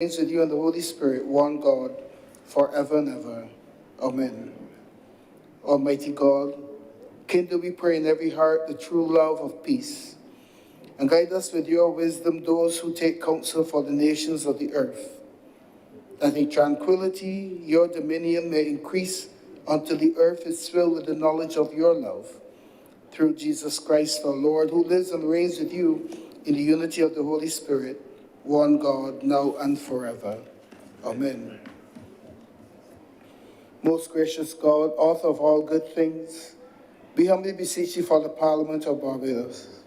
Remains with you and the Holy Spirit, one God, forever and ever. Amen. Almighty God, kindle, we pray, in every heart the true love of peace, and guide us with your wisdom those who take counsel for the nations of the earth, that in tranquility your dominion may increase until the earth is filled with the knowledge of your love. Through Jesus Christ our Lord, who lives and reigns with you in the unity of the Holy Spirit, one God, now and forever. Amen. Most gracious God, author of all good things, we humbly beseech you for the Parliament of Barbados,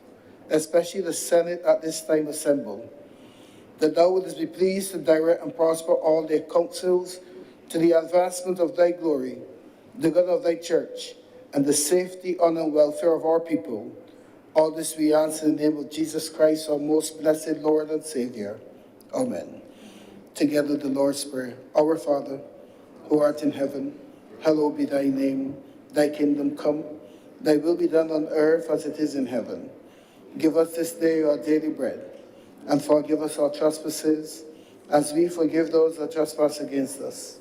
especially the Senate at this time assembled, that thou wouldest be pleased to direct and prosper all their counsels to the advancement of thy glory, the good of thy church, and the safety, honor, and welfare of our people. All this we ask in the name of Jesus Christ, our most blessed Lord and Savior. Amen. Together the Lord's Prayer. Our Father, who art in heaven, hallowed be thy name. Thy kingdom come, thy will be done on earth as it is in heaven. Give us this day our daily bread, and forgive us our trespasses, as we forgive those that trespass against us.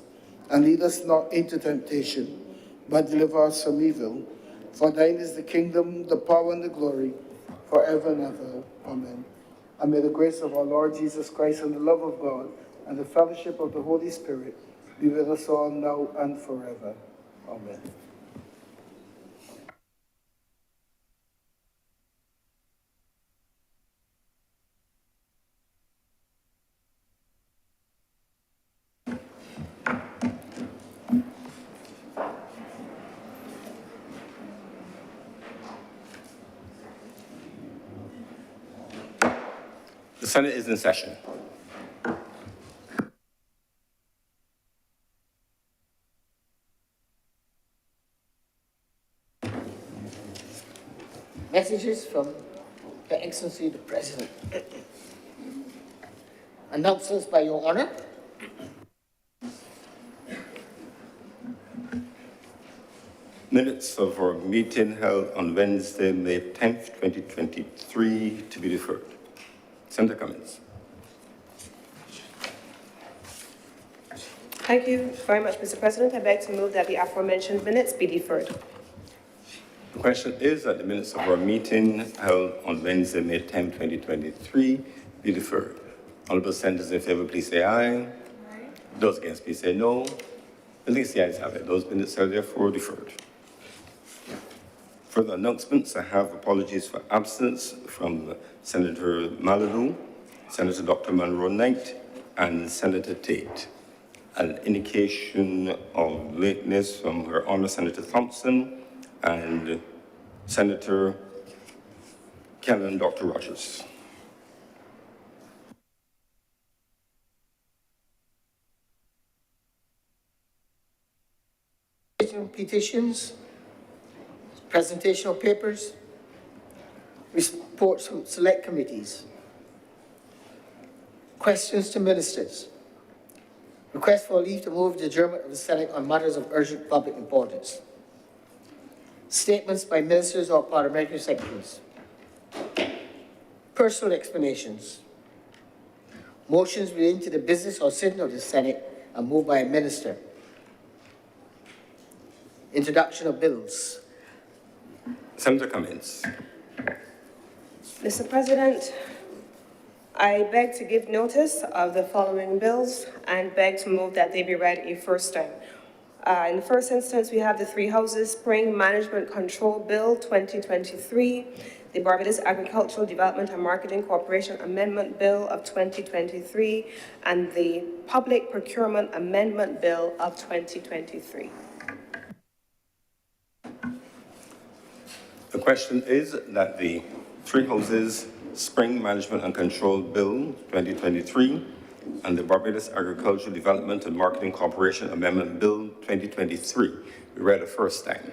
And lead us not into temptation, but deliver us from evil. For thine is the kingdom, the power, and the glory, forever and ever. Amen. And may the grace of our Lord Jesus Christ and the love of God and the fellowship of the Holy Spirit be with us all now and forever. Amen. The Senate is in session. Messages from Her Excellency the President. Announcements by Your Honor. Minutes of our meeting held on Wednesday, May 10th, 2023, to be deferred. Senator Cummins. Thank you very much, Mr. President. I beg to move that the aforementioned minutes be deferred. The question is that the minutes of our meeting held on Wednesday, May 10th, 2023, be deferred. Honorable senators in favor, please say aye. Aye. Those against, please say no. At least the ayes have it. Those minutes are therefore deferred. Further announcements, I have apologies for absence from Senator Malou, Senator Dr. Monroe Knight, and Senator Tate. An indication of lateness from Her Honor Senator Thompson and Senator Kellen Dr. Rogers. Petitions, presentation of papers, reports from select committees, questions to ministers, request for leave to move the adjournment of the Senate on matters of urgent public importance, statements by ministers or parliamentary secretaries, personal explanations, motions relating to the business or sitting of the Senate and moved by a minister, introduction of bills. Senator Cummins. Mr. President, I beg to give notice of the following bills and beg to move that they be read a first time. In the first instance, we have the Three Houses Spring Management Control Bill 2023, the Barbados Agricultural Development and Marketing Corporation Amendment Bill of 2023, and the Public Procurement Amendment Bill of 2023. The question is that the Three Houses Spring Management and Control Bill 2023 and the Barbados Agricultural Development and Marketing Corporation Amendment Bill 2023 be read a first time.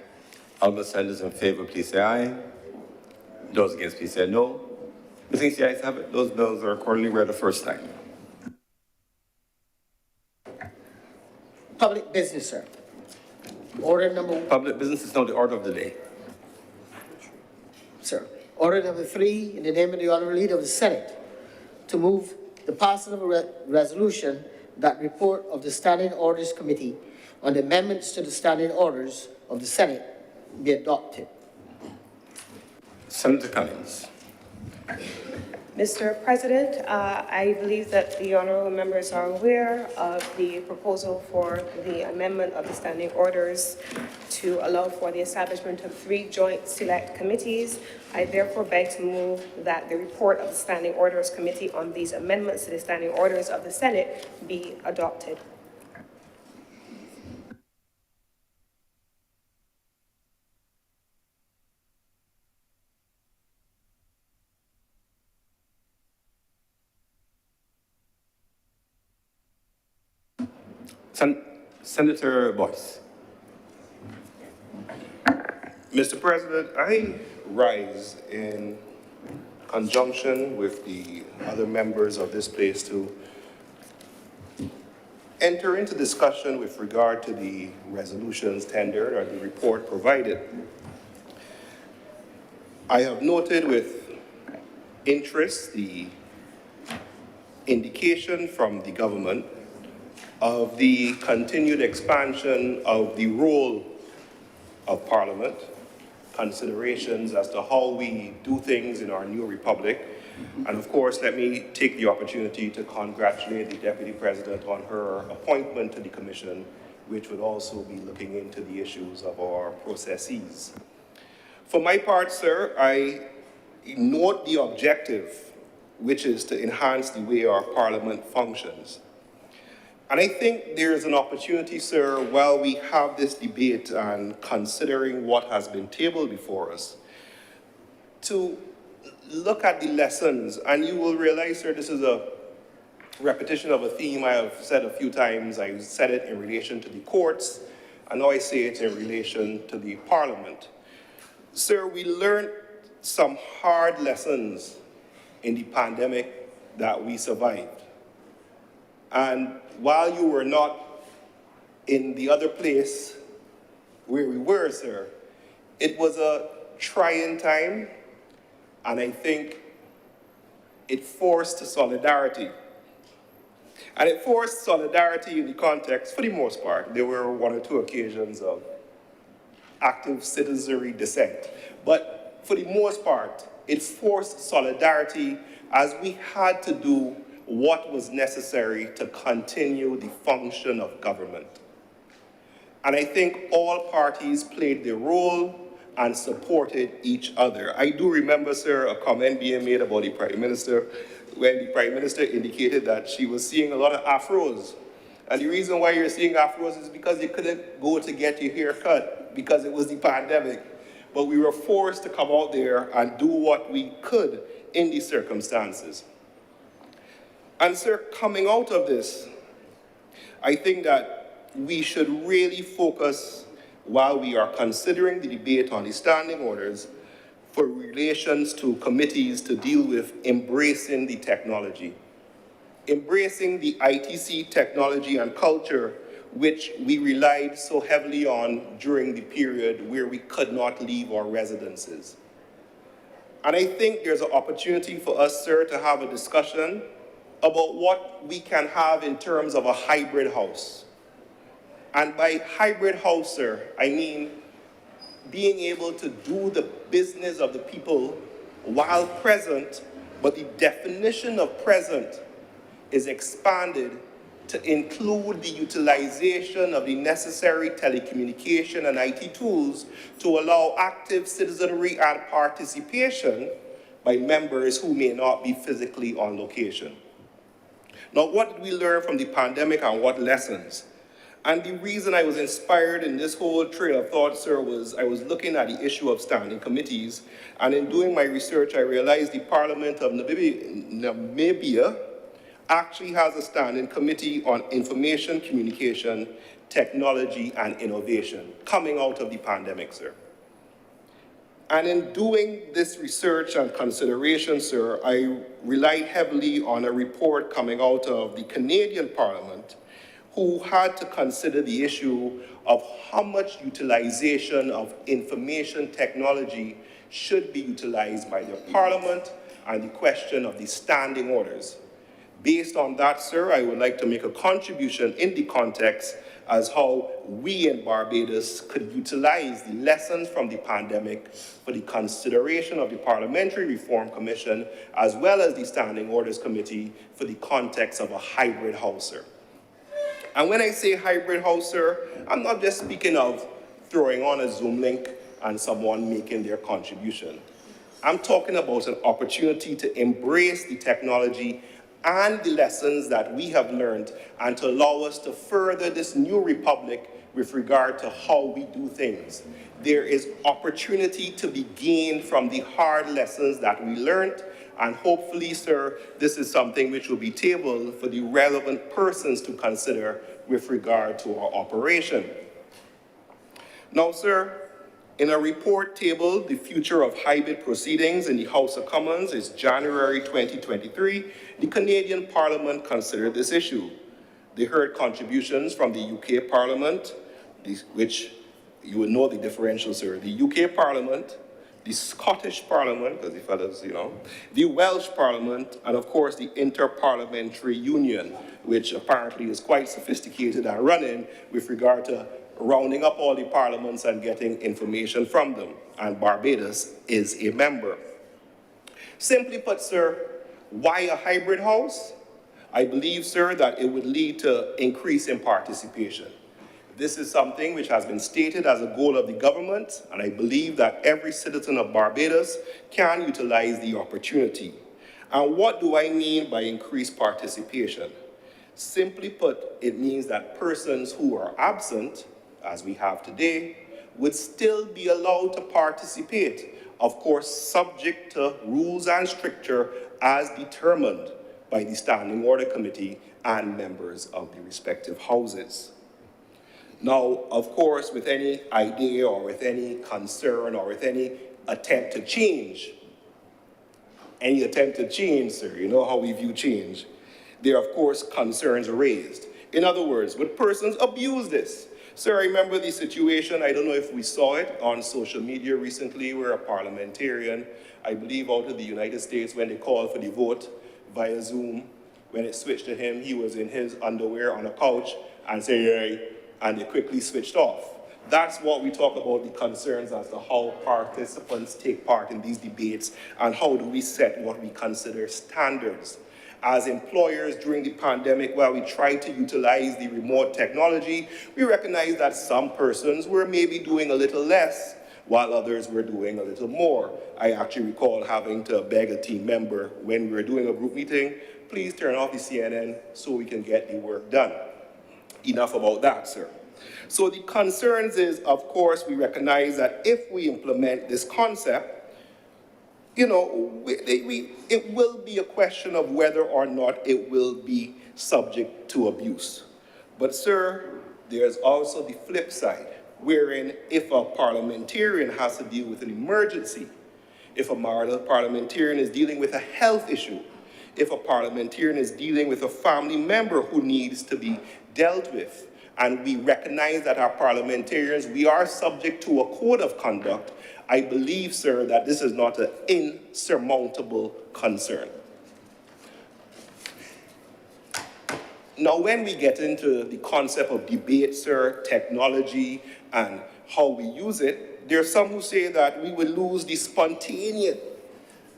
All the senators in favor, please say aye. Those against, please say no. Methinks the ayes have it. Those bills are accordingly read a first time. Public business, sir. Order number... Public business is now the order of the day. Sir. Order number 3, in the name of the Honorable Leader of the Senate, to move the passing of a resolution that report of the Standing Orders Committee on the amendments to the Standing Orders of the Senate be adopted. Senator Cummings. Mr. President, I believe that the honorable members are aware of the proposal for the amendment of the standing orders to allow for the establishment of 3 joint select committees. I therefore beg to move that the report of the Standing Orders Committee on these amendments to the standing orders of the Senate be adopted. Senator Boyce. Mr. President, I rise in conjunction with the other members of this place to enter into discussion with regard to the resolutions tendered or the report provided. I have noted with interest the indication from the government of the continued expansion of the role of Parliament, considerations as to how we do things in our new republic. And of course, let me take the opportunity to congratulate the Deputy President on her appointment to the Commission, which would also be looking into the issues of our processes. For my part, sir, I note the objective, which is to enhance the way our Parliament functions. And I think there is an opportunity, sir, while we have this debate and considering what has been tabled before us, to look at the lessons. And you will realize, sir, this is a repetition of a theme I have said a few times. I said it in relation to the courts, and now I say it in relation to the Parliament. Sir, we learned some hard lessons in the pandemic that we survived. And while you were not in the other place where we were, sir, it was a trying time, and I think it forced solidarity. And it forced solidarity in the context, for the most part. There were 1 or 2 occasions of active citizenry dissent. But for the most part, it forced solidarity as we had to do what was necessary to continue the function of government. And I think all parties played their role and supported each other. I do remember, sir, a comment being made about the Prime Minister when the Prime Minister indicated that she was seeing a lot of afros. And the reason why you're seeing afros is because you couldn't go to get your hair cut because it was the pandemic. But we were forced to come out there and do what we could in these circumstances. And sir, coming out of this, I think that we should really focus, while we are considering the debate on the standing orders, for relations to committees to deal with embracing the technology, embracing the ITC technology and culture, which we relied so heavily on during the period where we could not leave our residences. And I think there's an opportunity for us, sir, to have a discussion about what we can have in terms of a hybrid house. And by hybrid house, sir, I mean being able to do the business of the people while present, but the definition of present is expanded to include the utilization of the necessary telecommunication and IT tools to allow active citizenry and participation by members who may not be physically on location. Now, what did we learn from the pandemic and what lessons? And the reason I was inspired in this whole trail of thought, sir, was I was looking at the issue of standing committees, and in doing my research, I realized the Parliament of Namibia actually has a standing committee on information, communication, technology, and innovation coming out of the pandemic, sir. And in doing this research and consideration, sir, I relied heavily on a report coming out of the Canadian Parliament, who had to consider the issue of how much utilization of information technology should be utilized by their Parliament and the question of the standing orders. Based on that, sir, I would like to make a contribution in the context as how we in Barbados could utilize the lessons from the pandemic for the consideration of the Parliamentary Reform Commission as well as the Standing Orders Committee for the context of a hybrid house, sir. And when I say hybrid house, sir, I'm not just speaking of throwing on a Zoom link and someone making their contribution. I'm talking about an opportunity to embrace the technology and the lessons that we have learned and to allow us to further this new republic with regard to how we do things. There is opportunity to be gained from the hard lessons that we learned, and hopefully, sir, this is something which will be tabled for the relevant persons to consider with regard to our operation. Now, sir, in a report tabled, The Future of Hybrid Proceedings in the House of Commons is January 2023, the Canadian Parliament considered this issue. They heard contributions from the UK Parliament, which you would know the differential, sir. The UK Parliament, the Scottish Parliament, because the fellows, the Welsh Parliament, and of course the Inter-Parliamentary Union, which apparently is quite sophisticated and running with regard to rounding up all the parliaments and getting information from them, and Barbados is a member. Simply put, sir, why a hybrid house? I believe, sir, that it would lead to increase in participation. This is something which has been stated as a goal of the government, and I believe that every citizen of Barbados can utilize the opportunity. And what do I mean by increased participation? Simply put, it means that persons who are absent, as we have today, would still be allowed to participate, of course, subject to rules and stricture as determined by the Standing Order Committee and members of the respective houses. Now, of course, with any idea or with any concern or with any attempt to change, sir, you know how we view change, there are, of course, concerns raised. In other words, would persons abuse this? Sir, I remember the situation, I don't know if we saw it on social media recently, where a parliamentarian, I believe out of the United States, when they called for the vote via Zoom, when it switched to him, he was in his underwear on a couch and said, hey, and they quickly switched off. That's what we talk about, the concerns as to how participants take part in these debates and how do we set what we consider standards. As employers during the pandemic, while we tried to utilize the remote technology, we recognized that some persons were maybe doing a little less while others were doing a little more. I actually recall having to beg a team member when we were doing a group meeting, please turn off the CNN so we can get the work done. Enough about that, sir. So the concerns is, of course, we recognize that if we implement this concept, it will be a question of whether or not it will be subject to abuse. But, sir, there's also the flip side, wherein if a parliamentarian has to deal with an emergency, if a parliamentarian is dealing with a health issue, if a parliamentarian is dealing with a family member who needs to be dealt with, and we recognize that our parliamentarians, we are subject to a code of conduct, I believe, sir, that this is not an insurmountable concern. Now, when we get into the concept of debate, sir, technology, and how we use it, there are some who say that we will lose the spontaneous,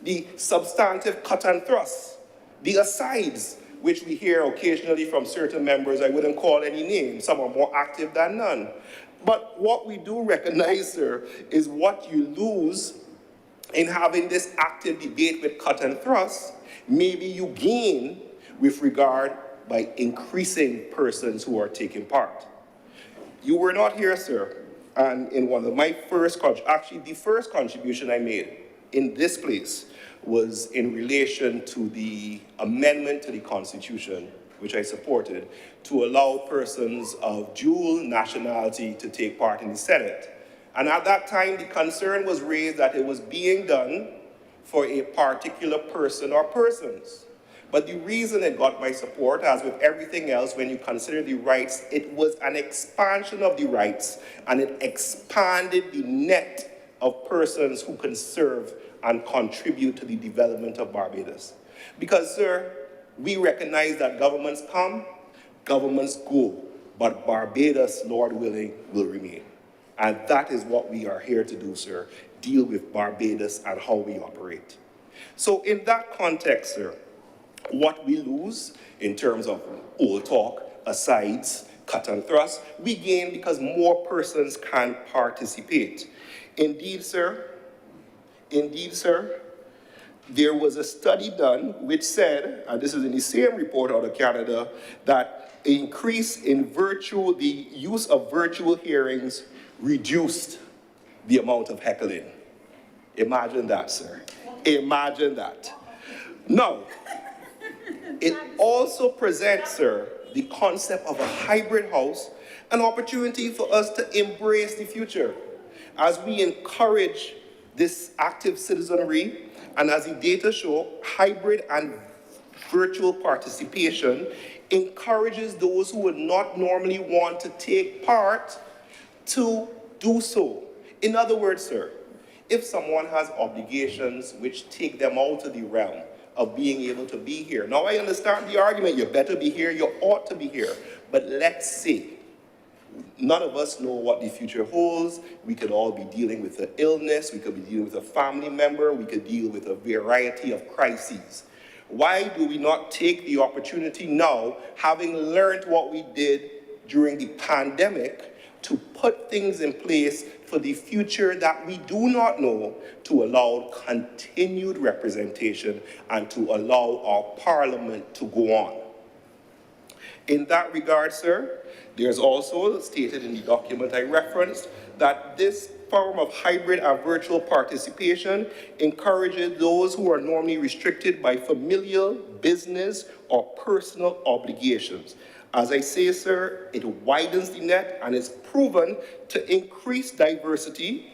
the substantive cut and thrust, the asides, which we hear occasionally from certain members. I wouldn't call any names. Some are more active than none. But what we do recognize, sir, is what you lose in having this active debate with cut and thrust, maybe you gain with regard by increasing persons who are taking part. You were not here, sir, and in one of my actually the first contribution I made in this place was in relation to the amendment to the Constitution, which I supported, to allow persons of dual nationality to take part in the Senate. And at that time, the concern was raised that it was being done for a particular person or persons. But the reason it got my support, as with everything else, when you consider the rights, it was an expansion of the rights, and it expanded the net of persons who can serve and contribute to the development of Barbados. Because, sir, We recognize that governments come, governments go, but Barbados, Lord willing, will remain. And that is what we are here to do, sir, deal with Barbados and how we operate. So in that context, sir, what we lose in terms of old talk, asides, cut and thrust, we gain because more persons can participate. Indeed, sir, there was a study done which said, and this is in the same report out of Canada, that increase in the use of virtual hearings reduced the amount of heckling. Imagine that, sir. Imagine that. Now, it also presents, sir, the concept of a hybrid house, an opportunity for us to embrace the future as we encourage this active citizenry, and as the data show, hybrid and virtual participation encourages those who would not normally want to take part to do so. In other words, sir, if someone has obligations which take them out of the realm of being able to be here. Now, I understand the argument, you better be here, you ought to be here. But let's say, none of us know what the future holds. We could all be dealing with an illness, we could be dealing with a family member, we could deal with a variety of crises. Why do we not take the opportunity now, having learned what we did during the pandemic, to put things in place for the future that we do not know, to allow continued representation and to allow our parliament to go on? In that regard, sir, there's also stated in the document I referenced that this form of hybrid and virtual participation encourages those who are normally restricted by familial, business, or personal obligations. As I say, sir, it widens the net and is proven to increase diversity.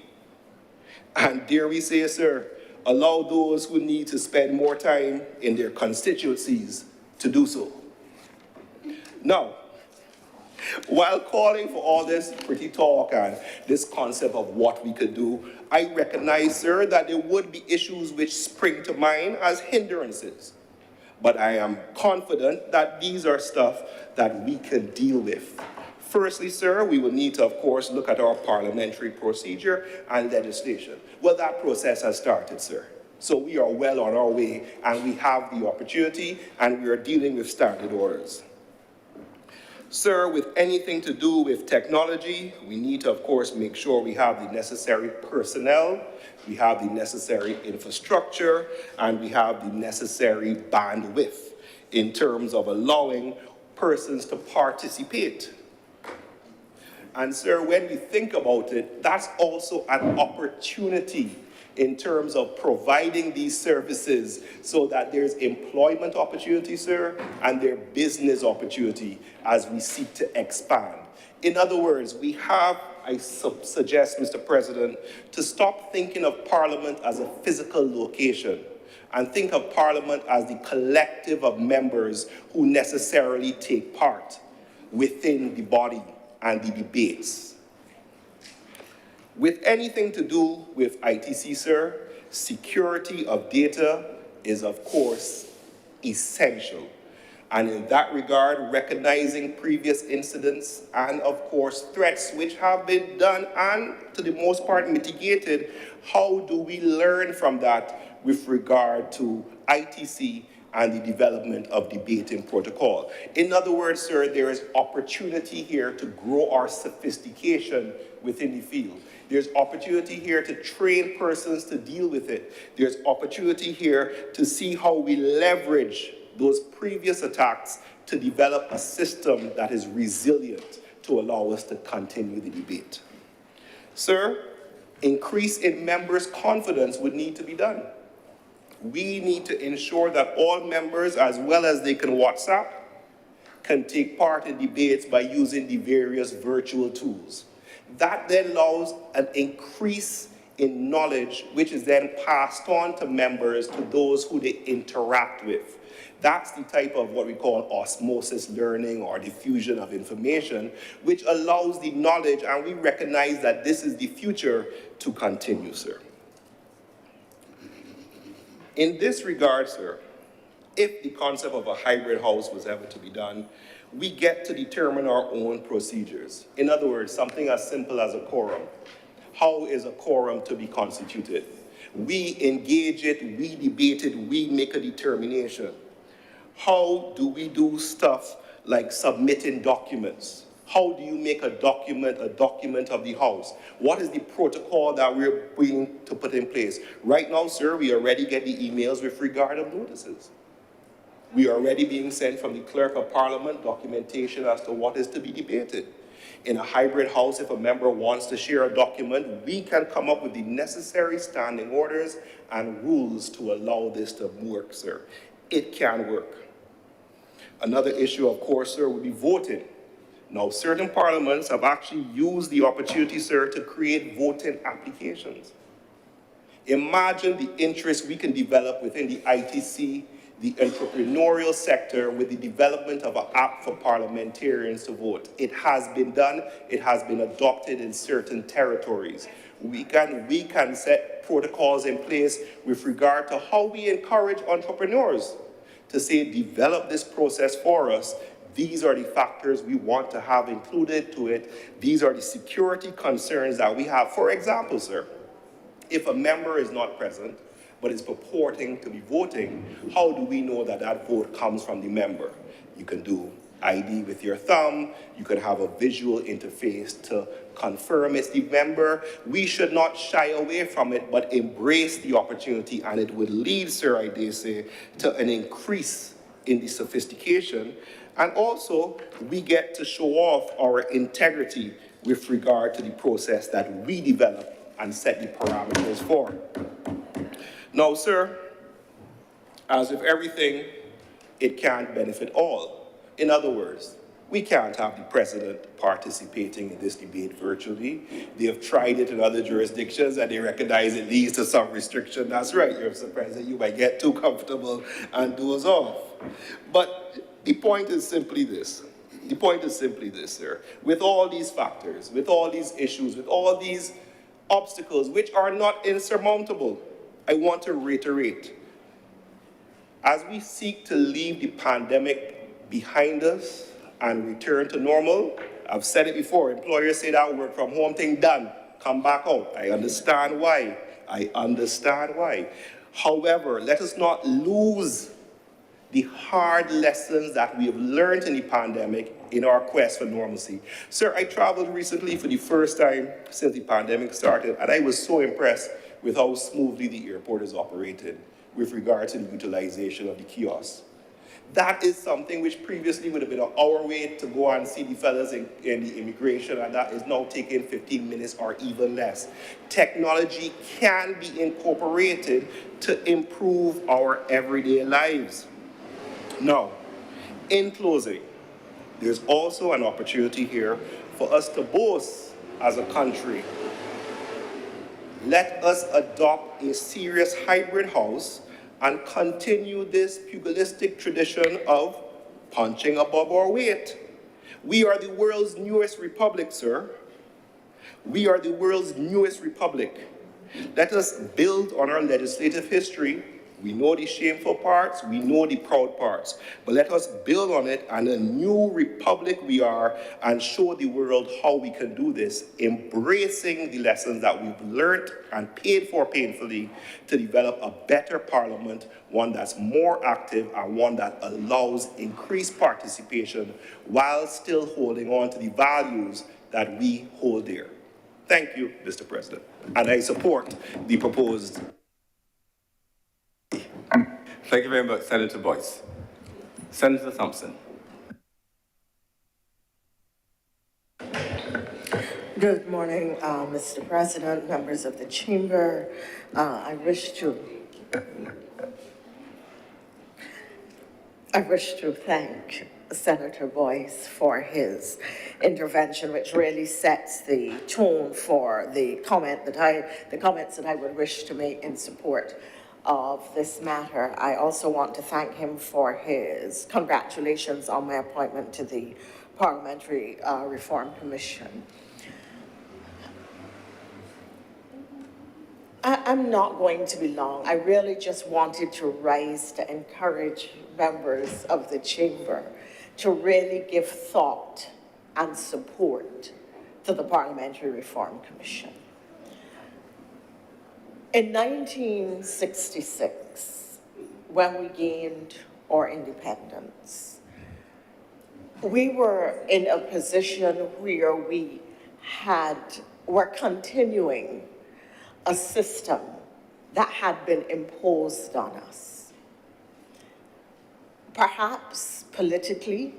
And dare we say, sir, allow those who need to spend more time in their constituencies to do so. Now, while calling for all this pretty talk and this concept of what we could do, I recognize, sir, that there would be issues which spring to mind as hindrances. But I am confident that these are stuff that we can deal with. Firstly, sir, we will need to, of course, look at our parliamentary procedure and legislation. Well, that process has started, sir. So we are well on our way, and we have the opportunity, and we are dealing with standard orders. Sir, with anything to do with technology, we need to, of course, make sure we have the necessary personnel, we have the necessary infrastructure, and we have the necessary bandwidth in terms of allowing persons to participate. And sir, when we think about it, that's also an opportunity in terms of providing these services so that there's employment opportunity, sir, and there's business opportunity as we seek to expand. In other words, we have, I suggest, Mr. President, to stop thinking of Parliament as a physical location and think of Parliament as the collective of members who necessarily take part within the body and the debates. With anything to do with ITC, sir, security of data is, of course, essential. And in that regard, recognizing previous incidents and, of course, threats which have been done and, to the most part, mitigated, how do we learn from that with regard to ITC and the development of debating protocol? In other words, sir, there is opportunity here to grow our sophistication within the field. There's opportunity here to train persons to deal with it. There's opportunity here to see how we leverage those previous attacks to develop a system that is resilient to allow us to continue the debate. Sir, increase in members' confidence would need to be done. We need to ensure that all members, as well as they can WhatsApp, can take part in debates by using the various virtual tools. That then allows an increase in knowledge, which is then passed on to members, to those who they interact with. That's the type of what we call osmosis learning or diffusion of information, which allows the knowledge, and we recognize that this is the future, to continue, sir. In this regard, sir, if the concept of a hybrid house was ever to be done, we get to determine our own procedures. In other words, something as simple as a quorum. How is a quorum to be constituted? We engage it, we debate it, we make a determination. How do we do stuff like submitting documents? How do you make a document of the house? What is the protocol that we're going to put in place? Right now, sir, we already get the emails with regard of notices. We are already being sent from the Clerk of Parliament documentation as to what is to be debated. In a hybrid house, if a member wants to share a document, we can come up with the necessary standing orders and rules to allow this to work, sir. It can work. Another issue, of course, sir, would be voting. Now, certain parliaments have actually used the opportunity, sir, to create voting applications. Imagine the interest we can develop within the ITC, the entrepreneurial sector, with the development of an app for parliamentarians to vote. It has been done. It has been adopted in certain territories. We can set protocols in place with regard to how we encourage entrepreneurs to say, develop this process for us. These are the factors we want to have included to it. These are the security concerns that we have. For example, sir, if a member is not present, but is purporting to be voting, how do we know that that vote comes from the member? You can do ID with your thumb. You can have a visual interface to confirm it's the member. We should not shy away from it, but embrace the opportunity, and it would lead, sir, I dare say, to an increase in the sophistication. And also, we get to show off our integrity with regard to the process that we develop and set the parameters for. Now, sir, as with everything, it can't benefit all. In other words, we can't have the president participating in this debate virtually. They have tried it in other jurisdictions and they recognize it leads to some restriction. That's right, Mr. President, you might get too comfortable and doze off. But the point is simply this. The point is simply this, sir. With all these factors, with all these issues, with all these obstacles, which are not insurmountable, I want to reiterate, as we seek to leave the pandemic behind us and return to normal, I've said it before, employers say that work from home thing done, come back out. I understand why. I understand why. However, let us not lose the hard lessons that we have learned in the pandemic in our quest for normalcy. Sir, I traveled recently for the first time since the pandemic started, and I was so impressed with how smoothly the airport is operated with regard to the utilization of the kiosks. That is something which previously would have been an hour wait to go and see the fellas in the immigration, and that is now taking 15 minutes or even less. Technology can be incorporated to improve our everyday lives. Now, in closing, there's also an opportunity here for us to boast as a country. Let us adopt a serious hybrid house and continue this pugilistic tradition of punching above our weight. We are the world's newest republic, sir. We are the world's newest republic. Let us build on our legislative history. We know the shameful parts, we know the proud parts, but let us build on it, and a new republic we are, and show the world how we can do this, embracing the lessons that we've learned and paid for painfully to develop a better parliament, one that's more active and one that allows increased participation while still holding on to the values that we hold dear. Thank you, Mr. President, and I support the proposed. Thank you very much, Senator Boyce. Senator Thompson. Good morning, Mr. President, members of the chamber. I wish to thank Senator Boyce for his intervention, which really sets the tone for the comments that I would wish to make in support of this matter. I also want to thank him for his congratulations on my appointment to the Parliamentary Reform Commission. I'm not going to be long. I really just wanted to rise to encourage members of the chamber to really give thought and support to the Parliamentary Reform Commission. In 1966, when we gained our independence, we were in a position where we were continuing a system that had been imposed on us. Perhaps politically,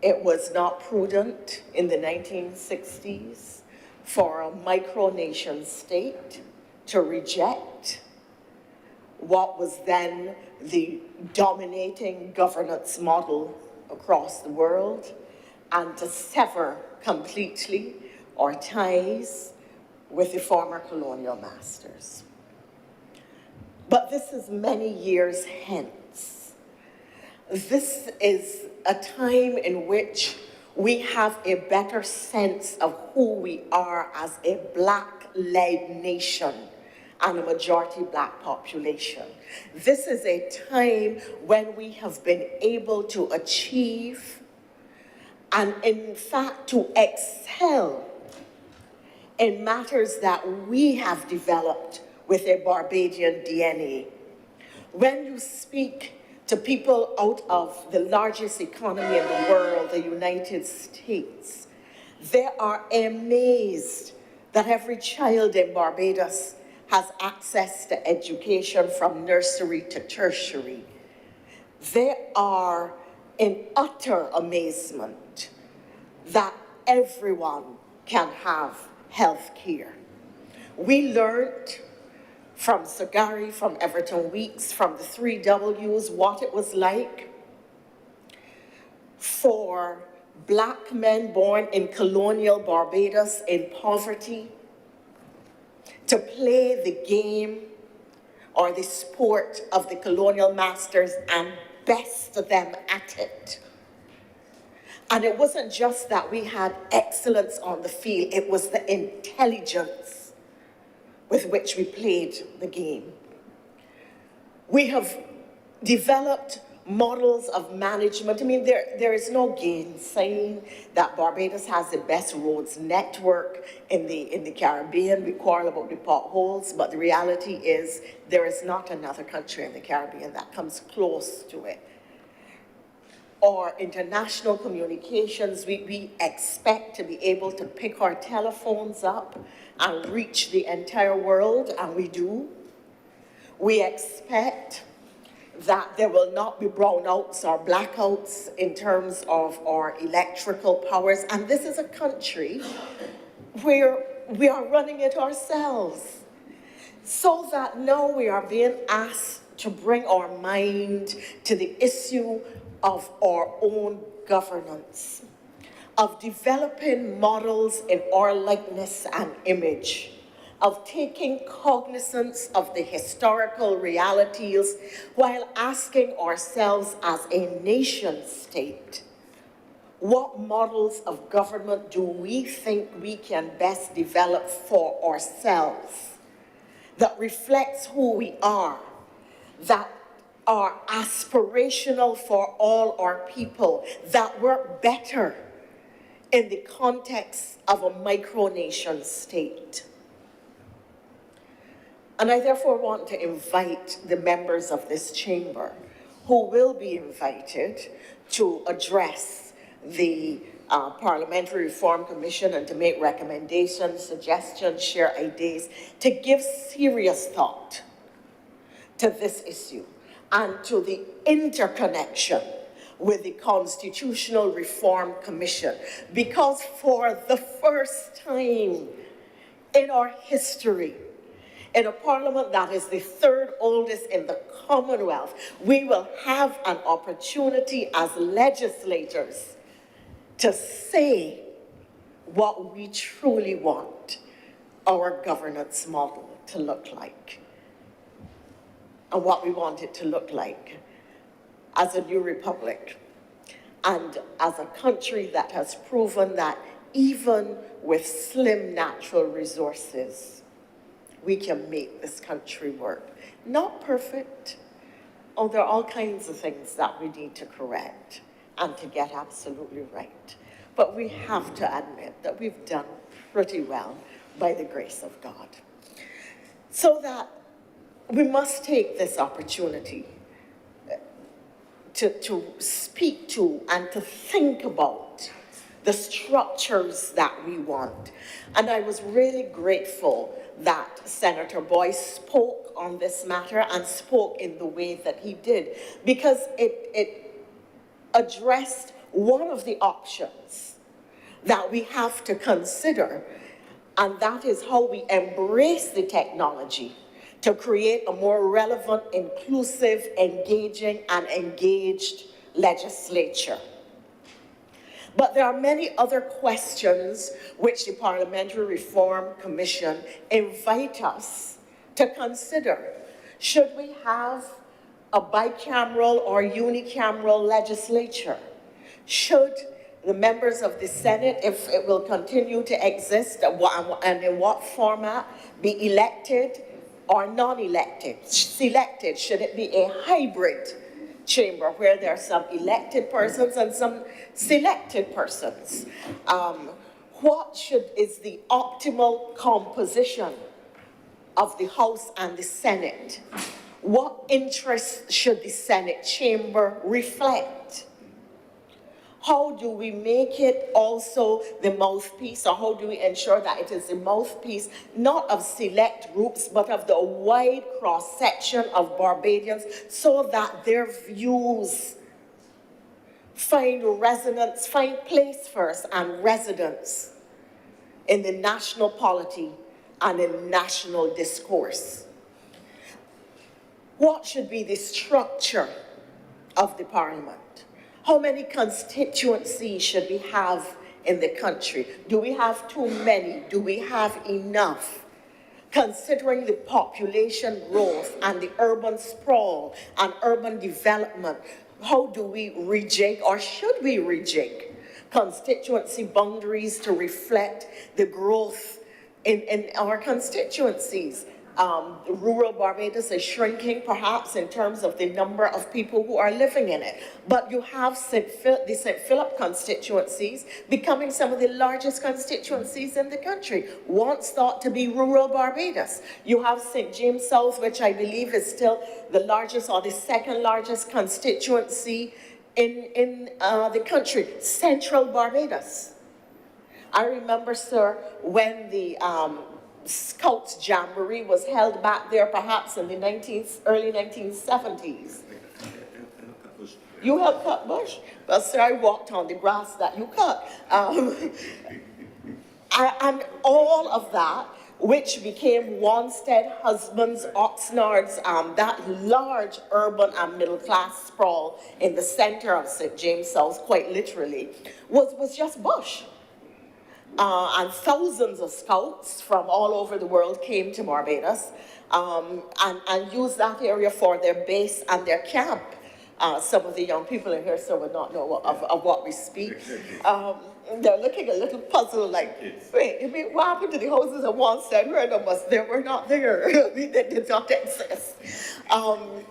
it was not prudent in the 1960s for a micronation state to reject what was then the dominating governance model across the world and to sever completely our ties with the former colonial masters. But this is many years hence. This is a time in which we have a better sense of who we are as a Black-led nation and a majority Black population. This is a time when we have been able to achieve and in fact to excel in matters that we have developed with a Barbadian DNA. When you speak to people out of the largest economy in the world, the United States, they are amazed that every child in Barbados has access to education from nursery to tertiary. They are in utter amazement that everyone can have health care. We learned from Sagari, from Everton Weekes, from the 3 Ws, what it was like for Black men born in colonial Barbados in poverty to play the game or the sport of the colonial masters and best them at it. And it wasn't just that we had excellence on the field, it was the intelligence with which we played the game. We have developed models of management. I mean, there is no gainsaying that Barbados has the best roads network in the Caribbean. We quarrel about the potholes, but the reality is there is not another country in the Caribbean that comes close to it. Or international communications, we expect to be able to pick our telephones up and reach the entire world, and we do. We expect that there will not be brownouts or blackouts in terms of our electrical powers. And this is a country where we are running it ourselves. So that now we are being asked to bring our mind to the issue of our own governance, of developing models in our likeness and image, of taking cognizance of the historical realities while asking ourselves as a nation state, what models of government do we think we can best develop for ourselves that reflects who we are, that are aspirational for all our people, that work better in the context of a micronation state. And I therefore want to invite the members of this chamber who will be invited to address the Parliamentary Reform Commission and to make recommendations, suggestions, share ideas, to give serious thought to this issue and to the interconnection with the Constitutional Reform Commission, because for the first time in our history, in a parliament that is the 3rd oldest in the Commonwealth, we will have an opportunity as legislators to say what we truly want our governance model to look like, and what we want it to look like as a new republic, and as a country that has proven that even with slim natural resources, we can make this country work. Not perfect. Oh, there are all kinds of things that we need to correct and to get absolutely right. But we have to admit that we've done pretty well by the grace of God. So that we must take this opportunity to speak to and to think about the structures that we want. And I was really grateful that Senator Boyce spoke on this matter and spoke in the way that he did, because it addressed one of the options that we have to consider, and that is how we embrace the technology to create a more relevant, inclusive, engaging, and engaged legislature. But there are many other questions which the Parliamentary Reform Commission invite us to consider. Should we have a bicameral or unicameral legislature? Should the members of the Senate, if it will continue to exist, and in what format, be elected or non-elected? Selected, should it be a hybrid chamber where there are some elected persons and some selected persons? What is the optimal composition of the House and the Senate? What interests should the Senate chamber reflect? How do we make it also the mouthpiece, or how do we ensure that it is the mouthpiece not of select groups, but of the wide cross-section of Barbadians, so that their views find resonance, find place first and residence in the national polity and in national discourse? What should be the structure of the Parliament? How many constituencies should we have in the country? Do we have too many? Do we have enough? Considering the population growth and the urban sprawl and urban development, how do we rejig, or should we rejig, constituency boundaries to reflect the growth in our constituencies? Rural Barbados is shrinking, perhaps, in terms of the number of people who are living in it. But you have the St. Philip constituencies becoming some of the largest constituencies in the country, once thought to be rural Barbados. You have St. James South, which I believe is still the largest or the second largest constituency in the country, Central Barbados. I remember, sir, when the Scouts Jamboree was held back there, perhaps in the early 1970s. You helped cut bush? Well, sir, I walked on the grass that you cut. And all of that, which became Wanstead, Husbands, Oxnards, that large urban and middle-class sprawl in the center of St. James South, quite literally, was just bush. And thousands of scouts from all over the world came to Barbados and used that area for their base and their camp. Some of the young people in here so would not know of what we speak. They're looking a little puzzled, like, wait, you mean, what happened to the houses of Wanstead? Where of us? They were not there. They did not exist. I'm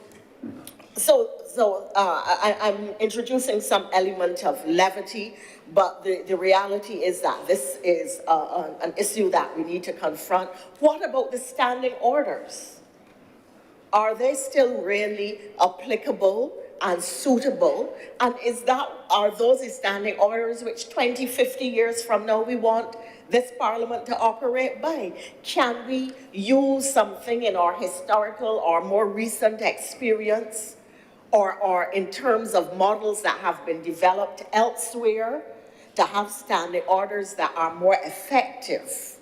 introducing some element of levity, but the reality is that this is an issue that we need to confront. What about the standing orders? Are they still really applicable and suitable? And are those the standing orders which 20, 50 years from now we want this Parliament to operate by? Can we use something in our historical or more recent experience, or in terms of models that have been developed elsewhere, to have standing orders that are more effective?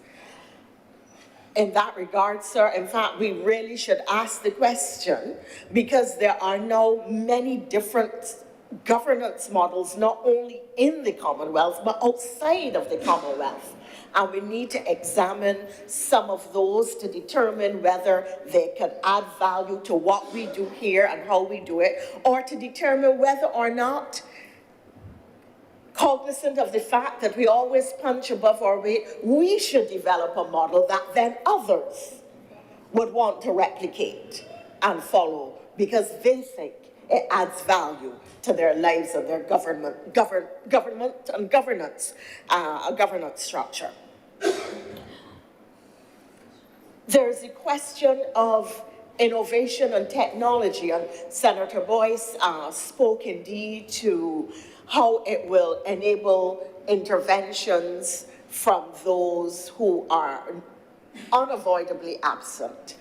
In that regard, sir, in fact, we really should ask the question, because there are now many different governance models, not only in the Commonwealth, but outside of the Commonwealth. And we need to examine some of those to determine whether they can add value to what we do here and how we do it, or to determine whether or not, cognizant of the fact that we always punch above our weight, we should develop a model that then others would want to replicate and follow because they think it adds value to their lives and their government and governance structure. There's a question of innovation and technology, and Senator Boyce spoke indeed to how it will enable interventions from those who are unavoidably absent.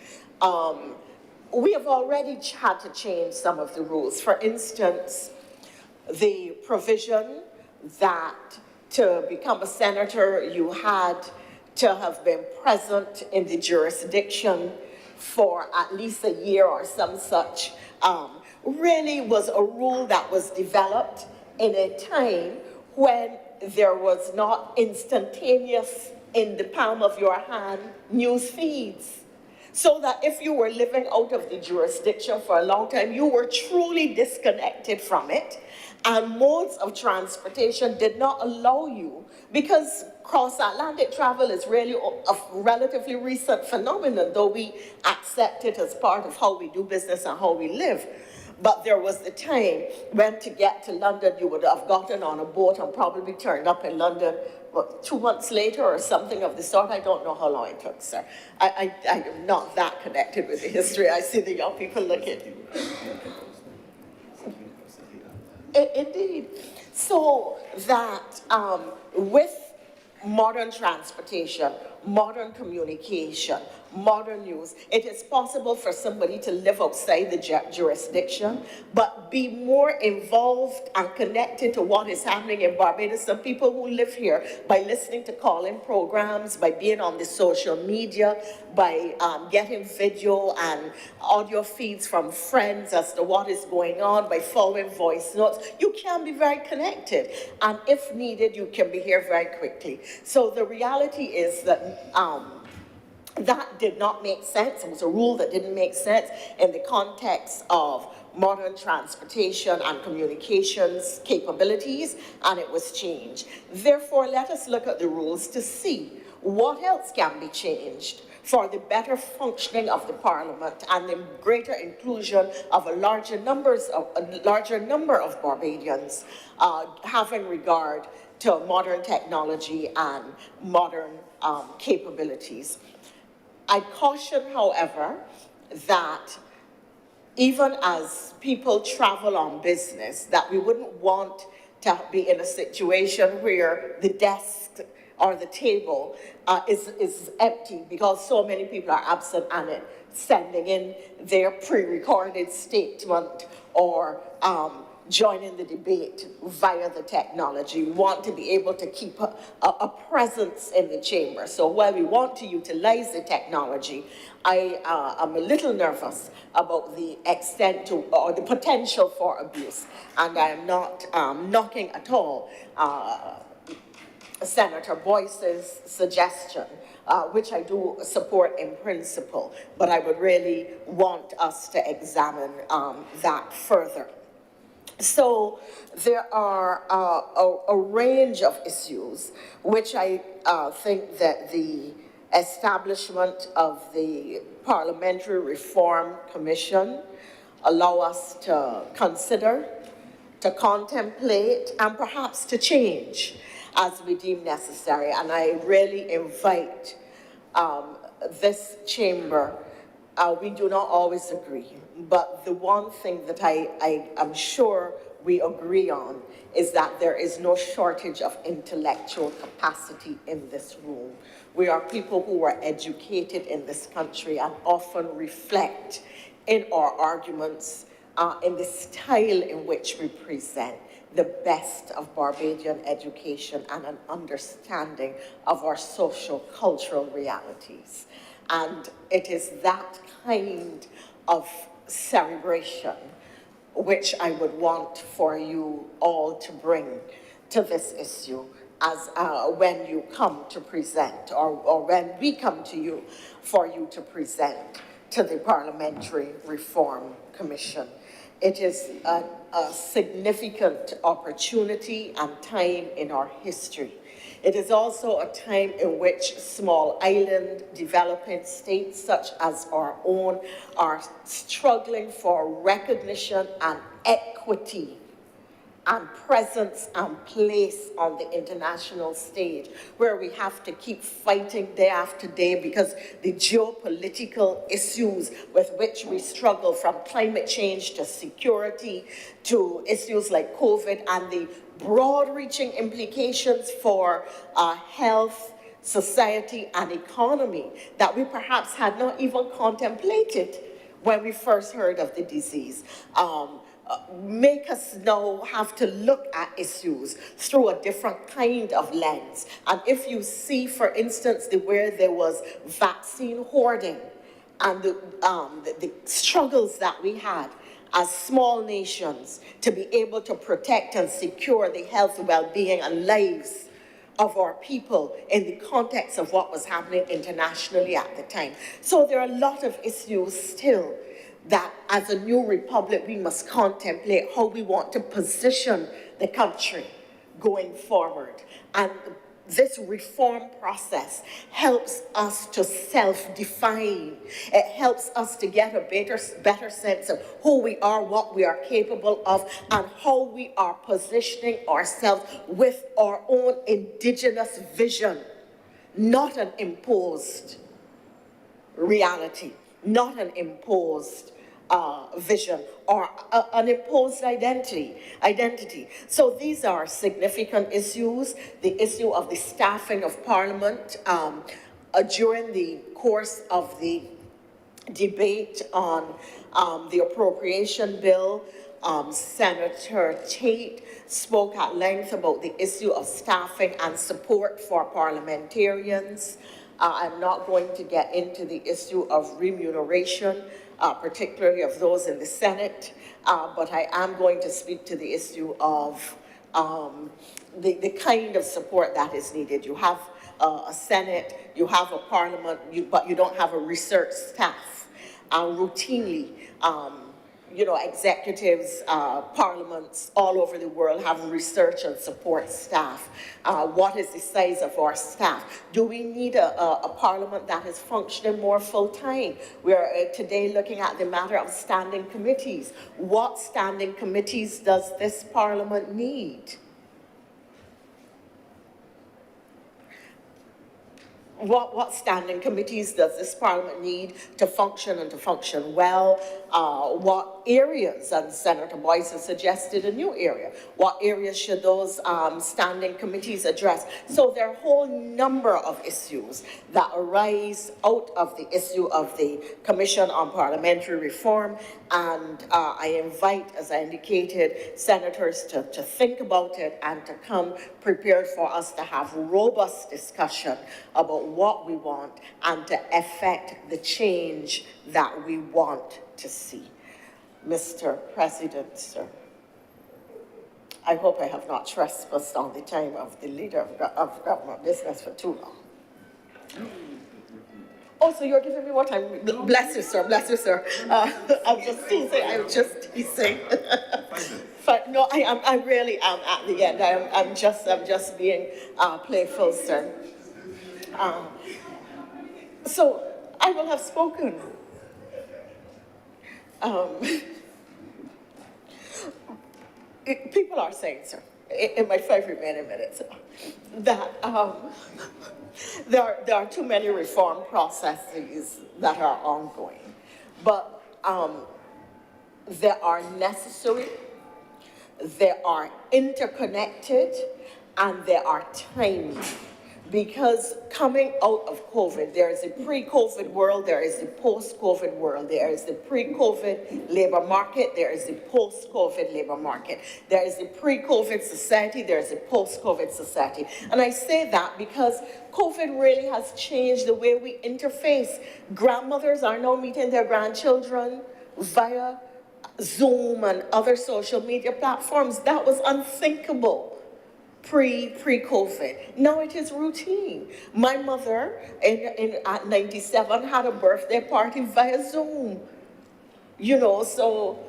We have already had to change some of the rules. For instance, the provision that to become a senator, you had to have been present in the jurisdiction for at least a year or some such, really was a rule that was developed in a time when there was not instantaneous, in the palm of your hand, news feeds. So that if you were living out of the jurisdiction for a long time, you were truly disconnected from it. And modes of transportation did not allow you, because cross-Atlantic travel is really a relatively recent phenomenon, though we accept it as part of how we do business and how we live. But there was the time when to get to London, you would have gotten on a boat and probably turned up in London, what, 2 months later or something of the sort. I don't know how long it took, sir. I am not that connected with the history. I see the young people looking. Indeed. So that with modern transportation, modern communication, modern news, it is possible for somebody to live outside the jurisdiction, but be more involved and connected to what is happening in Barbados. Some people who live here, by listening to call-in programs, by being on the social media, by getting video and audio feeds from friends as to what is going on, by following voice notes, you can be very connected. And if needed, you can be here very quickly. So the reality is that that did not make sense. It was a rule that didn't make sense in the context of modern transportation and communications capabilities, and it was changed. Therefore, let us look at the rules to see what else can be changed for the better functioning of the Parliament and the greater inclusion of a larger number of Barbadians having regard to modern technology and modern capabilities. I caution, however, that even as people travel on business, that we wouldn't want to be in a situation where the desk or the table is empty because so many people are absent and it sending in their pre-recorded statement or joining the debate via the technology. We want to be able to keep a presence in the chamber. So while we want to utilize the technology, I am a little nervous about the extent to, or the potential for abuse. And I am not knocking at all Senator Boyce's suggestion, which I do support in principle, but I would really want us to examine that further. So there are a range of issues which I think that the establishment of the Parliamentary Reform Commission allow us to consider, to contemplate, and perhaps to change as we deem necessary. And I really invite this chamber. We do not always agree, but the one thing that I am sure we agree on is that there is no shortage of intellectual capacity in this room. We are people who are educated in this country and often reflect in our arguments in the style in which we present the best of Barbadian education and an understanding of our social cultural realities. And it is that kind of celebration which I would want for you all to bring to this issue as when you come to present, or when we come to you for you to present to the Parliamentary Reform Commission. It is a significant opportunity and time in our history. It is also a time in which small island developing states such as our own are struggling for recognition and equity and presence and place on the international stage, where we have to keep fighting day after day because the geopolitical issues with which we struggle, from climate change to security to issues like COVID and the broad-reaching implications for health, society, and economy that we perhaps had not even contemplated when we first heard of the disease. Make us now have to look at issues through a different kind of lens. And if you see, for instance, where there was vaccine hoarding and the struggles that we had as small nations to be able to protect and secure the health, well-being, and lives of our people in the context of what was happening internationally at the time. So there are a lot of issues still that as a new republic, we must contemplate how we want to position the country going forward. And this reform process helps us to self-define. It helps us to get a better sense of who we are, what we are capable of, and how we are positioning ourselves with our own indigenous vision, not an imposed reality, not an imposed vision or an imposed identity. So these are significant issues. The issue of the staffing of Parliament during the course of the debate on the appropriation bill, Senator Tate spoke at length about the issue of staffing and support for parliamentarians. I'm not going to get into the issue of remuneration, particularly of those in the Senate, but I am going to speak to the issue of the kind of support that is needed. You have a Senate, you have a Parliament, but you don't have a research staff. Routinely, executives, parliaments all over the world have research and support staff. What is the size of our staff? Do we need a parliament that is functioning more full-time? We're today looking at the matter of standing committees. What standing committees does this parliament need? What standing committees does this parliament need to function and to function well? What areas, and Senator Boyce has suggested a new area, what areas should those standing committees address? So there are a whole number of issues that arise out of the issue of the Commission on Parliamentary Reform, and I invite, as I indicated, senators to think about it and to come prepared for us to have robust discussion about what we want and to effect the change that we want to see. Mr. President, sir, I hope I have not trespassed on the time of the leader of government business for too long. Oh, so you're giving me more time? Bless you, sir. Bless you, sir. I'm just teasing. I'm just teasing. But no, I really am at the end. I'm just being playful, sir. So I will have spoken. People are saying, sir, in my 5 remaining minutes, that there are too many reform processes that are ongoing, but they are necessary, they are interconnected, and they are timely. Because coming out of COVID, there is a pre-COVID world, there is a post-COVID world, there is the pre-COVID labor market, there is the post-COVID labor market. There is the pre-COVID society, there is a post-COVID society. And I say that because COVID really has changed the way we interface. Grandmothers are now meeting their grandchildren via Zoom and other social media platforms. That was unthinkable pre-COVID. Now it is routine. My mother at 97 had a birthday party via Zoom. So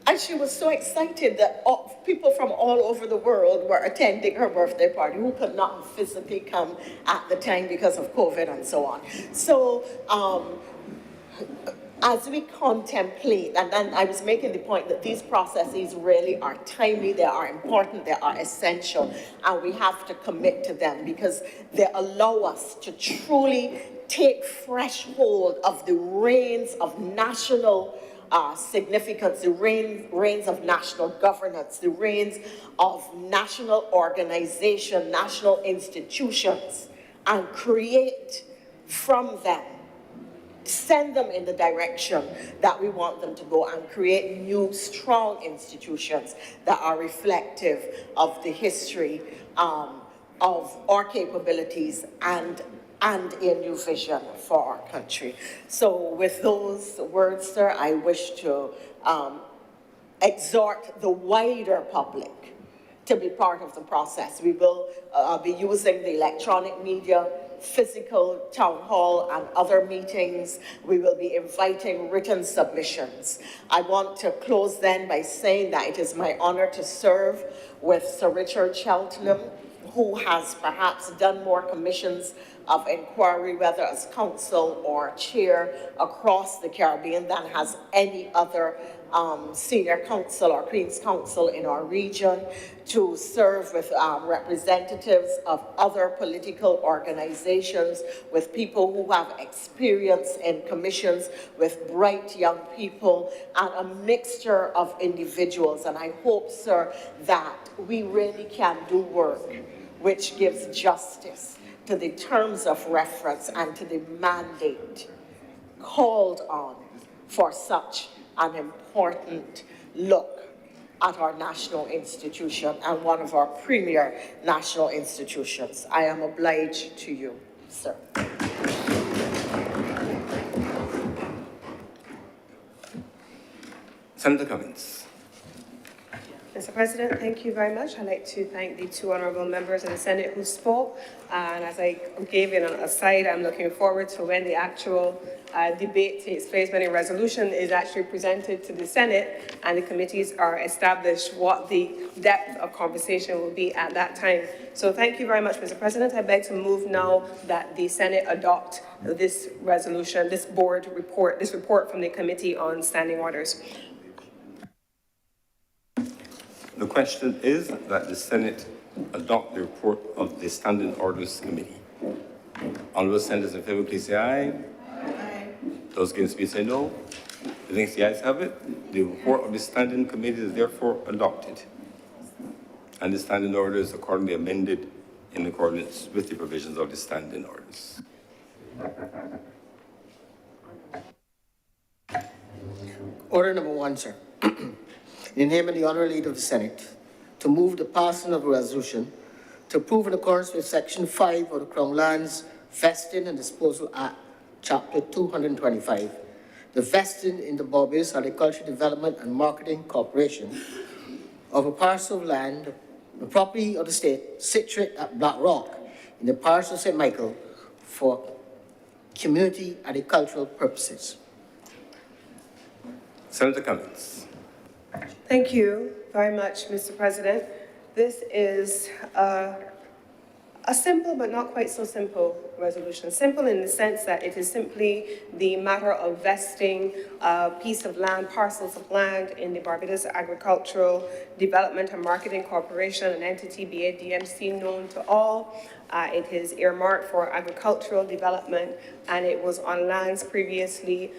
And she was so excited that people from all over the world were attending her birthday party who could not physically come at the time because of COVID and so on. So as we contemplate, and then I was making the point that these processes really are timely, they are important, they are essential, and we have to commit to them because they allow us to truly take fresh hold of the reins of national significance, the reins of national governance, the reins of national organization, national institutions, and create from them, send them in the direction that we want them to go, and create new, strong institutions that are reflective of the history of our capabilities and a new vision for our country. So with those words, sir, I wish to exhort the wider public to be part of the process. We will be using the electronic media, physical town hall and other meetings. We will be inviting written submissions. I want to close then by saying that it is my honor to serve with Sir Richard Cheltenham, who has perhaps done more commissions of inquiry, whether as counsel or chair across the Caribbean, than has any other senior counsel or Queen's Counsel in our region, to serve with representatives of other political organizations, with people who have experience in commissions, with bright young people, and a mixture of individuals. And I hope, sir, that we really can do work which gives justice to the terms of reference and to the mandate called on for such an important look at our national institution and one of our premier national institutions. I am obliged to you, sir. Senator Cummins. Mr. President, thank you very much. I'd like to thank the two honourable members of the Senate who spoke. And as I gave in an aside, I'm looking forward to when the actual debate takes place, when a resolution is actually presented to the Senate and the committees are established, what the depth of conversation will be at that time. So thank you very much, Mr. President. I beg to move now that the Senate adopt this resolution, this board report, this report from the Committee on Standing Orders. The question is that the Senate adopt the report of the Standing Orders Committee. Honorable senators in favor, please say aye. Aye. Those against, please say no. The next, the ayes have it. The report of the Standing Committee is therefore adopted, and the Standing Order is accordingly amended in accordance with the provisions of the Standing Orders. Order number 1, sir. In the name of the Honourable Leader of the Senate, to move the passing of a resolution to approve in accordance with Section 5 of the Crown Lands Vesting and Disposal Act, Chapter 225, the vesting in the Barbados Agricultural Development and Marketing Corporation of a parcel of land, the property of the state, situate at Black Rock in the parish of St. Michael for community agricultural purposes. Senator Cummins. Thank you very much, Mr. President. This is a simple but not quite so simple resolution. Simple in the sense that it is simply the matter of vesting a piece of land, parcels of land in the Barbados Agricultural Development and Marketing Corporation, an entity, BADMC, known to all. It is earmarked for agricultural development, and it was on lands previously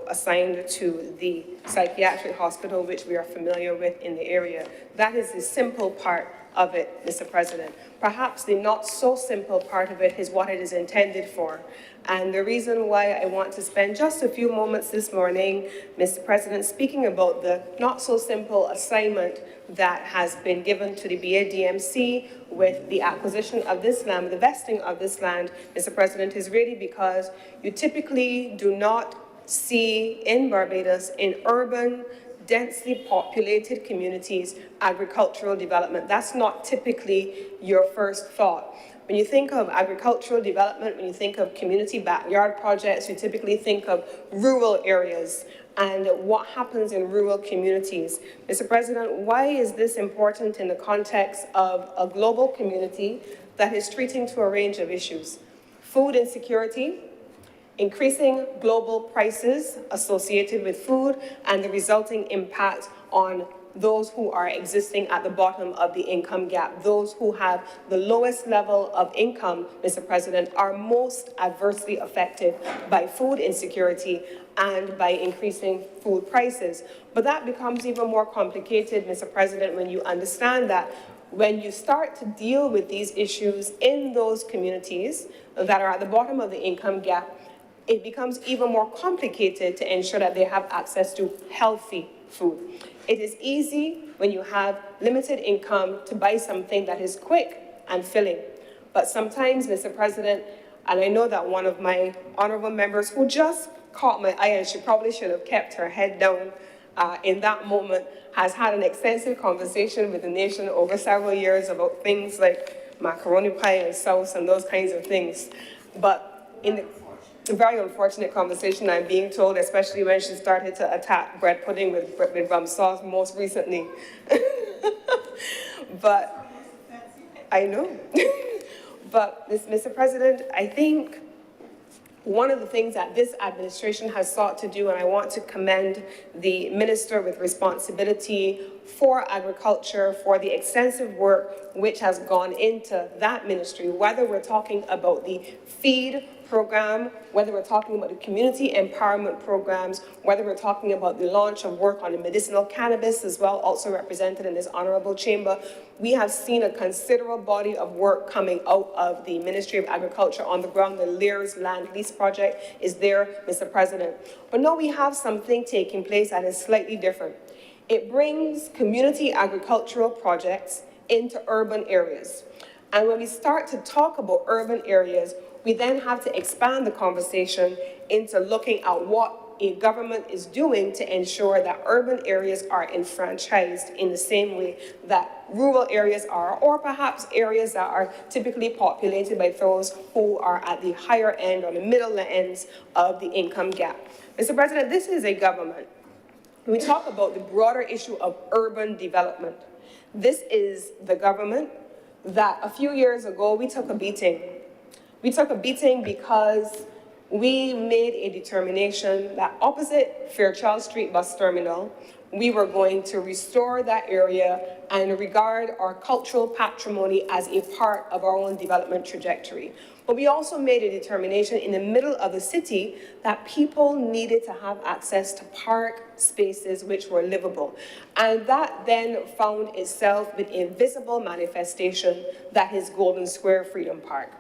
assigned to the psychiatric hospital, which we are familiar with in the area. That is the simple part of it, Mr. President. Perhaps the not so simple part of it is what it is intended for. And the reason why I want to spend just a few moments this morning, Mr. President, speaking about the not so simple assignment that has been given to the BADMC with the acquisition of this land, the vesting of this land, Mr. President, is really because you typically do not see in Barbados, in urban, densely populated communities, agricultural development. That's not typically your first thought. When you think of agricultural development, when you think of community backyard projects, you typically think of rural areas. and what happens in rural communities. Mr. President, why is this important in the context of a global community that is treating to a range of issues? Food insecurity, increasing global prices associated with food, and the resulting impact on those who are existing at the bottom of the income gap. Those who have the lowest level of income, Mr. President, are most adversely affected by food insecurity and by increasing food prices. But that becomes even more complicated, Mr. President, when you understand that when you start to deal with these issues in those communities that are at the bottom of the income gap, it becomes even more complicated to ensure that they have access to healthy food. It is easy when you have limited income to buy something that is quick and filling. But sometimes, Mr. President, and I know that one of my honorable members who just caught my eye, and she probably should have kept her head down in that moment, has had an extensive conversation with the nation over several years about things like macaroni pie and sauce and those kinds of things. But in the very unfortunate conversation, I'm being told, especially when she started to attack bread pudding with rum sauce most recently. But I know. But Mr. President, I think one of the things that this administration has sought to do, and I want to commend the minister with responsibility for agriculture, for the extensive work which has gone into that ministry, whether we're talking about the feed program, whether we're talking about the community empowerment programs, whether we're talking about the launch of work on the medicinal cannabis as well, also represented in this honorable chamber. We have seen a considerable body of work coming out of the Ministry of Agriculture on the ground. The Lears Land Lease Project is there, Mr. President. But now we have something taking place that is slightly different. It brings community agricultural projects into urban areas. And when we start to talk about urban areas, we then have to expand the conversation into looking at what a government is doing to ensure that urban areas are enfranchised in the same way that rural areas are, or perhaps areas that are typically populated by those who are at the higher end or the middle ends of the income gap. Mr. President, this is a government. When we talk about the broader issue of urban development, this is the government that a few years ago we took a beating. We took a beating because we made a determination that opposite Fairchild Street bus terminal, we were going to restore that area and regard our cultural patrimony as a part of our own development trajectory. But we also made a determination in the middle of the city that people needed to have access to park spaces which were livable. And that then found itself with a visible manifestation that is Golden Square Freedom Park.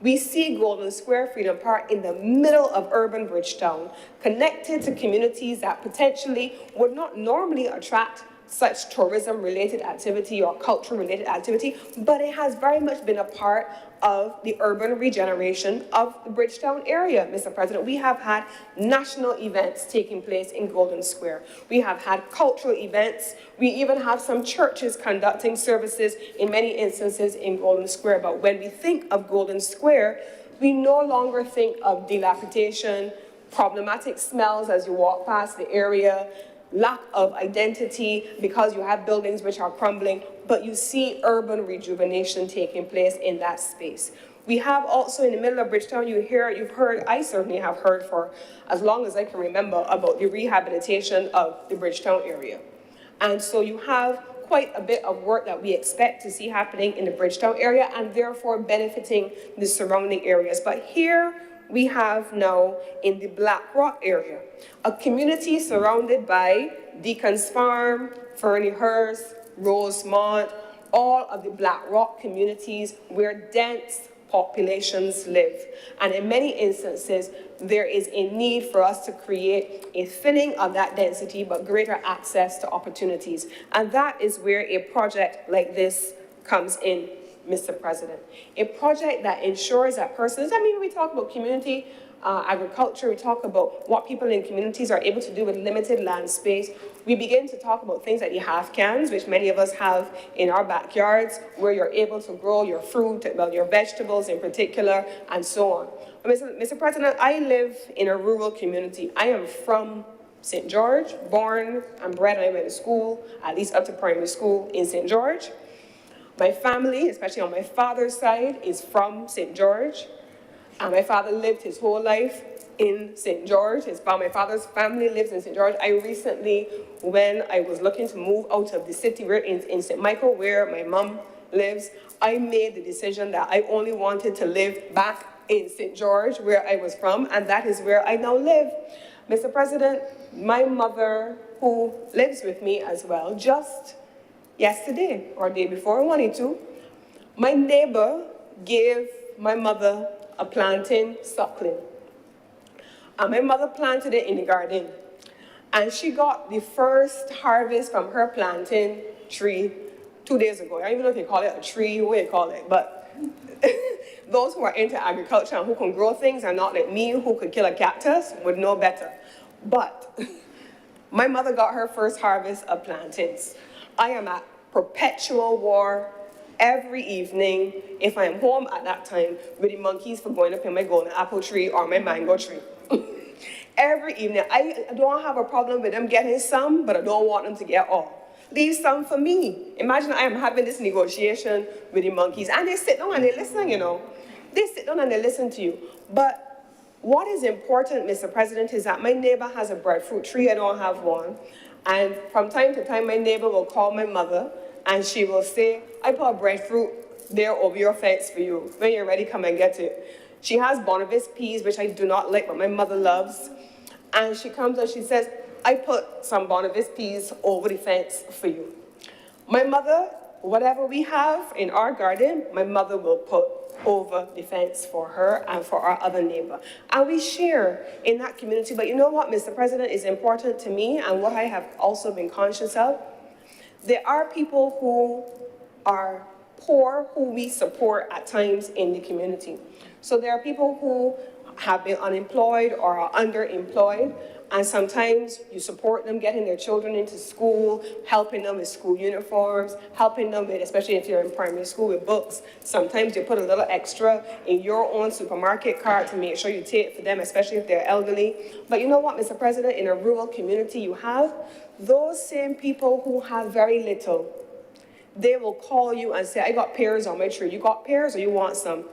We see Golden Square Freedom Park in the middle of urban Bridgetown, connected to communities that potentially would not normally attract such tourism-related activity or culture-related activity, but it has very much been a part of the urban regeneration of the Bridgetown area, Mr. President. We have had national events taking place in Golden Square. We have had cultural events. We even have some churches conducting services in many instances in Golden Square. But when we think of Golden Square, we no longer think of dilapidation, problematic smells as you walk past the area, lack of identity because you have buildings which are crumbling, but you see urban rejuvenation taking place in that space. We have also in the middle of Bridgetown, you've heard, I certainly have heard for as long as I can remember about the rehabilitation of the Bridgetown area. And so you have quite a bit of work that we expect to see happening in the Bridgetown area and therefore benefiting the surrounding areas. But here, we have now in the Black Rock area, a community surrounded by Deacon's Farm, Ferniehurst, Rosemont, all of the Black Rock communities where dense populations live. And in many instances, there is a need for us to create a thinning of that density, but greater access to opportunities. And that is where a project like this comes in, Mr. President. A project that ensures that persons, when we talk about community agriculture, we talk about what people in communities are able to do with limited land space. We begin to talk about things like the half cans, which many of us have in our backyards, where you're able to grow your fruit, your vegetables in particular, and so on. Mr. President, I live in a rural community. I am from St. George, born and bred, and I went to school, at least up to primary school in St. George. My family, especially on my father's side, is from St. George. And my father lived his whole life in St. George. My father's family lives in St. George. I recently, when I was looking to move out of the city, we're in St. Michael, where my mom lives, I made the decision that I only wanted to live back in St. George, where I was from, and that is where I now live. Mr. President, my mother, who lives with me as well, just yesterday or day before, I wanted to, my neighbor gave my mother a plantain suckling. And my mother planted it in the garden. And she got the first harvest from her plantain tree 2 days ago. I don't even know if you call it a tree, what you call it, but those who are into agriculture and who can grow things and not like me, who could kill a cactus, would know better. But my mother got her first harvest of plantains. I am at perpetual war every evening, if I am home at that time, with the monkeys for going up in my golden apple tree or my mango tree. Every evening. I don't have a problem with them getting some, but I don't want them to get all. Leave some for me. Imagine I am having this negotiation with the monkeys, and they sit down and they listen, you know. They sit down and they listen to you. But what is important, Mr. President, is that my neighbor has a breadfruit tree. I don't have one. And from time to time, my neighbor will call my mother, and she will say, I put a breadfruit there over your fence for you. When you're ready, come and get it. She has Bonavis peas, which I do not like, but my mother loves. And she comes and she says, I put some Bonavis peas over the fence for you. My mother, whatever we have in our garden, my mother will put over the fence for her and for our other neighbor. And we share in that community. But you know what, Mr. President, is important to me, and what I have also been conscious of? There are people who are poor who we support at times in the community. So there are people who have been unemployed or are underemployed, and sometimes you support them getting their children into school, helping them with school uniforms, helping them with, especially if you're in primary school, with books. Sometimes you put a little extra in your own supermarket cart to make sure you take it for them, especially if they're elderly. But you know what, Mr. President, in a rural community you have those same people who have very little. They will call you and say, I got pears on my tree. You got pears or you want some?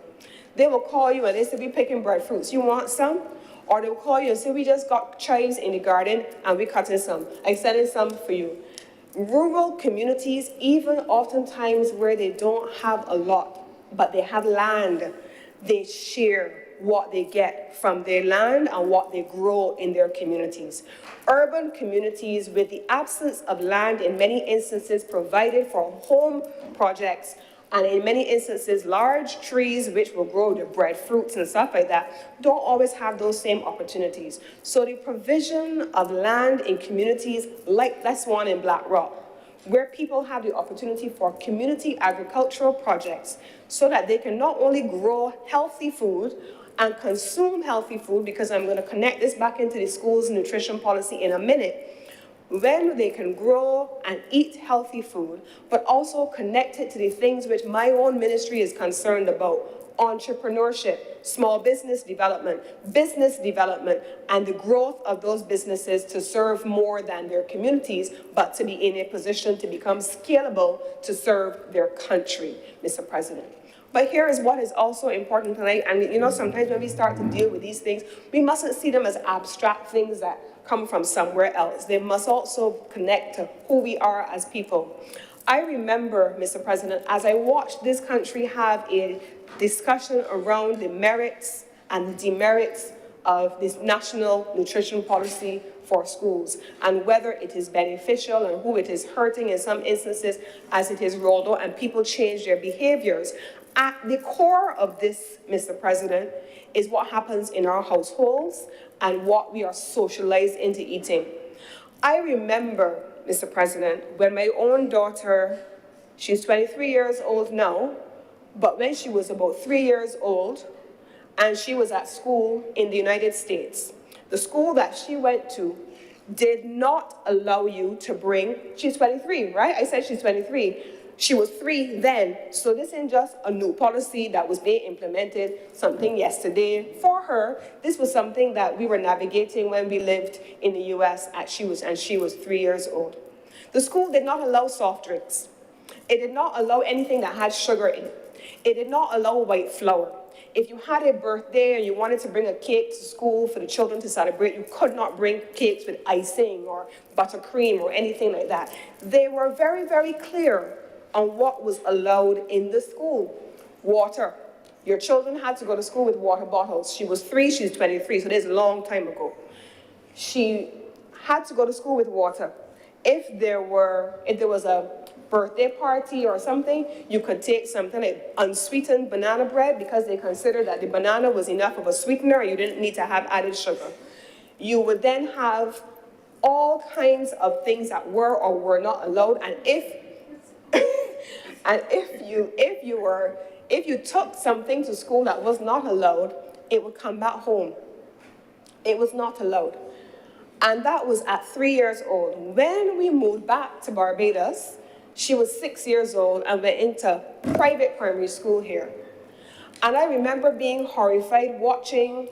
They will call you and they say, we picking breadfruits. You want some? Or they'll call you and say, we just got chives in the garden and we cutting some. I sending some for you. Rural communities, even oftentimes where they don't have a lot, but they have land, they share what they get from their land and what they grow in their communities. Urban communities, with the absence of land in many instances provided for home projects, and in many instances, large trees which will grow the breadfruits and stuff like that, don't always have those same opportunities. So the provision of land in communities like this one in Black Rock, where people have the opportunity for community agricultural projects so that they can not only grow healthy food and consume healthy food, because I'm going to connect this back into the school's nutrition policy in a minute, when they can grow and eat healthy food, but also connect it to the things which my own ministry is concerned about: entrepreneurship, small business development, and the growth of those businesses to serve more than their communities, but to be in a position to become scalable to serve their country, Mr. President. But here is what is also important tonight, and you know, sometimes when we start to deal with these things, we mustn't see them as abstract things that come from somewhere else. They must also connect to who we are as people. I remember, Mr. President, as I watched this country have a discussion around the merits and the demerits of this national nutrition policy for schools, and whether it is beneficial and who it is hurting in some instances as it is rolled out and people change their behaviors. At the core of this, Mr. President, is what happens in our households and what we are socialized into eating. I remember, Mr. President, when my own daughter, she's 23 years old now, but when she was about 3 years old and she was at school in the United States, the school that she went to did not allow you to bring, she's 23, right? I said she's 23. She was 3 then, so this isn't just a new policy that was being implemented, something yesterday. For her, this was something that we were navigating when we lived in the US and she was 3 years old. The school did not allow soft drinks. It did not allow anything that had sugar in it. It did not allow white flour. If you had a birthday and you wanted to bring a cake to school for the children to celebrate, you could not bring cakes with icing or buttercream or anything like that. They were very, very clear on what was allowed in the school. Water. Your children had to go to school with water bottles. She was 3, she's 23, so this is a long time ago. She had to go to school with water. If there was a birthday party or something, you could take something like unsweetened banana bread because they considered that the banana was enough of a sweetener, you didn't need to have added sugar. You would then have all kinds of things that were or were not allowed, and if you took something to school that was not allowed, it would come back home. It was not allowed. And that was at 3 years old. When we moved back to Barbados, she was 6 years old and went into private primary school here. And I remember being horrified watching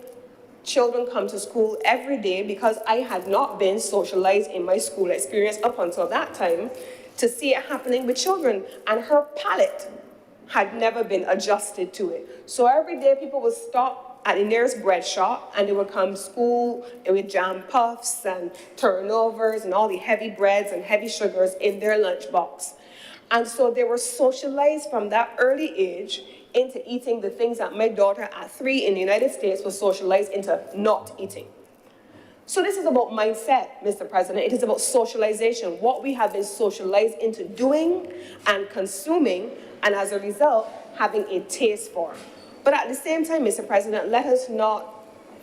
children come to school every day because I had not been socialized in my school experience up until that time to see it happening with children. And her palate had never been adjusted to it. So every day people would stop at the nearest bread shop and they would come to school with jam puffs and turnovers and all the heavy breads and heavy sugars in their lunchbox. And so they were socialized from that early age into eating the things that my daughter at 3 in the United States was socialized into not eating. So this is about mindset, Mr. President. It is about socialization, what we have been socialized into doing and consuming, and as a result, having a taste for. But at the same time, Mr. President, let us not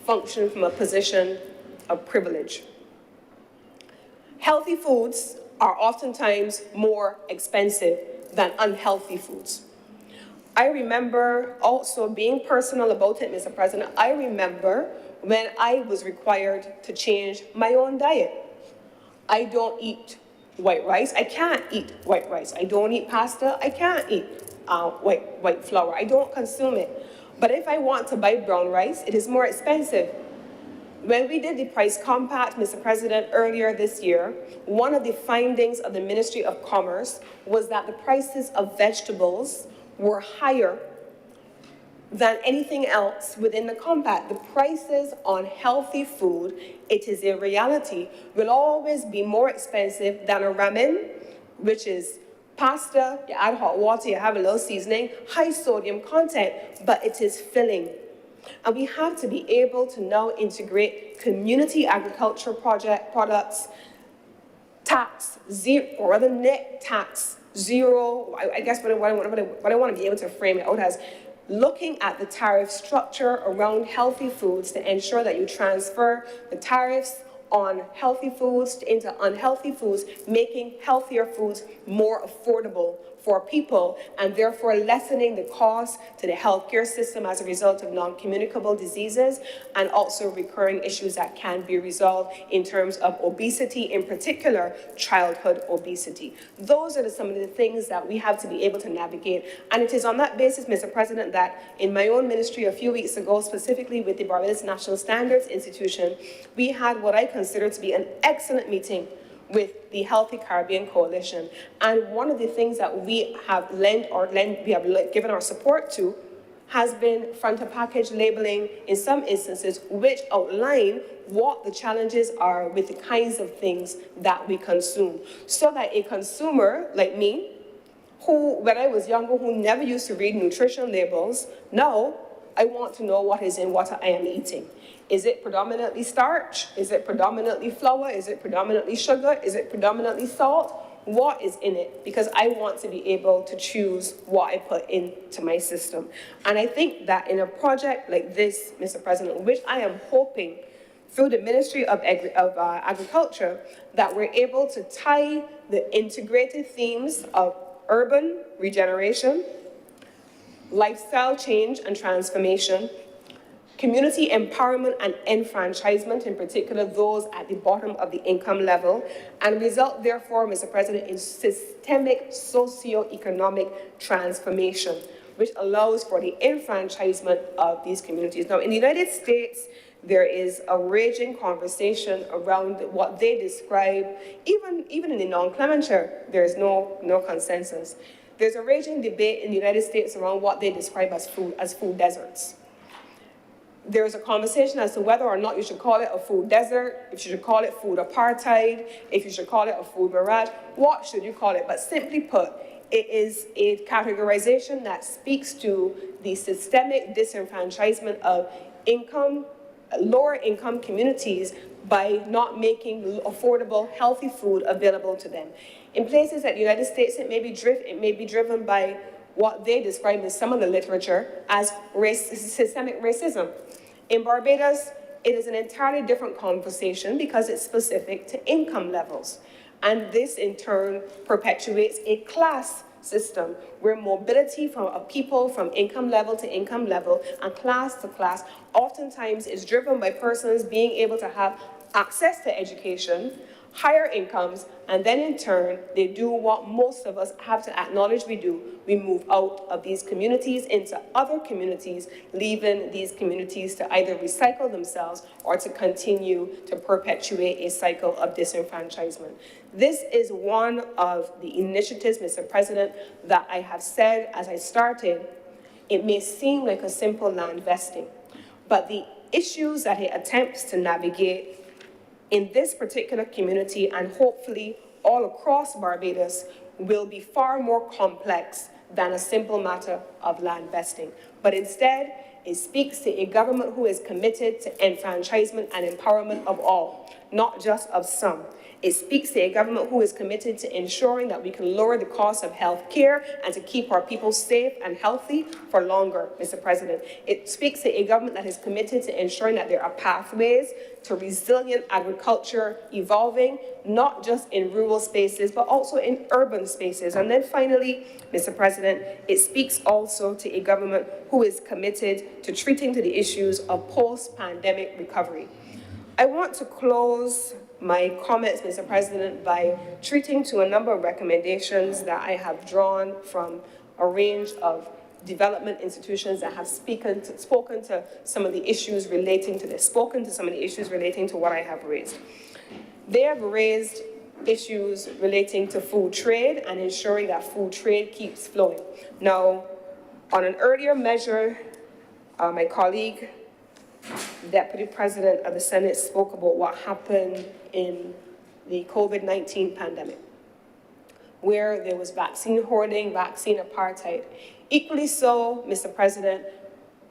function from a position of privilege. Healthy foods are oftentimes more expensive than unhealthy foods. I remember also being personal about it, Mr. President. I remember when I was required to change my own diet. I don't eat white rice. I can't eat white rice. I don't eat pasta. I can't eat white flour. I don't consume it. But if I want to buy brown rice, it is more expensive. When we did the price compact, Mr. President, earlier this year, one of the findings of the Ministry of Commerce was that the prices of vegetables were higher than anything else within the compact. The prices on healthy food, it is a reality, will always be more expensive than a ramen, which is pasta, you add hot water, you have a little seasoning, high sodium content, but it is filling. And we have to be able to now integrate community agriculture products, tax zero, or rather net tax zero. I guess what I want to be able to frame it out as looking at the tariff structure around healthy foods to ensure that you transfer the tariffs on healthy foods into unhealthy foods, making healthier foods more affordable for people and therefore lessening the cost to the healthcare system as a result of non-communicable diseases and also recurring issues that can be resolved in terms of obesity, in particular childhood obesity. Those are some of the things that we have to be able to navigate. And it is on that basis, Mr. President, that in my own ministry a few weeks ago, specifically with the Barbados National Standards Institution, we had what I consider to be an excellent meeting with the Healthy Caribbean Coalition. And one of the things that we have given our support to has been front-of-package labeling in some instances, which outline what the challenges are with the kinds of things that we consume. So that a consumer like me, who, when I was younger, who never used to read nutrition labels, now I want to know what is in what I am eating. Is it predominantly starch? Is it predominantly flour? Is it predominantly sugar? Is it predominantly salt? What is in it? Because I want to be able to choose what I put into my system. And I think that in a project like this, Mr. President, which I am hoping through the Ministry of Agriculture, that we're able to tie the integrated themes of urban regeneration, lifestyle change and transformation, community empowerment and enfranchisement, in particular those at the bottom of the income level, and result, therefore, Mr. President, in systemic socio-economic transformation, which allows for the enfranchisement of these communities. Now, in the United States, there is a raging conversation around what they describe, even in the nomenclature, there is no consensus. There's a raging debate in the United States around what they describe as food deserts. There's a conversation as to whether or not you should call it a food desert, if you should call it food apartheid, if you should call it a food barrage. What should you call it? But simply put, it is a categorization that speaks to the systemic disenfranchisement of lower income communities by not making affordable, healthy food available to them. In places like the United States, it may be driven by what they describe in some of the literature as systemic racism. In Barbados, it is an entirely different conversation because it's specific to income levels. And this, in turn, perpetuates a class system where mobility from a people from income level to income level and class to class oftentimes is driven by persons being able to have access to education, higher incomes, and then in turn, they do what most of us have to acknowledge we do. We move out of these communities into other communities, leaving these communities to either recycle themselves or to continue to perpetuate a cycle of disenfranchisement. This is one of the initiatives, Mr. President, that I have said as I started, it may seem like a simple land vesting, but the issues that it attempts to navigate in this particular community and hopefully all across Barbados will be far more complex than a simple matter of land vesting. But instead, it speaks to a government who is committed to enfranchisement and empowerment of all, not just of some. It speaks to a government who is committed to ensuring that we can lower the cost of health care and to keep our people safe and healthy for longer, Mr. President. It speaks to a government that is committed to ensuring that there are pathways to resilient agriculture evolving, not just in rural spaces, but also in urban spaces. And then finally, Mr. President, it speaks also to a government who is committed to treating to the issues of post-pandemic recovery. I want to close my comments, Mr. President, by treating to a number of recommendations that I have drawn from a range of development institutions that have spoken to some of the issues relating to this, what I have raised. They have raised issues relating to food trade and ensuring that food trade keeps flowing. Now, on an earlier measure, my colleague, Deputy President of the Senate, spoke about what happened in the COVID-19 pandemic, where there was vaccine hoarding, vaccine apartheid. Equally so, Mr. President,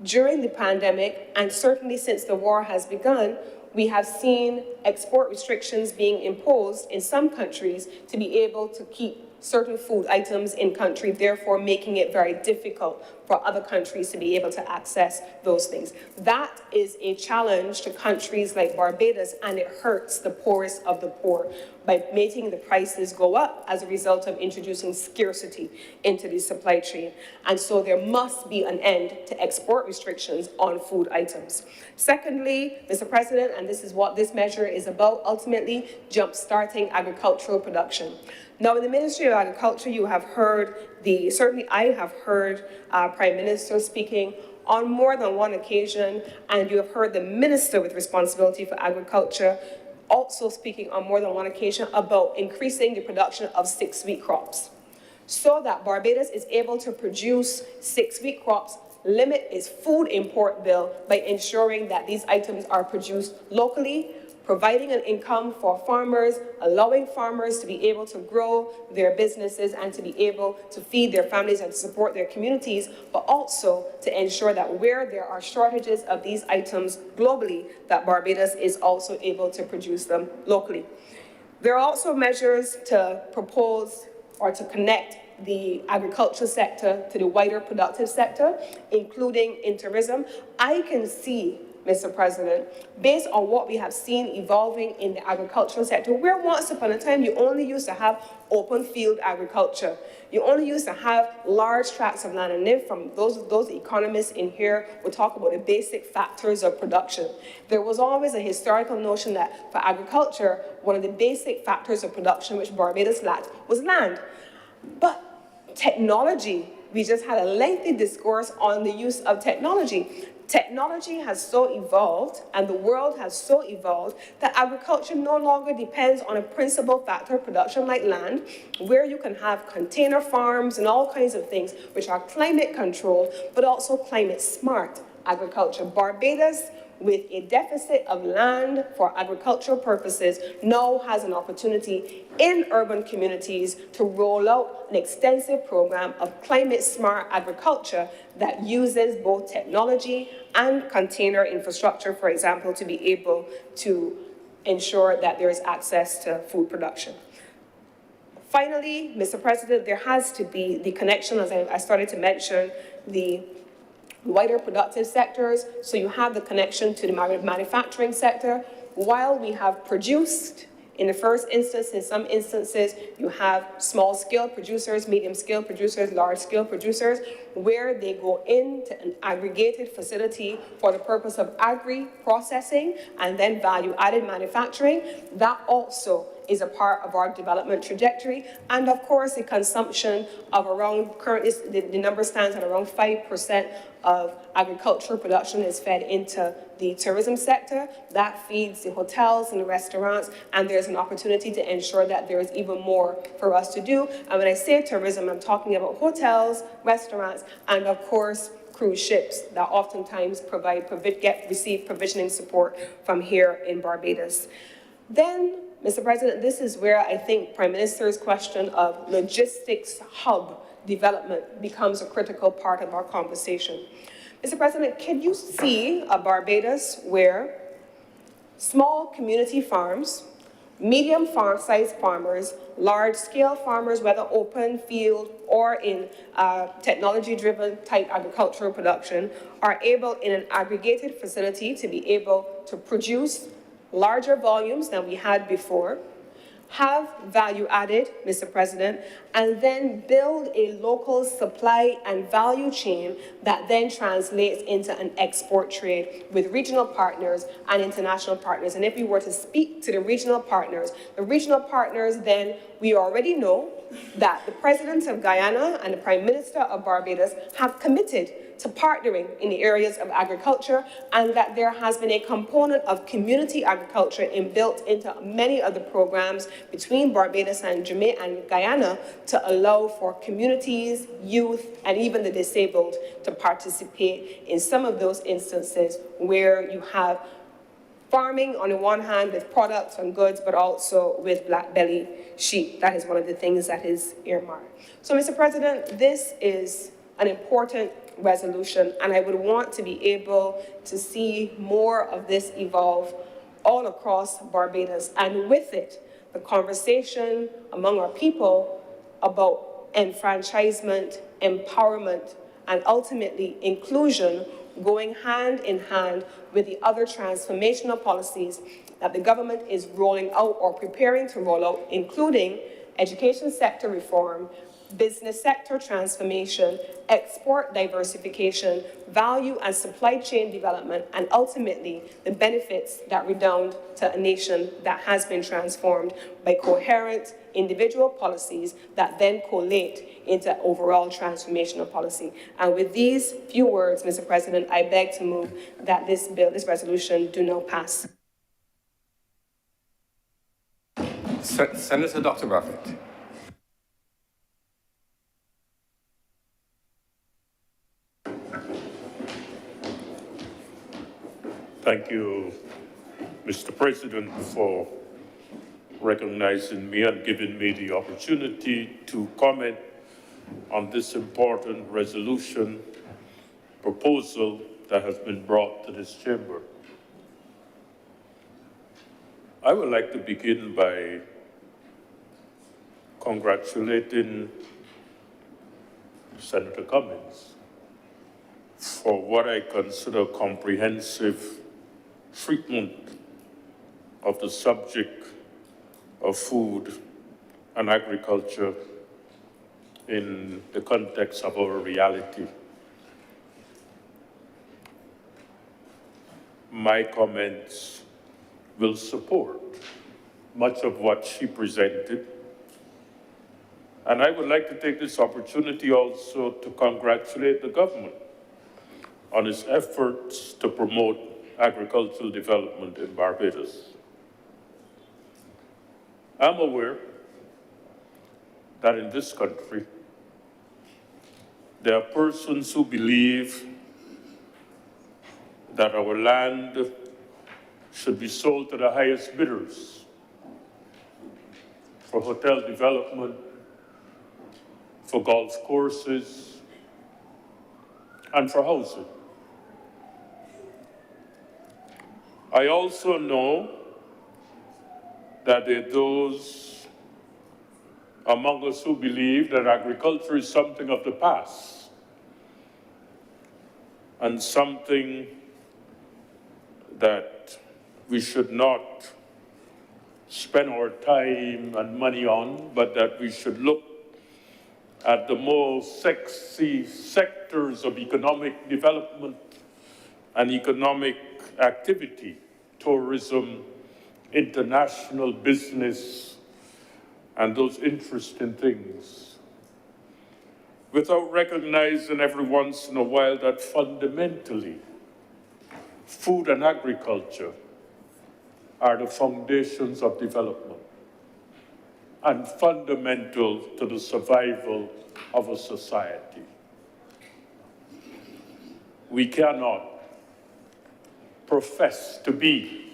during the pandemic, and certainly since the war has begun, we have seen export restrictions being imposed in some countries to be able to keep certain food items in country, therefore making it very difficult for other countries to be able to access those things. That is a challenge to countries like Barbados, and it hurts the poorest of the poor by making the prices go up as a result of introducing scarcity into the supply chain. And so there must be an end to export restrictions on food items. Secondly, Mr. President, and this is what this measure is about, ultimately, jump-starting agricultural production. Now, in the Ministry of Agriculture, you have heard certainly I have heard Prime Minister speaking on more than one occasion, and you have heard the Minister with responsibility for agriculture also speaking on more than one occasion about increasing the production of 6-wheat crops so that Barbados is able to produce 6-wheat crops, limit its food import bill by ensuring that these items are produced locally, providing an income for farmers, allowing farmers to be able to grow their businesses and to be able to feed their families and to support their communities, but also to ensure that where there are shortages of these items globally, that Barbados is also able to produce them locally. There are also measures to propose or to connect the agriculture sector to the wider productive sector, including in tourism. I can see Mr. President, based on what we have seen evolving in the agricultural sector, where once upon a time you only used to have open field agriculture. You only used to have large tracts of land, and then from those economists in here will talk about the basic factors of production. There was always a historical notion that for agriculture, one of the basic factors of production which Barbados lacked was land. But technology, we just had a lengthy discourse on the use of technology. Technology has so evolved, and the world has so evolved, that agriculture no longer depends on a principal factor of production like land, where you can have container farms and all kinds of things which are climate controlled, but also climate smart agriculture. Barbados, with a deficit of land for agricultural purposes, now has an opportunity in urban communities to roll out an extensive program of climate-smart agriculture that uses both technology and container infrastructure, for example, to be able to ensure that there is access to food production. Finally, Mr. President, there has to be the connection, as I started to mention, the wider productive sectors, so you have the connection to the manufacturing sector. While we have produced, in the first instance, in some instances, you have small-scale producers, medium-scale producers, large-scale producers, where they go into an aggregated facility for the purpose of agri-processing and then value-added manufacturing. That also is a part of our development trajectory. And of course, the consumption of around, currently the number stands at around 5% of agricultural production is fed into the tourism sector. That feeds the hotels and the restaurants, and there's an opportunity to ensure that there is even more for us to do. And when I say tourism, I'm talking about hotels, restaurants, and of course, cruise ships that oftentimes receive provisioning support from here in Barbados. Then, Mr. President, this is where I think Prime Minister's question of logistics hub development becomes a critical part of our conversation. Mr. President, can you see a Barbados where small community farms, medium farm-sized farmers, large-scale farmers, whether open field or in technology-driven type agricultural production, are able in an aggregated facility to be able to produce larger volumes than we had before, have value added, Mr. President, and then build a local supply and value chain that then translates into an export trade with regional partners and international partners. And if we were to speak to the regional partners then we already know that the President of Guyana and the Prime Minister of Barbados have committed to partnering in the areas of agriculture, and that there has been a component of community agriculture built into many of the programs between Barbados and Jamaica and Guyana to allow for communities, youth, and even the disabled to participate in some of those instances where you have farming on the one hand with products and goods, but also with black belly sheep. That is one of the things that is earmarked. So, Mr. President, this is an important resolution, and I would want to be able to see more of this evolve all across Barbados, and with it, the conversation among our people about enfranchisement, empowerment, and ultimately inclusion going hand in hand with the other transformational policies that the government is rolling out or preparing to roll out, including education sector reform, business sector transformation, export diversification, value and supply chain development, and ultimately the benefits that redound to a nation that has been transformed by coherent individual policies that then collate into overall transformational policy. And with these few words, Mr. President, I beg to move that this resolution do not pass. Senator Dr. Buffett. Thank you, Mr. President, for recognizing me and giving me the opportunity to comment on this important resolution proposal that has been brought to this chamber. I would like to begin by congratulating Senator Cummings for what I consider comprehensive treatment of the subject of food and agriculture in the context of our reality. My comments will support much of what she presented. And I would like to take this opportunity also to congratulate the government on its efforts to promote agricultural development in Barbados. I'm aware that in this country, there are persons who believe that our land should be sold to the highest bidders for hotel development, for golf courses, and for housing. I also know that there are those among us who believe that agriculture is something of the past and something that we should not spend our time and money on, but that we should look at the more sexy sectors of economic development and economic activity, tourism, international business, and those interesting things, without recognizing every once in a while that fundamentally, food and agriculture are the foundations of development and fundamental to the survival of a society. We cannot profess to be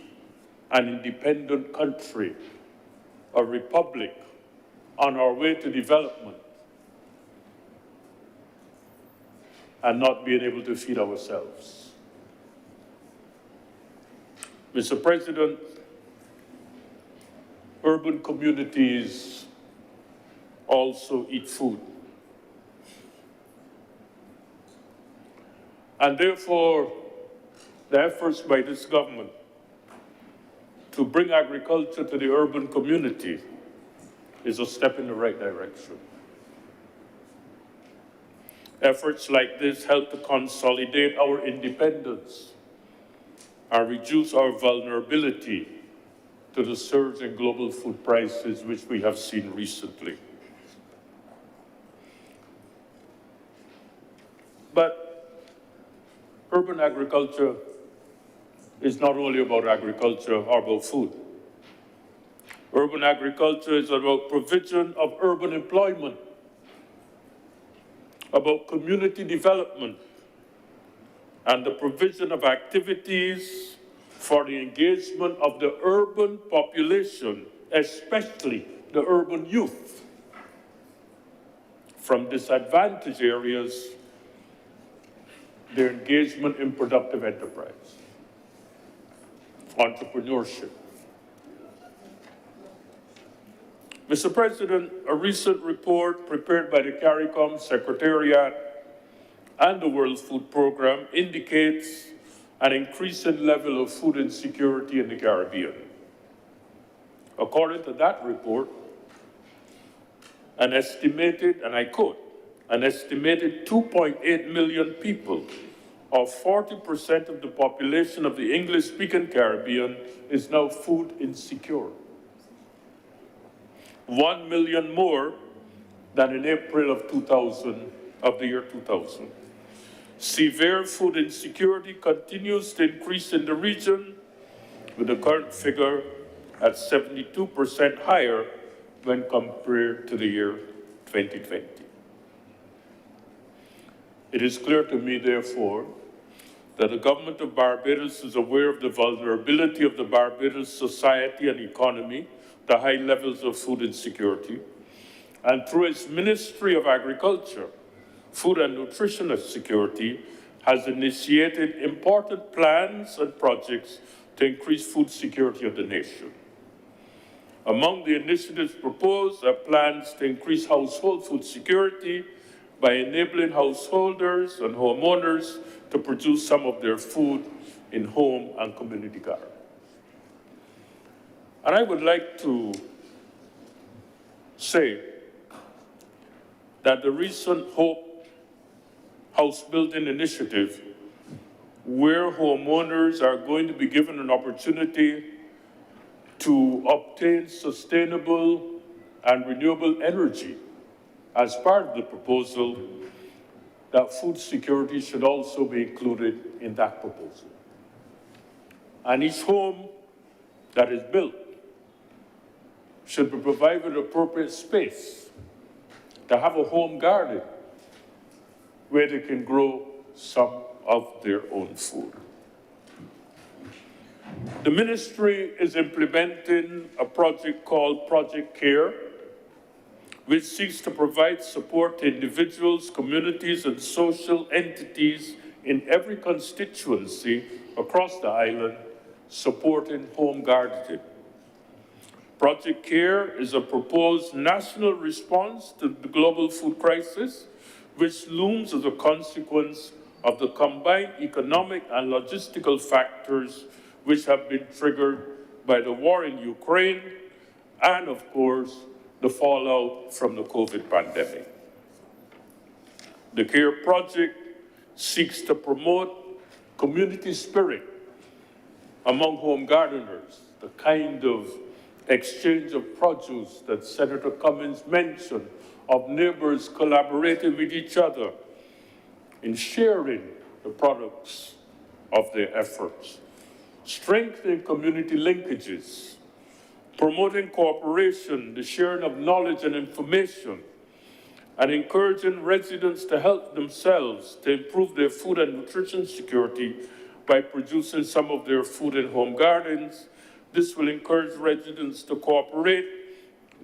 an independent country, a republic on our way to development, and not being able to feed ourselves. Mr. President, urban communities also eat food. And therefore, the efforts by this government to bring agriculture to the urban community is a step in the right direction. Efforts like this help to consolidate our independence and reduce our vulnerability to the surge in global food prices which we have seen recently. But urban agriculture is not only about agriculture or about food. Urban agriculture is about provision of urban employment, about community development, and the provision of activities for the engagement of the urban population, especially the urban youth, from disadvantaged areas, their engagement in productive enterprise, entrepreneurship. Mr. President, a recent report prepared by the CARICOM Secretariat and the World Food Programme indicates an increasing level of food insecurity in the Caribbean. According to that report, an estimated, and I quote, an estimated 2.8 million people, or 40% of the population of the English-speaking Caribbean, is now food insecure. 1 million more than in April of the year 2000. Severe food insecurity continues to increase in the region, with the current figure at 72% higher when compared to the year 2020. It is clear to me, therefore, that the government of Barbados is aware of the vulnerability of the Barbados society and economy to high levels of food insecurity, and through its Ministry of Agriculture, Food and Nutrition Security, has initiated important plans and projects to increase food security of the nation. Among the initiatives proposed are plans to increase household food security by enabling householders and homeowners to produce some of their food in home and community garden. And I would like to say that the recent Hope House Building Initiative, where homeowners are going to be given an opportunity to obtain sustainable and renewable energy as part of the proposal, that food security should also be included in that proposal. And each home that is built should be provided appropriate space to have a home garden where they can grow some of their own food. The ministry is implementing a project called Project CARE, which seeks to provide support to individuals, communities, and social entities in every constituency across the island, supporting home gardening. Project CARE is a proposed national response to the global food crisis, which looms as a consequence of the combined economic and logistical factors which have been triggered by the war in Ukraine and, of course, the fallout from the COVID pandemic. The CARE project seeks to promote community spirit among home gardeners, the kind of exchange of produce that Senator Cummings mentioned, of neighbors collaborating with each other in sharing the products of their efforts, strengthening community linkages, promoting cooperation, the sharing of knowledge and information, and encouraging residents to help themselves to improve their food and nutrition security by producing some of their food in home gardens. This will encourage residents to cooperate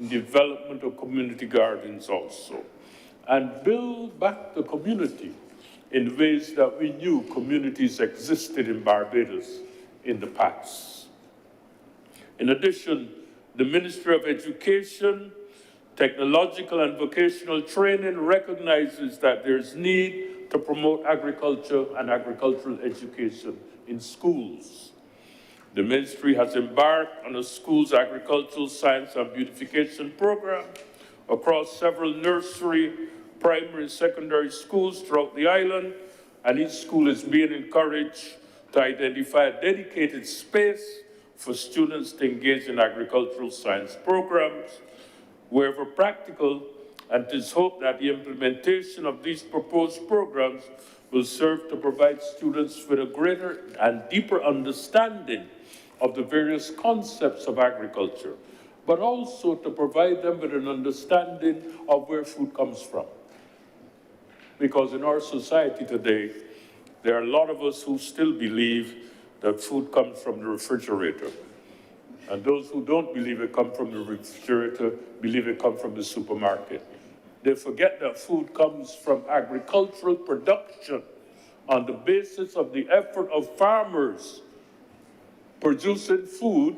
in the development of community gardens also, and build back the community in ways that we knew communities existed in Barbados in the past. In addition, the Ministry of Education, Technological and Vocational Training recognizes that there's need to promote agriculture and agricultural education in schools. The ministry has embarked on a school's agricultural science and beautification program across several nursery, primary, and secondary schools throughout the island, and each school is being encouraged to identify a dedicated space for students to engage in agricultural science programs wherever practical, and it is hoped that the implementation of these proposed programs will serve to provide students with a greater and deeper understanding of the various concepts of agriculture, but also to provide them with an understanding of where food comes from. Because in our society today, there are a lot of us who still believe that food comes from the refrigerator. And those who don't believe it comes from the refrigerator believe it comes from the supermarket. They forget that food comes from agricultural production on the basis of the effort of farmers producing food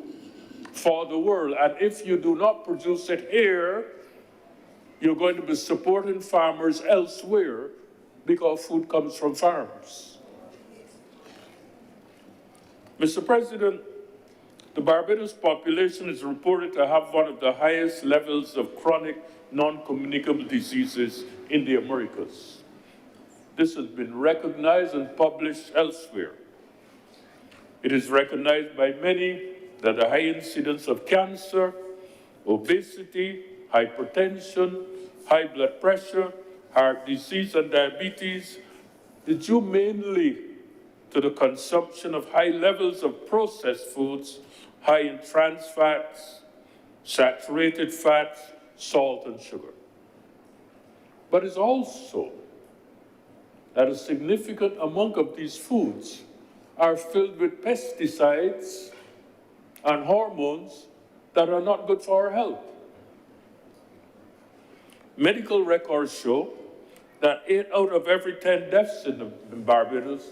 for the world. And if you do not produce it here, you're going to be supporting farmers elsewhere because food comes from farms. Mr. President, the Barbados population is reported to have one of the highest levels of chronic non-communicable diseases in the Americas. This has been recognized and published elsewhere. It is recognized by many that the high incidence of cancer, obesity, hypertension, high blood pressure, heart disease, and diabetes is due mainly to the consumption of high levels of processed foods, high in trans fats, saturated fats, salt, and sugar. But it's also that a significant amount of these foods are filled with pesticides and hormones that are not good for our health. Medical records show that 8 out of every 10 deaths in Barbados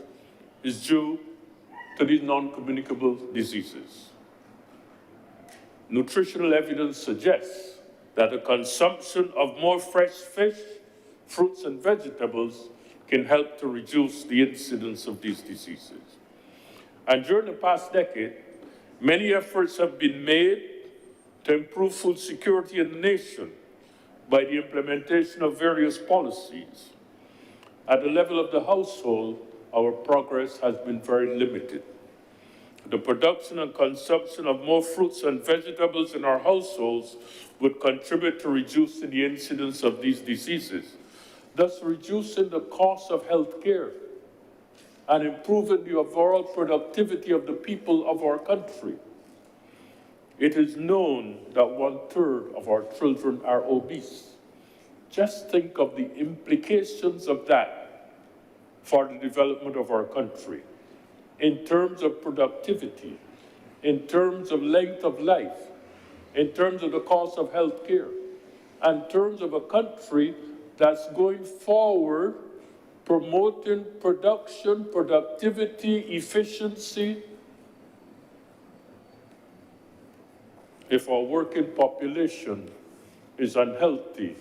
is due to these non-communicable diseases. Nutritional evidence suggests that the consumption of more fresh fish, fruits, and vegetables can help to reduce the incidence of these diseases. And during the past decade, many efforts have been made to improve food security in the nation by the implementation of various policies. At the level of the household, our progress has been very limited. The production and consumption of more fruits and vegetables in our households would contribute to reducing the incidence of these diseases, thus reducing the cost of health care and improving the overall productivity of the people of our country. It is known that 1/3 of our children are obese. Just think of the implications of that for the development of our country, in terms of productivity, in terms of length of life, in terms of the cost of health care, and in terms of a country that's going forward promoting production, productivity, efficiency. If our working population is unhealthy,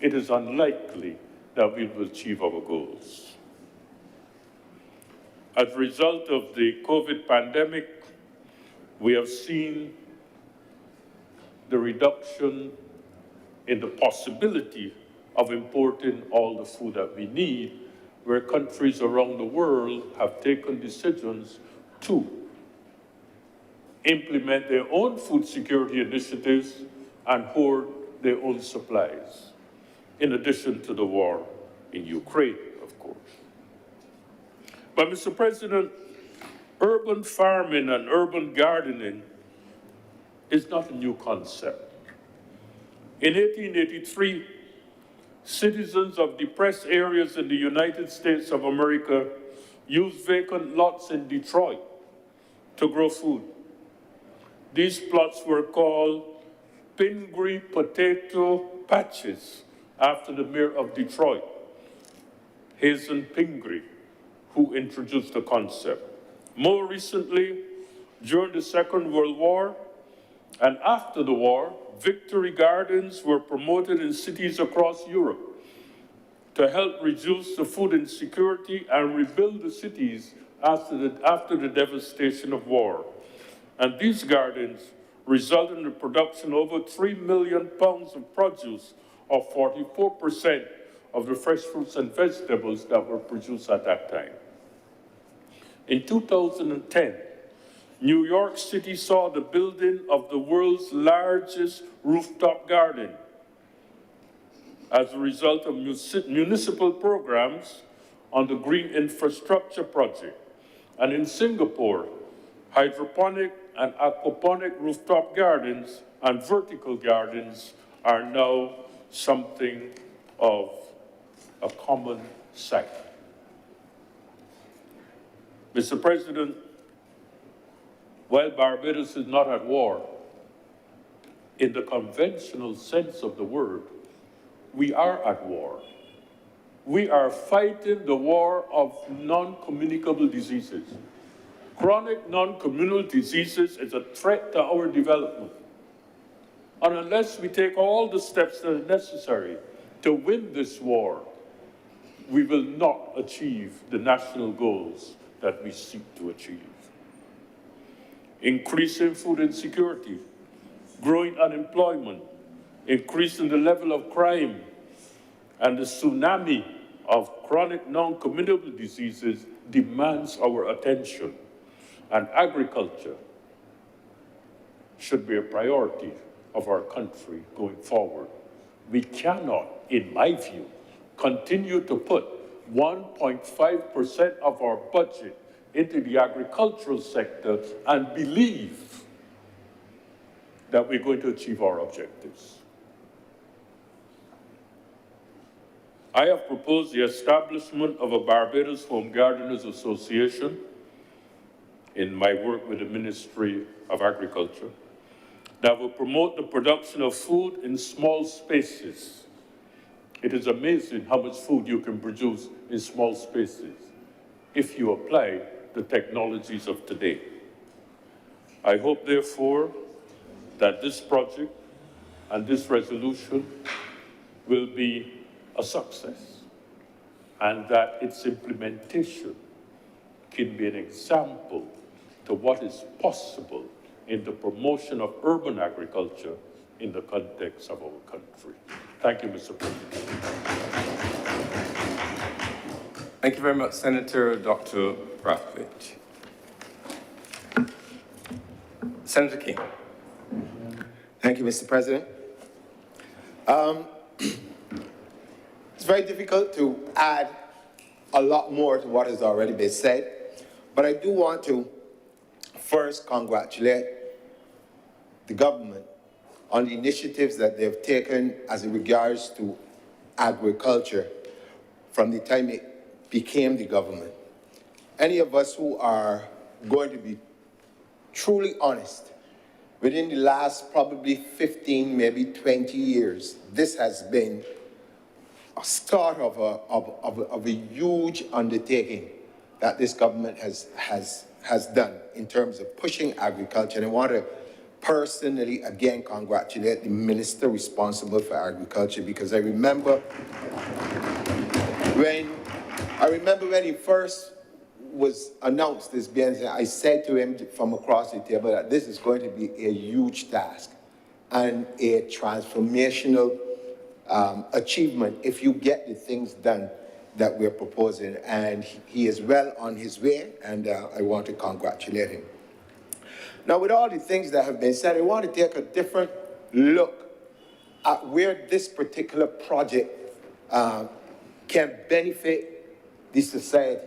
it is unlikely that we will achieve our goals. As a result of the COVID pandemic, we have seen the reduction in the possibility of importing all the food that we need, where countries around the world have taken decisions to implement their own food security initiatives and hoard their own supplies, in addition to the war in Ukraine, of course. But, Mr. President, urban farming and urban gardening is not a new concept. In 1883, citizens of depressed areas in the United States of America used vacant lots in Detroit to grow food. These plots were called Pingree potato patches, after the mayor of Detroit, Hazen Pingree, who introduced the concept. More recently, during the Second World War and after the war, victory gardens were promoted in cities across Europe to help reduce the food insecurity and rebuild the cities after the devastation of war. And these gardens resulted in the production of over 3 million pounds of produce, or 44% of the fresh fruits and vegetables that were produced at that time. In 2010, New York City saw the building of the world's largest rooftop garden as a result of municipal programs on the Green Infrastructure Project. And in Singapore, hydroponic and aquaponic rooftop gardens and vertical gardens are now something of a common sight. Mr. President, while Barbados is not at war, in the conventional sense of the word, we are at war. We are fighting the war of non-communicable diseases. Chronic non-communicable diseases is a threat to our development. And unless we take all the steps that are necessary to win this war, we will not achieve the national goals that we seek to achieve. Increasing food insecurity, growing unemployment, increasing the level of crime, and the tsunami of chronic non-communicable diseases demands our attention. And agriculture should be a priority of our country going forward. We cannot, in my view, continue to put 1.5% of our budget into the agricultural sector and believe that we're going to achieve our objectives. I have proposed the establishment of a Barbados Home Gardeners Association in my work with the Ministry of Agriculture that will promote the production of food in small spaces. It is amazing how much food you can produce in small spaces if you apply the technologies of today. I hope, therefore, that this project and this resolution will be a success. and that its implementation can be an example to what is possible in the promotion of urban agriculture in the context of our country. Thank you, Mr. President. Thank you very much, Senator Dr. Brafkovich. Senator King. Thank you, Mr. President. It's very difficult to add a lot more to what has already been said, but I do want to first congratulate the government on the initiatives that they've taken as it regards to agriculture from the time it became the government. Any of us who are going to be truly honest, within the last probably 15, maybe 20 years, this has been a start of a huge undertaking that this government has done in terms of pushing agriculture. And I want to personally, again, congratulate the minister responsible for agriculture, because I remember when he first was announced as being, I said to him from across the table that this is going to be a huge task and a transformational achievement if you get the things done that we're proposing. And he is well on his way, and I want to congratulate him. Now, with all the things that have been said, I want to take a different look at where this particular project can benefit the society.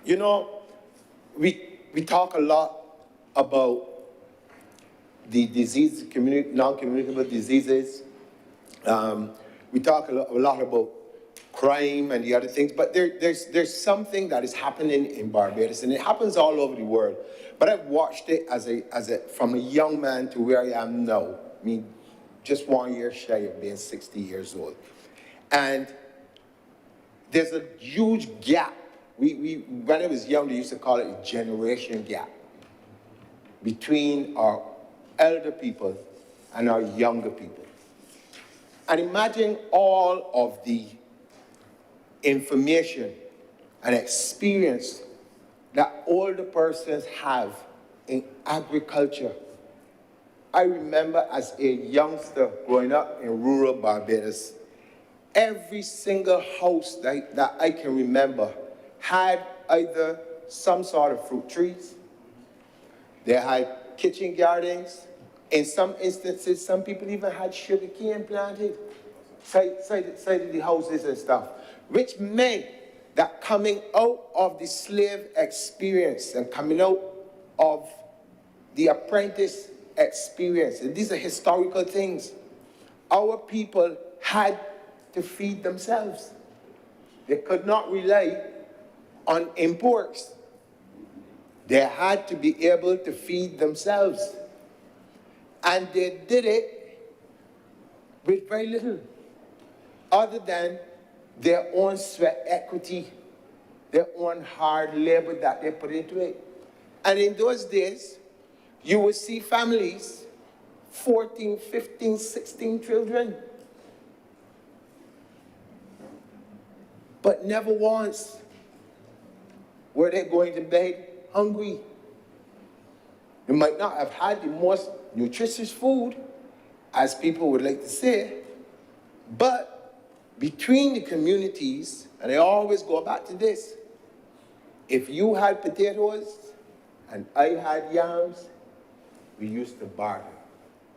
You know, we talk a lot about the disease, non-communicable diseases. We talk a lot about crime and the other things, but there's something that is happening in Barbados, and it happens all over the world. But I've watched it from a young man to where I am now. I mean, just 1 year shy of being 60 years old. And there's a huge gap. When I was young, they used to call it a generation gap between our elder people and our younger people. And imagine all of the information and experience that older persons have in agriculture. I remember as a youngster growing up in rural Barbados, every single house that I can remember had either some sort of fruit trees, they had kitchen gardens. In some instances, some people even had sugar cane planted side of the houses and stuff, which meant that coming out of the slave experience and coming out of the apprentice experience, and these are historical things, our people had to feed themselves. They could not rely on imports. They had to be able to feed themselves. And they did it with very little, other than their own sweat equity, their own hard labor that they put into it. And in those days, you would see families, 14, 15, 16 children. But never once were they going to bed hungry. They might not have had the most nutritious food, as people would like to say, but between the communities, and I always go back to this, if you had potatoes and I had yams, we used to barter,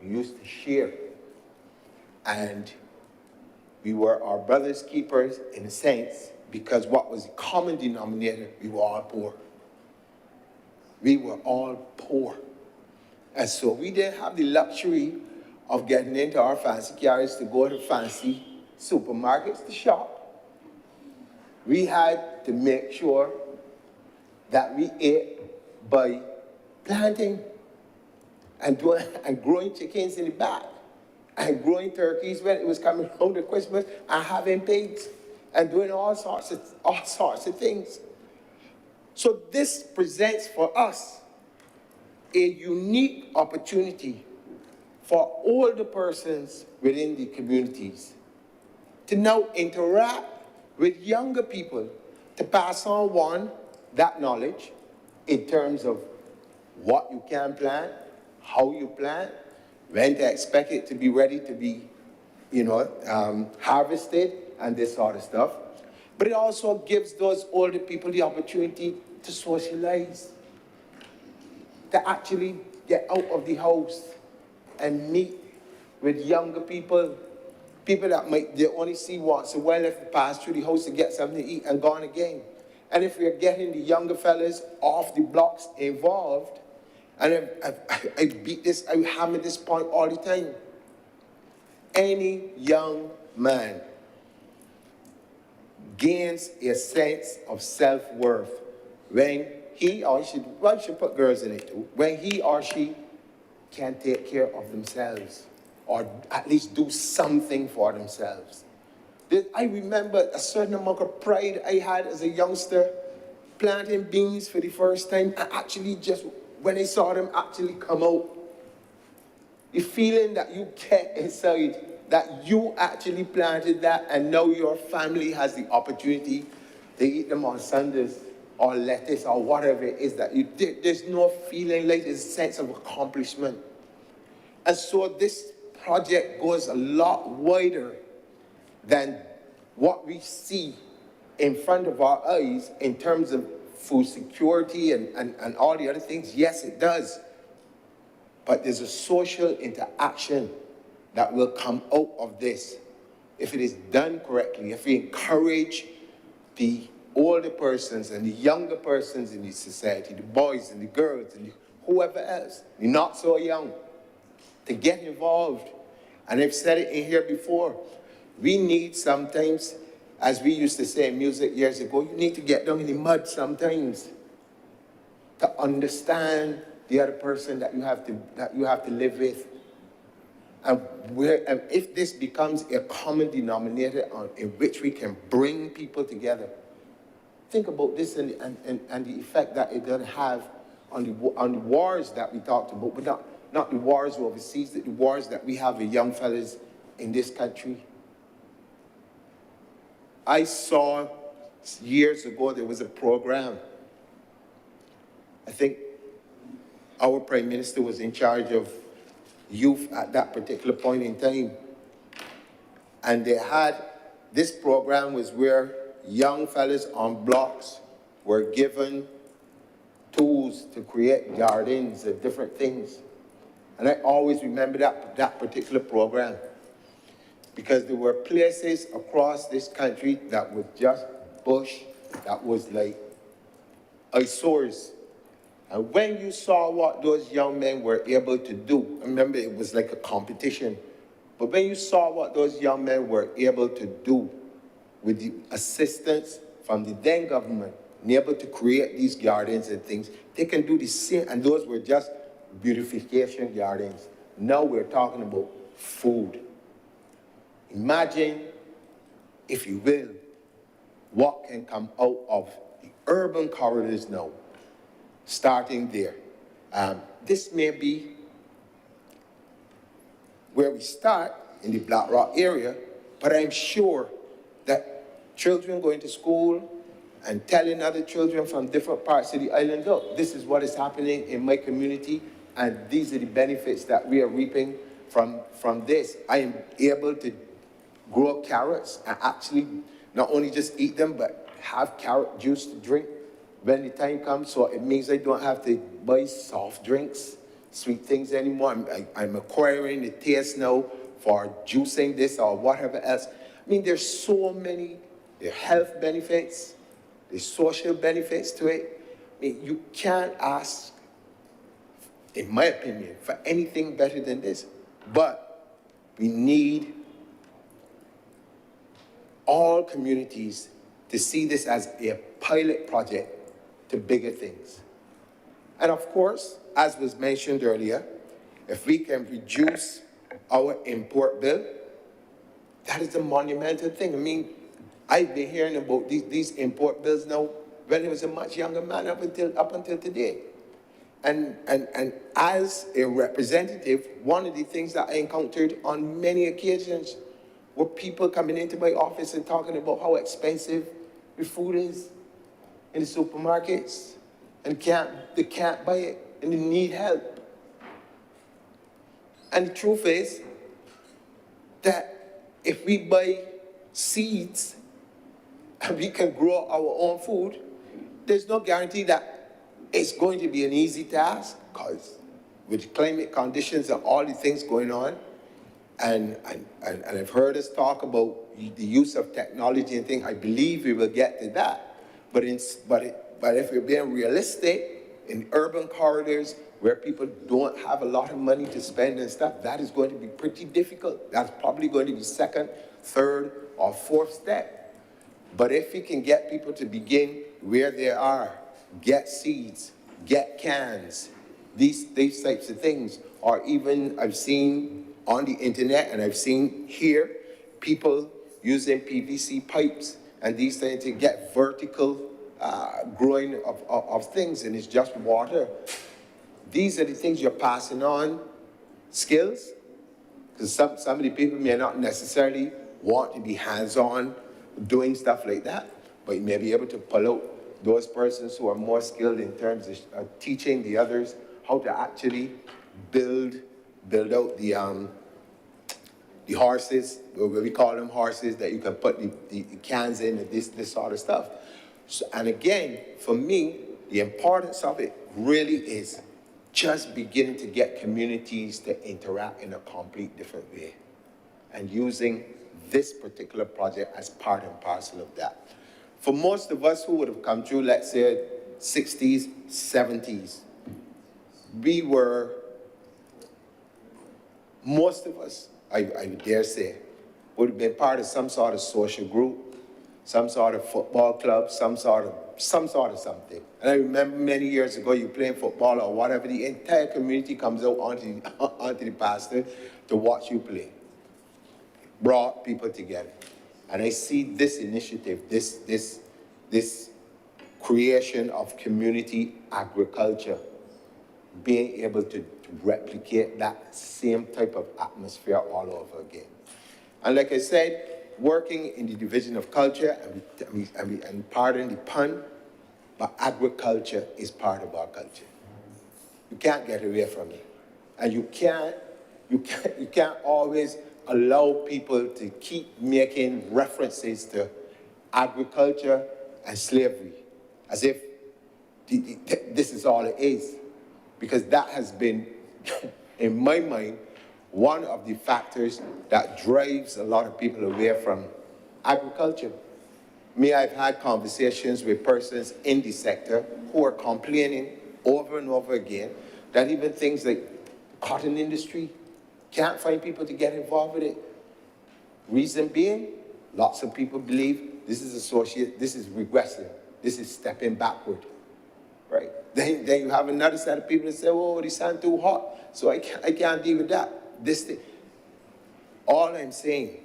we used to share, and we were our brothers' keepers in a sense, because what was the common denominator? We were all poor. We were all poor. And so we didn't have the luxury of getting into our fancy cars to go to fancy supermarkets to shop. We had to make sure that we ate by planting and growing chickens in the back and growing turkeys when it was coming home to Christmas and having pigs and doing all sorts of things. So this presents for us a unique opportunity for older persons within the communities to now interact with younger people to pass on, one, that knowledge in terms of what you can plant, how you plant, when to expect it to be ready to be, harvested and this sort of stuff. But it also gives those older people the opportunity to socialize, to actually get out of the house and meet with younger people, people that they only see once a while if they pass through the house to get something to eat and gone again. And if we're getting the younger fellas off the blocks involved, and I hammer this point all the time. Any young man gains a sense of self-worth when he or she, well, you should put girls in it too, when he or she can take care of themselves or at least do something for themselves. I remember a certain amount of pride I had as a youngster planting beans for the first time, and actually just when I saw them actually come out, the feeling that you get inside, that you actually planted that and now your family has the opportunity to eat them on Sundays or lettuce or whatever it is that you did. There's no feeling like there's a sense of accomplishment. And so this project goes a lot wider than what we see in front of our eyes in terms of food security and all the other things. Yes, it does. But there's a social interaction that will come out of this if it is done correctly, if we encourage the older persons and the younger persons in the society, the boys and the girls and whoever else, the not so young, to get involved. And I've said it in here before, we need sometimes, as we used to say in music years ago, you need to get down in the mud sometimes to understand the other person that you have to live with. And if this becomes a common denominator in which we can bring people together, think about this and the effect that it does have on the wars that we talked about, but not the wars overseas, the wars that we have with young fellas in this country. I saw years ago there was a program. I think our Prime Minister was in charge of youth at that particular point in time. And they had, this program was where young fellas on blocks were given tools to create gardens and different things. And I always remember that particular program because there were places across this country that was just bush, that was like eyesores. And when you saw what those young men were able to do, remember it was like a competition, but when you saw what those young men were able to do with the assistance from the then government, and able to create these gardens and things, they can do the same, and those were just beautification gardens. Now we're talking about food. Imagine, if you will, what can come out of the urban corridors now, starting there. This may be where we start in the Black Rock area, but I'm sure that children going to school and telling other children from different parts of the island, look, this is what is happening in my community, and these are the benefits that we are reaping from this. I am able to grow carrots and actually not only just eat them, but have carrot juice to drink when the time comes. So it means I don't have to buy soft drinks, sweet things anymore. I'm acquiring the taste now for juicing this or whatever else. I mean, there's so many, there are health benefits, there's social benefits to it. I mean, you can't ask, in my opinion, for anything better than this. But we need all communities to see this as a pilot project to bigger things. And of course, as was mentioned earlier, if we can reduce our import bill, that is a monumental thing. I mean, I've been hearing about these import bills now when I was a much younger man up until today. And as a representative, one of the things that I encountered on many occasions were people coming into my office and talking about how expensive the food is in the supermarkets and they can't buy it and they need help. And the truth is that if we buy seeds and we can grow our own food, there's no guarantee that it's going to be an easy task, because with climate conditions and all the things going on, and I've heard us talk about the use of technology and things, I believe we will get to that. But if we're being realistic, in urban corridors where people don't have a lot of money to spend and stuff, that is going to be pretty difficult. That's probably going to be second, third, or fourth step. But if we can get people to begin where they are, get seeds, get cans, these types of things, or even I've seen on the internet and I've seen here, people using PVC pipes and these things to get vertical growing of things, and it's just water. These are the things you're passing on, skills, because some of the people may not necessarily want to be hands-on doing stuff like that, but you may be able to pull out those persons who are more skilled in terms of teaching the others how to actually build out the horses, what we call them horses, that you can put the cans in and this sort of stuff. So, and again, for me, the importance of it really is just beginning to get communities to interact in a complete different way, and using this particular project as part and parcel of that. For most of us who would have come through, let's say, 60s, 70s, we were, most of us, I dare say, would have been part of some sort of social group, some sort of football club, some sort of something. And I remember many years ago, you playing football or whatever, the entire community comes out onto the pasture to watch you play. Brought people together. And I see this initiative, this creation of community agriculture, being able to replicate that same type of atmosphere all over again. And like I said, working in the division of culture, and pardon the pun, but agriculture is part of our culture. You can't get away from it. And you can't always allow people to keep making references to agriculture and slavery as if this is all it is. Because that has been, in my mind, one of the factors that drives a lot of people away from agriculture. I've had conversations with persons in the sector who are complaining over and over again that even things like the cotton industry can't find people to get involved with it. Reason being, lots of people believe this is regressing, this is stepping backward, right? Then you have another set of people that say, oh, this sounds too hot, so I can't deal with that. This thing. All I'm saying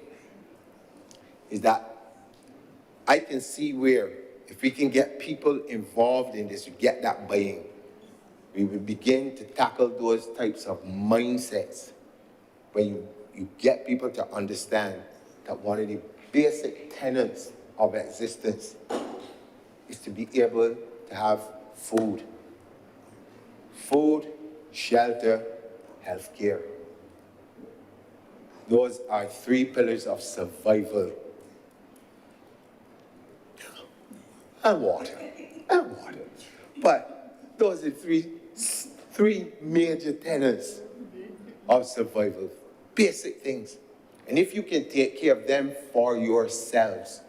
is that I can see where, if we can get people involved in this, get that buy-in, we will begin to tackle those types of mindsets when you get people to understand that one of the basic tenets of existence is to be able to have food. Food, shelter, healthcare. Those are three pillars of survival. And water. But those are three major tenets of survival. Basic things. And if you can take care of them for yourselves,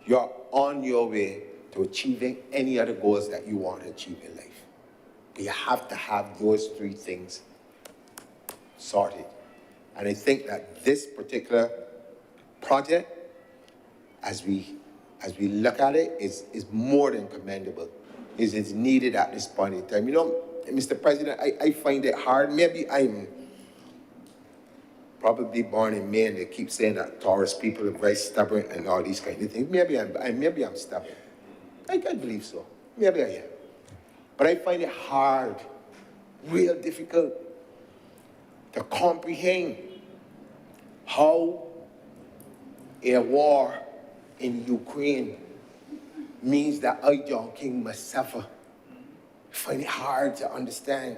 you're on your way to achieving any other goals that you want to achieve in life. But you have to have those three things sorted. And I think that this particular project, as we look at it, is more than commendable. It's needed at this point in time. You know, Mr. President, I find it hard. Maybe I'm probably born in Maine. They keep saying that Taurus people are very stubborn and all these kind of things. Maybe I'm stubborn. I believe so. Maybe I am. But I find it hard, real difficult to comprehend how a war in Ukraine means that I, John King, must suffer. I find it hard to understand.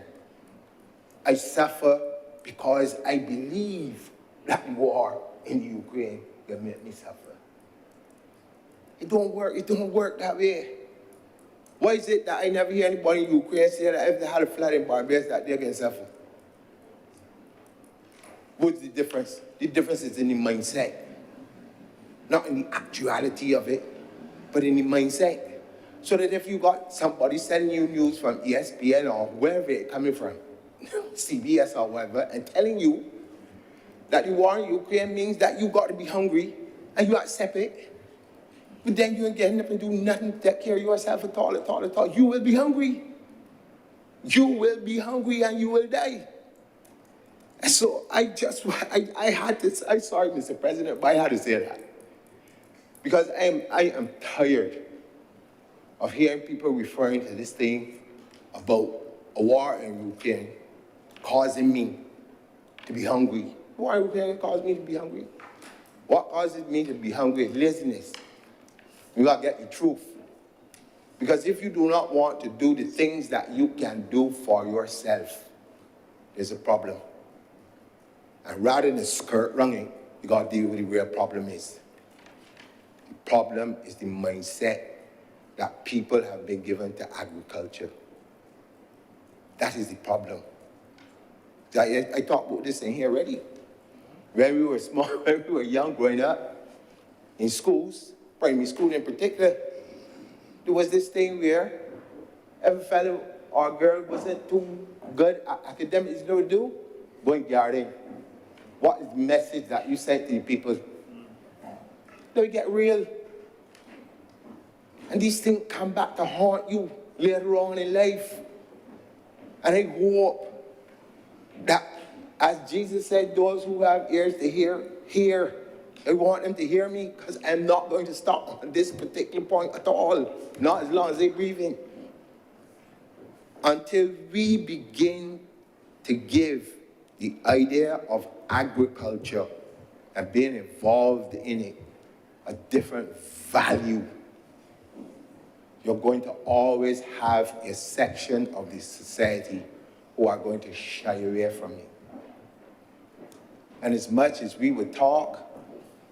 I suffer because I believe that war in Ukraine will make me suffer. It don't work that way. Why is it that I never hear anybody in Ukraine say that if they had a flood in Barbados that they can suffer? What's the difference? The difference is in the mindset. Not in the actuality of it, but in the mindset. So that if you got somebody sending you news from ESPN or wherever it's coming from, CBS or whatever, and telling you that the war in Ukraine means that you got to be hungry and you accept it, but then you ain't getting up and do nothing to take care of yourself at all. You will be hungry. You will be hungry and you will die. And so I had to, I'm sorry, Mr. President, but I had to say that. Because I am tired of hearing people referring to this thing about a war in Ukraine causing me to be hungry. War in Ukraine caused me to be hungry. What causes me to be hungry is laziness. You gotta get the truth. Because if you do not want to do the things that you can do for yourself, there's a problem. And rather than skirt running, you gotta deal with the real problem is. The problem is the mindset that people have been given to agriculture. That is the problem. I talked about this in here already. When we were small, when we were young, growing up, in schools, primary school in particular, there was this thing where every fellow or girl wasn't too good at academics, you know what to do? Go in gardening. What is the message that you sent to the people? They get real. And these things come back to haunt you later on in life. And I hope that, as Jesus said, those who have ears to hear. I want them to hear me because I'm not going to stop on this particular point at all, not as long as they're breathing. Until we begin to give the idea of agriculture and being involved in it a different value, you're going to always have a section of the society who are going to shy away from it. And as much as we would talk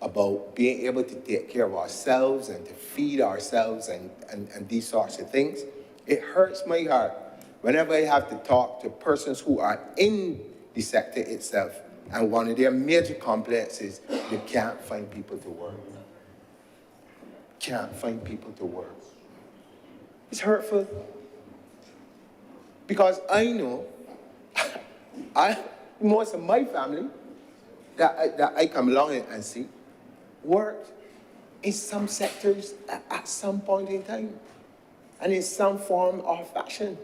about being able to take care of ourselves and to feed ourselves and these sorts of things, it hurts my heart whenever I have to talk to persons who are in the sector itself, and one of their major complaints is they can't find people to work. Can't find people to work. It's hurtful. Because I know, most of my family that I come along and see, worked in some sectors at some point in time and in some form or fashion.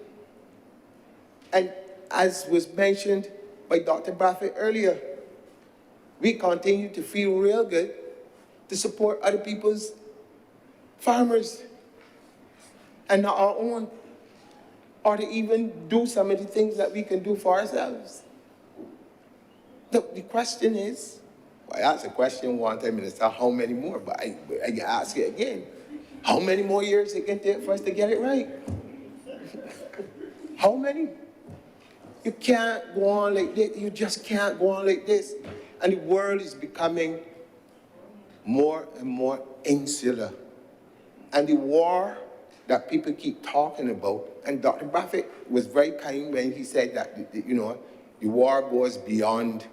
And as was mentioned by Dr. Bradford earlier, we continue to feel real good to support other people's farmers and not our own, or to even do some of the things that we can do for ourselves. The question is, I asked a question one time and it's not how many more, but I can ask it again. How many more years it can take for us to get it right? How many? You can't go on like this. You just can't go on like this. And the world is becoming more and more insular. And the war that people keep talking about, and Dr. Bradford was very kind when he said that, the war goes beyond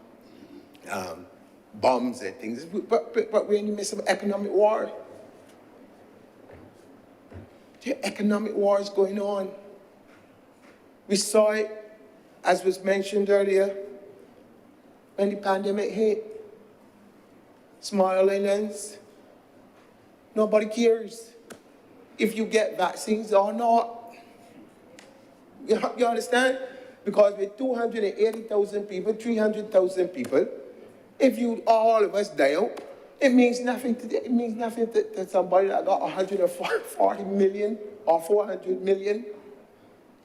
bombs and things, but we're in the midst of economic war. There are economic wars going on. We saw it, as was mentioned earlier, when the pandemic hit. Small islands, nobody cares if you get vaccines or not. You understand? Because with 280,000 people, 300,000 people, if all of us die out, it means nothing to somebody that got 140 million or 400 million.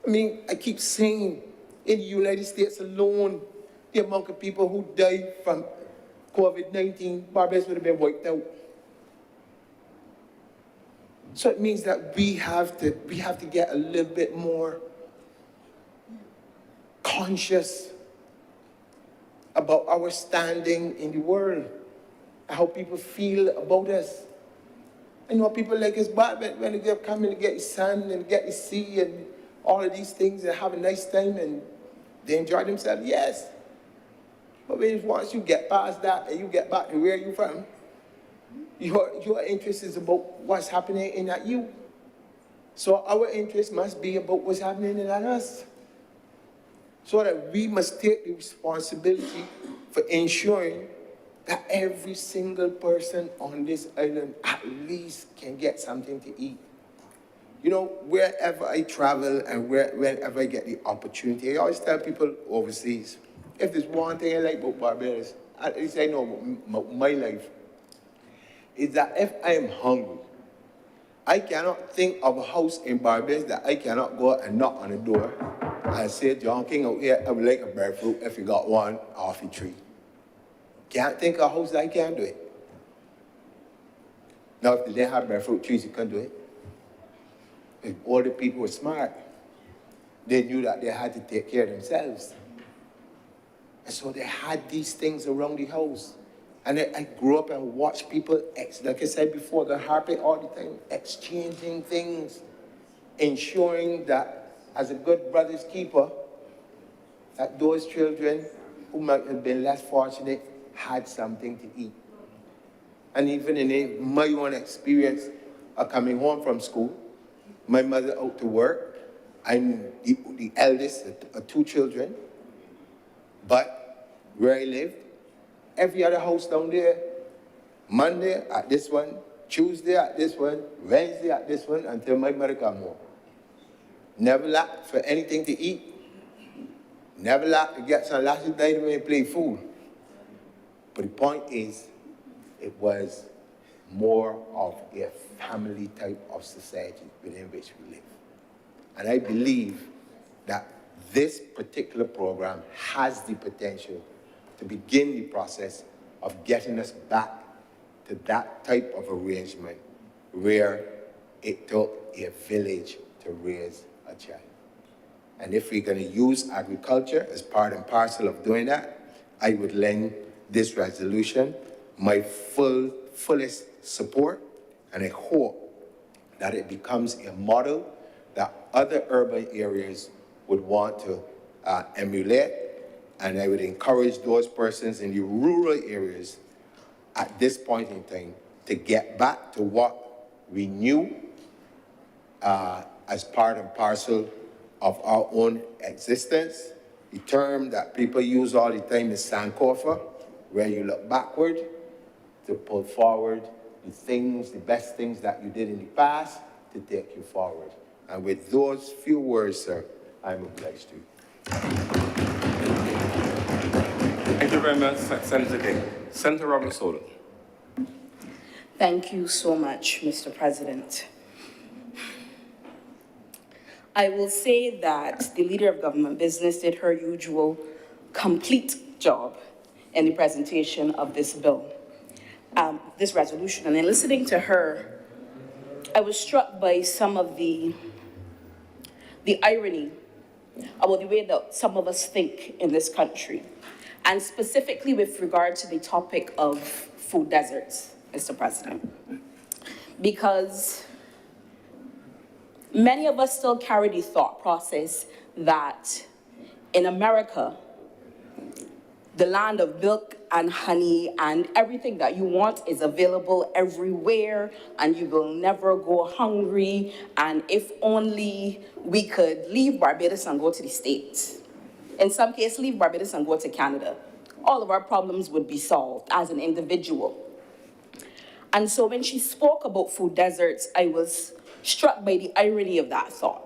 I mean, I keep saying, in the United States alone, the amount of people who died from COVID-19, Barbados would have been wiped out. So it means that we have to get a little bit more conscious about our standing in the world and how people feel about us. I know people like us bad when they come and get the sun and get the sea and all of these things and have a nice time and they enjoy themselves, yes. But once you get past that and you get back to where you're from, your interest is about what's happening in that you. So our interest must be about what's happening in that us. So that we must take the responsibility for ensuring that every single person on this island at least can get something to eat. You know, wherever I travel and wherever I get the opportunity, I always tell people overseas, if there's one thing I like about Barbados, at least I know about my life, is that if I am hungry, I cannot think of a house in Barbados that I cannot go and knock on the door and say, John King out here, I would like a breadfruit if you got one off the tree. Can't think of a house that I can't do it. Now, if they didn't have breadfruit trees, you couldn't do it. If all the people were smart, they knew that they had to take care of themselves. And so they had these things around the house. And I grew up and watched people, like I said before, the harping all the time, exchanging things, ensuring that as a good brother's keeper, that those children who might have been less fortunate had something to eat. And even in my own experience of coming home from school, my mother out to work, I'm the eldest of two children, but where I lived, every other house down there, Monday at this one, Tuesday at this one, Wednesday at this one, until my mother come home. Never lacked for anything to eat. Never lacked to get some last night when we play food. But the point is, it was more of a family type of society within which we live. And I believe that this particular program has the potential to begin the process of getting us back to that type of arrangement where it took a village to raise a child. And if we're going to use agriculture as part and parcel of doing that, I would lend this resolution my fullest support, and I hope that it becomes a model that other urban areas would want to emulate. And I would encourage those persons in the rural areas at this point in time to get back to what we knew as part and parcel of our own existence. The term that people use all the time is Sankofa, where you look backward to pull forward the best things that you did in the past to take you forward. And with those few words, sir, I'm obliged to you. Thank you very much, Senator King. Senator Robert Soto. Thank you so much, Mr. President. I will say that the Leader of Government Business did her usual complete job in the presentation of this bill, this resolution. And in listening to her, I was struck by some of the irony about the way that some of us think in this country, and specifically with regard to the topic of food deserts, Mr. President. Because many of us still carry the thought process that in America, the land of milk and honey and everything that you want is available everywhere and you will never go hungry, and if only we could leave Barbados and go to the States. In some cases, leave Barbados and go to Canada. All of our problems would be solved as an individual. And so when she spoke about food deserts, I was struck by the irony of that thought.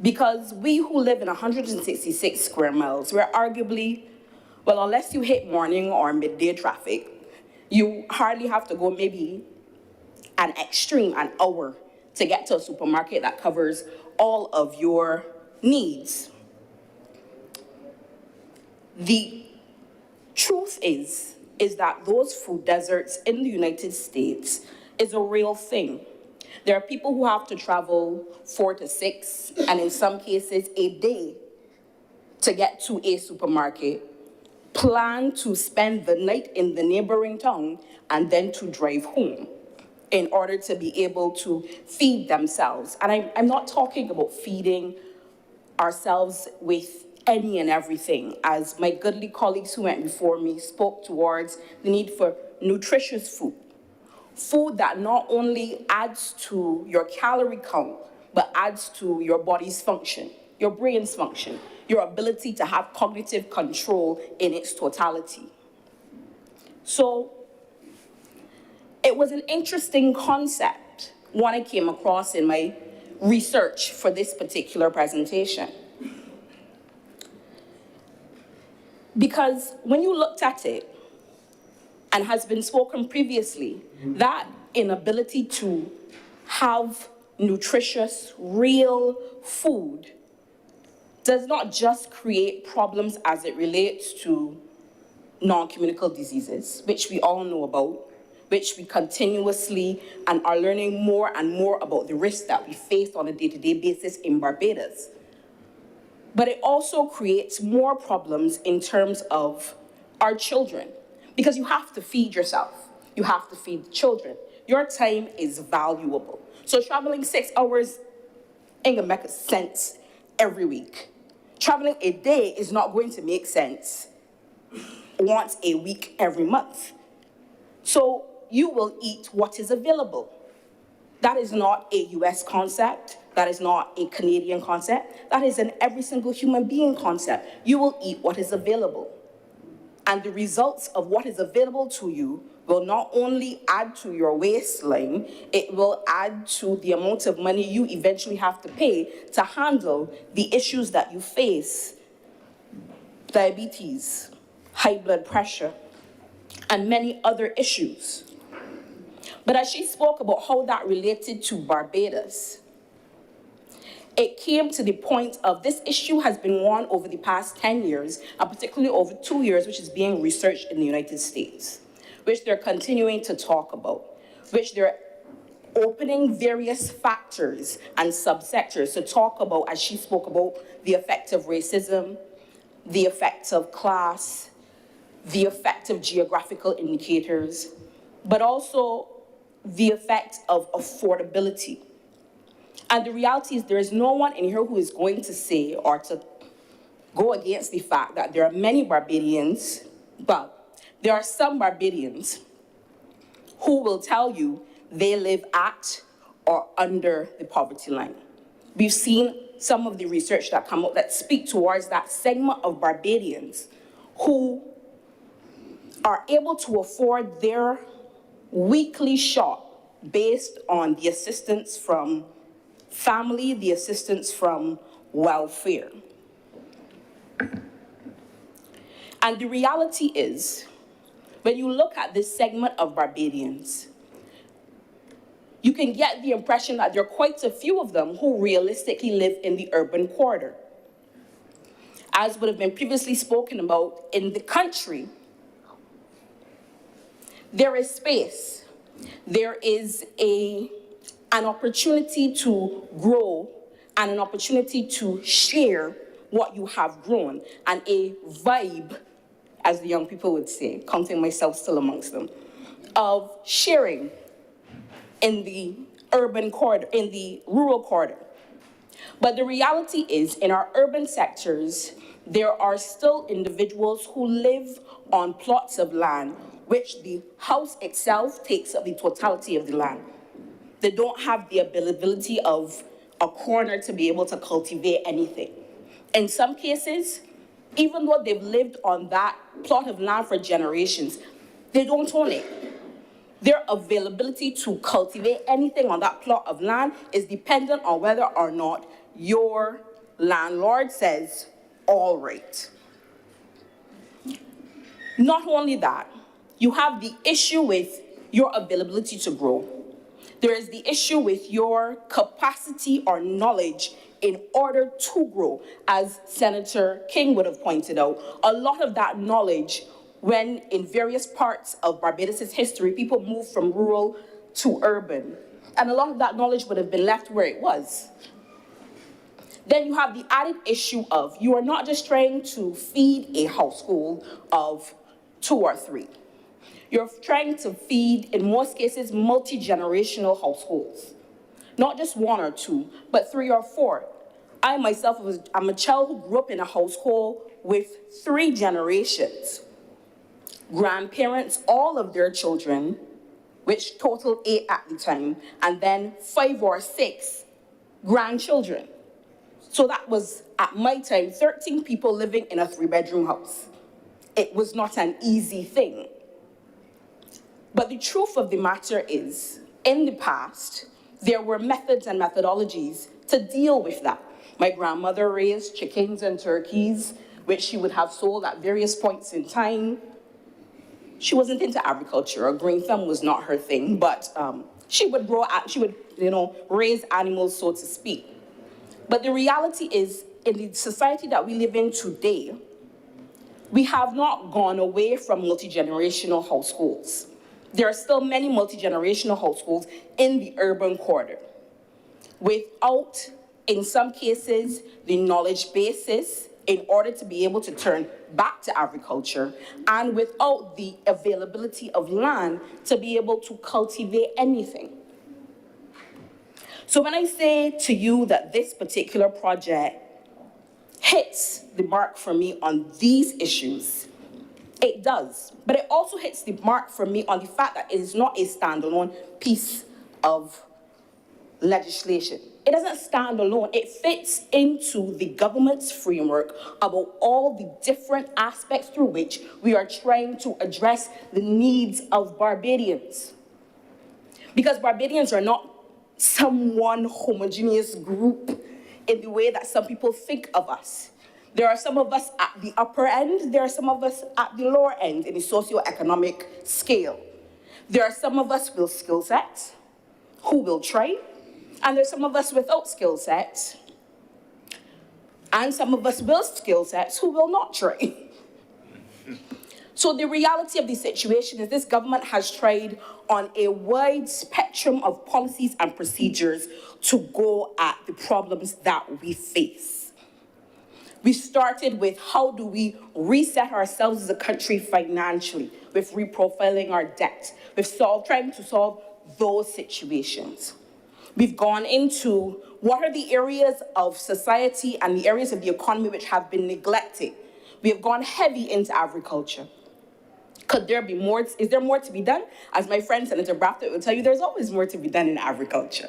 Because we who live in 166 square miles, we're arguably, well, unless you hit morning or midday traffic, you hardly have to go maybe an hour to get to a supermarket that covers all of your needs. The truth is that those food deserts in the United States is a real thing. There are people who have to travel 4 to 6, and in some cases, a day to get to a supermarket, plan to spend the night in the neighboring town, and then to drive home in order to be able to feed themselves. And I'm not talking about feeding ourselves with any and everything, as my goodly colleagues who went before me spoke towards the need for nutritious food. Food that not only adds to your calorie count, but adds to your body's function, your brain's function, your ability to have cognitive control in its totality. So it was an interesting concept, one I came across in my research for this particular presentation. Because when you looked at it, and has been spoken previously, that inability to have nutritious, real food does not just create problems as it relates to non-communicable diseases, which we all know about, which we continuously and are learning more and more about the risks that we face on a day-to-day basis in Barbados. But it also creates more problems in terms of our children, because you have to feed yourself. You have to feed the children. Your time is valuable. So traveling 6 hours ain't gonna make sense every week. Traveling a day is not going to make sense once a week every month. So you will eat what is available. That is not a US concept. That is not a Canadian concept. That is an every single human being concept. You will eat what is available. And the results of what is available to you will not only add to your waistline, it will add to the amount of money you eventually have to pay to handle the issues that you face: diabetes, high blood pressure, and many other issues. But as she spoke about how that related to Barbados, it came to the point of this issue has been one over the past 10 years, and particularly over 2 years, which is being researched in the United States, which they're continuing to talk about, which they're opening various factors and subsectors to talk about, as she spoke about, the effect of racism, the effect of class, the effect of geographical indicators, but also the effect of affordability. And the reality is there is no one in here who is going to say or to go against the fact that there are many Barbadians, but there are some Barbadians who will tell you they live at or under the poverty line. We've seen some of the research that come up that speak towards that segment of Barbadians who are able to afford their weekly shop based on the assistance from family, the assistance from welfare. And the reality is, when you look at this segment of Barbadians, you can get the impression that there are quite a few of them who realistically live in the urban quarter. As would have been previously spoken about, in the country, there is space. There is an opportunity to grow and an opportunity to share what you have grown, and a vibe, as the young people would say, counting myself still amongst them, of sharing in the urban corridor, in the rural corridor. But the reality is, in our urban sectors, there are still individuals who live on plots of land which the house itself takes up the totality of the land. They don't have the availability of a corner to be able to cultivate anything. In some cases, even though they've lived on that plot of land for generations, they don't own it. Their availability to cultivate anything on that plot of land is dependent on whether or not your landlord says, all right. Not only that, you have the issue with your availability to grow. There is the issue with your capacity or knowledge in order to grow. As Senator King would have pointed out, a lot of that knowledge, when in various parts of Barbados' history, people moved from rural to urban, And a lot of that knowledge would have been left where it was. Then you have the added issue of you are not just trying to feed a household of 2 or 3. You're trying to feed, in most cases, multi-generational households. Not just 1 or 2, but 3 or 4. I myself, I'm a child who grew up in a household with 3 generations. Grandparents, all of their children, which totaled 8 at the time, and then 5 or 6 grandchildren. So that was, at my time, 13 people living in a 3-bedroom house. It was not an easy thing. But the truth of the matter is, in the past, there were methods and methodologies to deal with that. My grandmother raised chickens and turkeys, which she would have sold at various points in time. She wasn't into agriculture. A green thumb was not her thing, but she would raise animals, so to speak. But the reality is, in the society that we live in today, we have not gone away from multi-generational households. There are still many multi-generational households in the urban corridor, without, in some cases, the knowledge basis in order to be able to turn back to agriculture, and without the availability of land to be able to cultivate anything. So when I say to you that this particular project hits the mark for me on these issues, it does. But it also hits the mark for me on the fact that it is not a standalone piece of legislation. It doesn't stand alone. It fits into the government's framework about all the different aspects through which we are trying to address the needs of Barbadians. Because Barbadians are not some one homogeneous group in the way that some people think of us. There are some of us at the upper end, there are some of us at the lower end in the socioeconomic scale. There are some of us with skill sets who will train, and there's some of us without skill sets, and some of us with skill sets who will not train. So the reality of the situation is this government has tried on a wide spectrum of policies and procedures to go at the problems that we face. We started with how do we reset ourselves as a country financially, with reprofiling our debt, with trying to solve those situations. We've gone into what are the areas of society and the areas of the economy which have been neglected. We have gone heavy into agriculture. Could there be more? Is there more to be done? As my friend Senator Brathwaite will tell you, there's always more to be done in agriculture.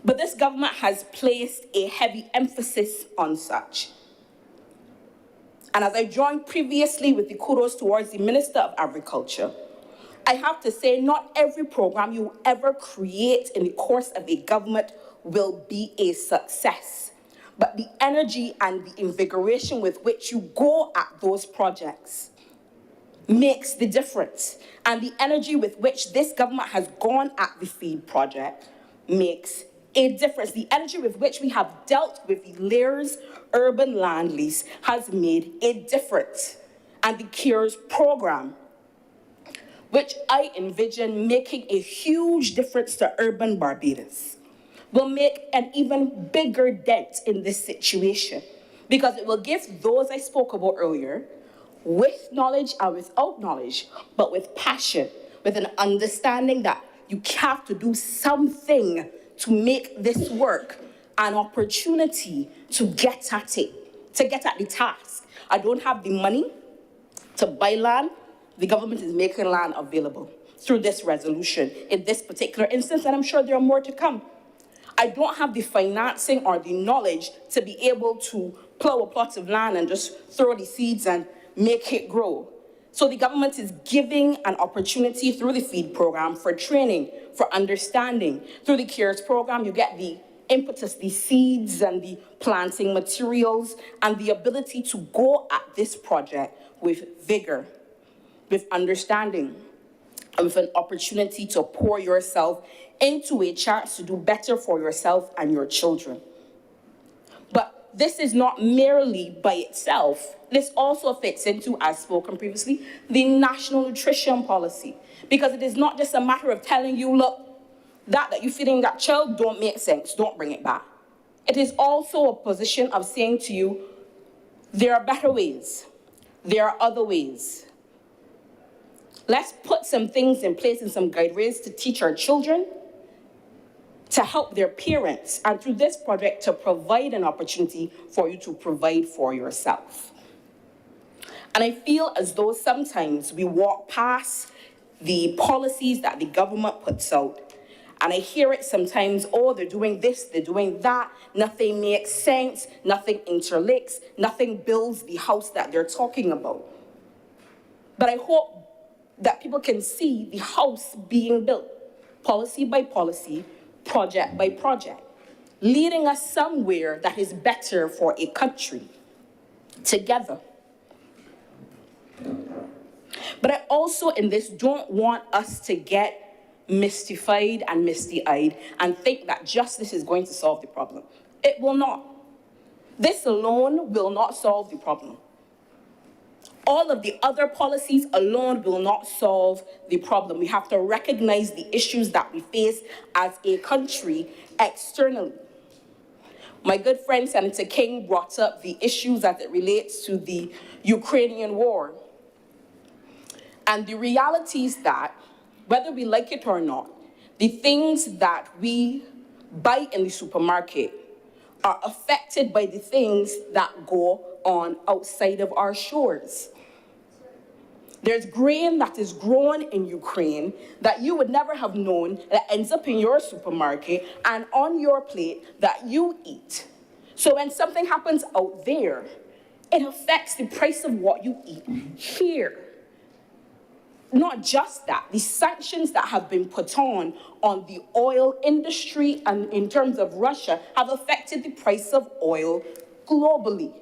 But this government has placed a heavy emphasis on such. And as I joined previously with the kudos towards the Minister of Agriculture, I have to say not every program you ever create in the course of a government will be a success. But the energy and the invigoration with which you go at those projects makes the difference. And the energy with which this government has gone at the feed project makes a difference. The energy with which we have dealt with the Layers urban land lease has made a difference. And the CARES program, which I envision making a huge difference to urban Barbados, will make an even bigger dent in this situation, because it will give those I spoke about earlier, with knowledge and without knowledge, but with passion, with an understanding that you have to do something to make this work, an opportunity to get at it, to get at the task. I don't have the money to buy land. The government is making land available through this resolution in this particular instance, and I'm sure there are more to come. I don't have the financing or the knowledge to be able to plow a plot of land and just throw the seeds and make it grow. So the government is giving an opportunity through the feed program for training, for understanding. Through the CARES program, you get the impetus, the seeds and the planting materials, and the ability to go at this project with vigor, with understanding, and with an opportunity to pour yourself into a chance to do better for yourself and your children. But this is not merely by itself. This also fits into, as spoken previously, the national nutrition policy. Because it is not just a matter of telling you, look, that you're feeding that child don't make sense, don't bring it back. It is also a position of saying to you, there are better ways. There are other ways. Let's put some things in place and some guidelines to teach our children, to help their parents, and through this project to provide an opportunity for you to provide for yourself. And I feel as though sometimes we walk past the policies that the government puts out, and I hear it sometimes, oh, they're doing this, they're doing that, nothing makes sense, nothing interlinks, nothing builds the house that they're talking about. But I hope that people can see the house being built, policy by policy, project by project, leading us somewhere that is better for a country, together. But I also, in this, don't want us to get mystified and misty-eyed and think that justice is going to solve the problem. It will not. This alone will not solve the problem. All of the other policies alone will not solve the problem. We have to recognize the issues that we face as a country externally. My good friend Senator King brought up the issues as it relates to the Ukrainian war. And the reality is that, whether we like it or not, the things that we buy in the supermarket are affected by the things that go on outside of our shores. There's grain that is grown in Ukraine that you would never have known that ends up in your supermarket and on your plate that you eat. So when something happens out there, it affects the price of what you eat here. Not just that, the sanctions that have been put on the oil industry and in terms of Russia have affected the price of oil globally.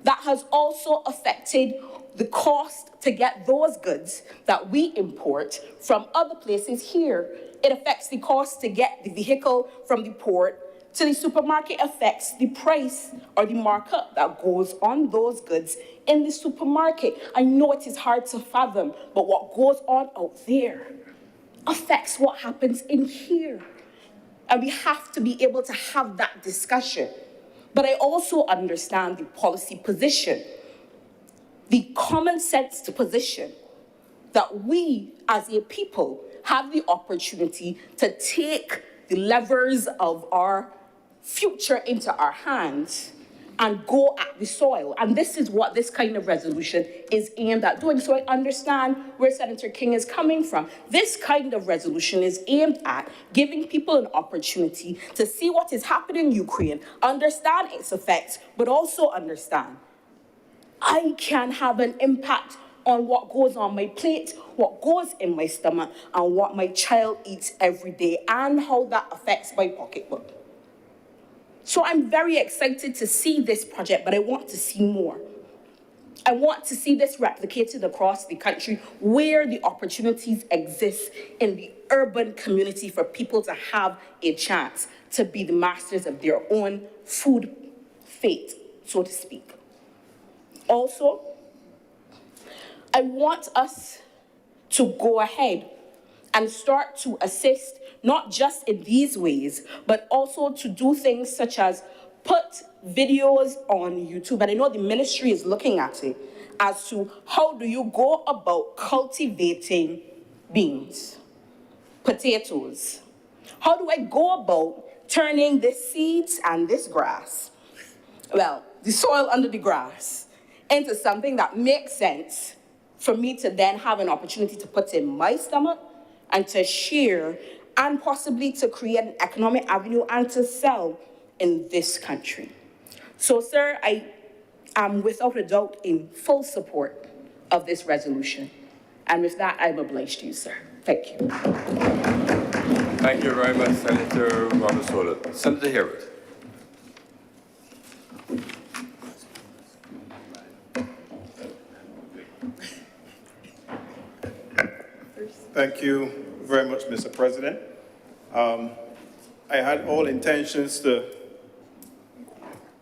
That has also affected the cost to get those goods that we import from other places here. It affects the cost to get the vehicle from the port to the supermarket, affects the price or the markup that goes on those goods in the supermarket. I know it is hard to fathom, but what goes on out there affects what happens in here. And we have to be able to have that discussion. But I also understand the policy position, the common sense position that we as a people have the opportunity to take the levers of our future into our hands and go at the soil. And this is what this kind of resolution is aimed at doing. So I understand where Senator King is coming from. This kind of resolution is aimed at giving people an opportunity to see what is happening in Ukraine, understand its effects, but also understand I can have an impact on what goes on my plate, what goes in my stomach, and what my child eats every day, and how that affects my pocketbook. So I'm very excited to see this project, but I want to see more. I want to see this replicated across the country where the opportunities exist in the urban community for people to have a chance to be the masters of their own food fate, so to speak. Also, I want us to go ahead and start to assist not just in these ways, but also to do things such as put videos on YouTube. And I know the ministry is looking at it as to how do you go about cultivating beans, potatoes? How do I go about turning the seeds and this grass, well, the soil under the grass, into something that makes sense for me to then have an opportunity to put in my stomach and to share and possibly to create an economic avenue and to sell in this country. So, sir, I am without a doubt in full support of this resolution. And with that, I'm obliged to you, sir. Thank you. Thank you very much, Senator Roberts-Sola. Senator Herod. Thank you very much, Mr. President. I had all intentions to